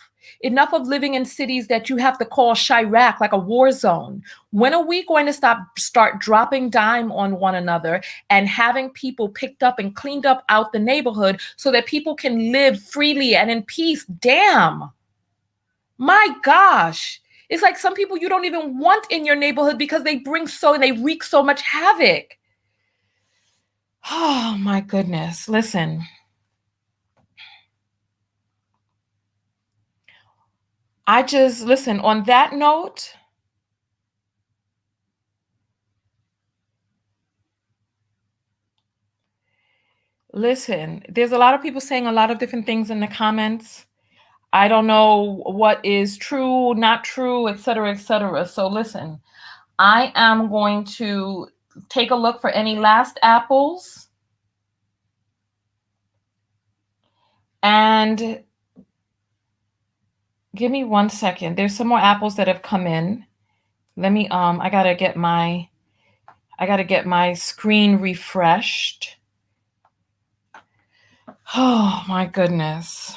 of living in cities that you have to call Chirac, like a war zone. When are we going to start dropping dime on one another and having people picked up and cleaned up out the neighborhood so that people can live freely and in peace? Damn. My gosh. It's like some people you don't even want in your neighborhood because they wreak so much havoc. Oh my goodness. Listen. On that note, there's a lot of people saying a lot of different things in the comments. I don't know what is true, not true, et cetera, et cetera. So listen, I am going to take a look for any last apples. And give me 1 second. There's some more apples that have come in. Let me, I gotta get my screen refreshed. Oh my goodness.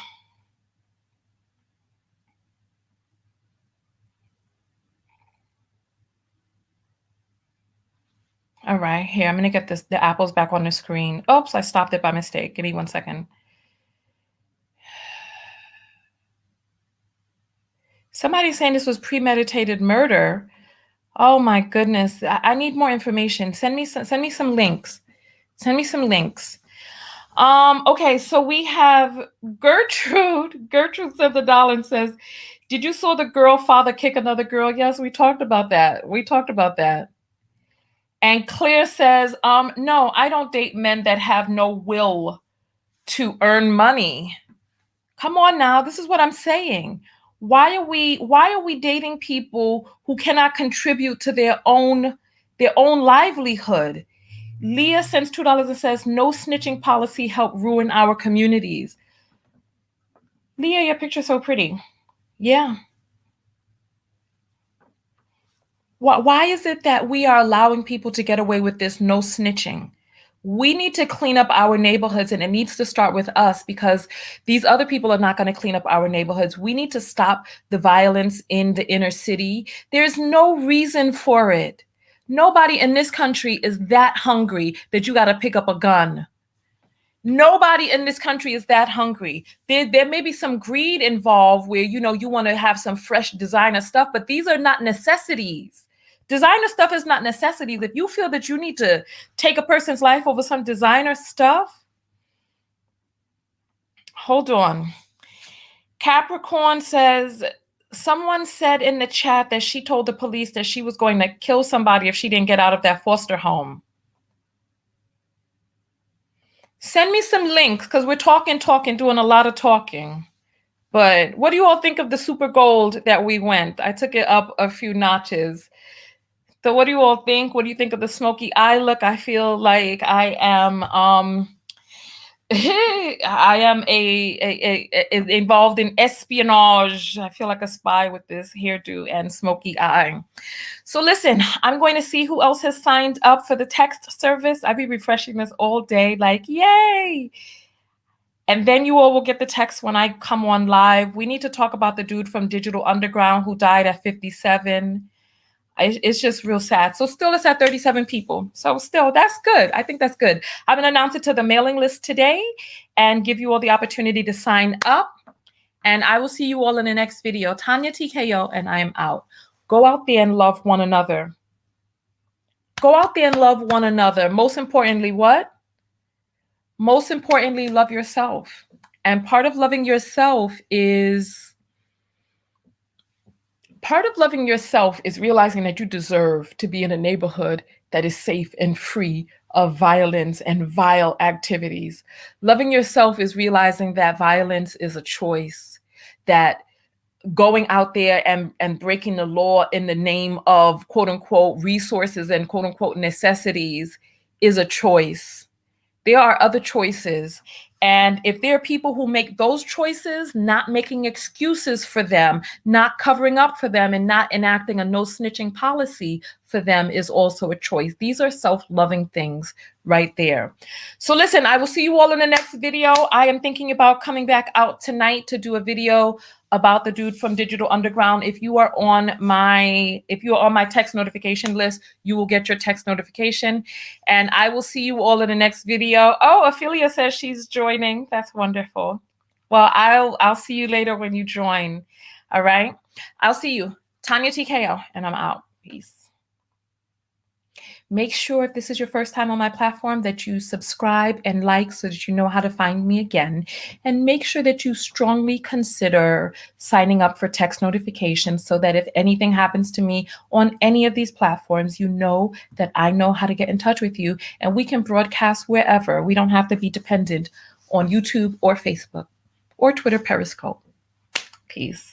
All right, here, I'm gonna get the apples back on the screen. Oops, I stopped it by mistake. Give me 1 second. Somebody's saying this was premeditated murder. Oh my goodness, I need more information. Send me some links. Send me some links. Okay, so we have Gertrude. Gertrude sent $1 and says, did you saw the girl father kick another girl? Yes, we talked about that. And Claire says, no, I don't date men that have no will to earn money. Come on now, this is what I'm saying. Why are we dating people who cannot contribute to their own livelihood? Leah sends $2 and says, no snitching policy helped ruin our communities. Leah, your picture's so pretty. Yeah. Why is it that we are allowing people to get away with this no snitching? We need to clean up our neighborhoods, and it needs to start with us, because these other people are not going to clean up our neighborhoods. We need to stop the violence in the inner city. There's no reason for it. Nobody in this country is that hungry that you got to pick up a gun. Nobody in this country is that hungry. There may be some greed involved where, you want to have some fresh designer stuff, but these are not necessities. Designer stuff is not necessities. If you feel that you need to take a person's life over some designer stuff, hold on. Capricorn says, someone said in the chat that she told the police that she was going to kill somebody if she didn't get out of that foster home. Send me some links, because we're talking, doing a lot of talking. But what do you all think of the super gold that we went? I took it up a few notches. So what do you all think? What do you think of the smoky eye look? I feel like I am I am involved in espionage. I feel like a spy with this hairdo and smoky eye. So listen, I'm going to see who else has signed up for the text service. I'll be refreshing this all day, like, yay. And then you all will get the text when I come on live. We need to talk about the dude from Digital Underground who died at 57. It's just real sad. So still it's at 37 people. So still, that's good. I think that's good. I'm going to announce it to the mailing list today and give you all the opportunity to sign up. And I will see you all in the next video. Tanya TKO, and I am out. Go out there and love one another. Go out there and love one another. Most importantly, what? Most importantly, love yourself. And part of loving yourself is realizing that you deserve to be in a neighborhood that is safe and free of violence and vile activities. Loving yourself is realizing that violence is a choice, that going out there and breaking the law in the name of quote unquote resources and quote unquote necessities is a choice. There are other choices. And if there are people who make those choices, not making excuses for them, not covering up for them, and not enacting a no snitching policy for them is also a choice. These are self-loving things right there. So listen, I will see you all in the next video. I am thinking about coming back out tonight to do a video about the dude from Digital Underground. If you are on my text notification list, you will get your text notification. And I will see you all in the next video. Oh, Ophelia says she's joining. That's wonderful. Well, I'll see you later when you join. All right. I'll see you. Tanya TKO, and I'm out. Peace. Make sure if this is your first time on my platform that you subscribe and like so that you know how to find me again. And make sure that you strongly consider signing up for text notifications so that if anything happens to me on any of these platforms, you know that I know how to get in touch with you and we can broadcast wherever. We don't have to be dependent on YouTube or Facebook or Twitter Periscope. Peace.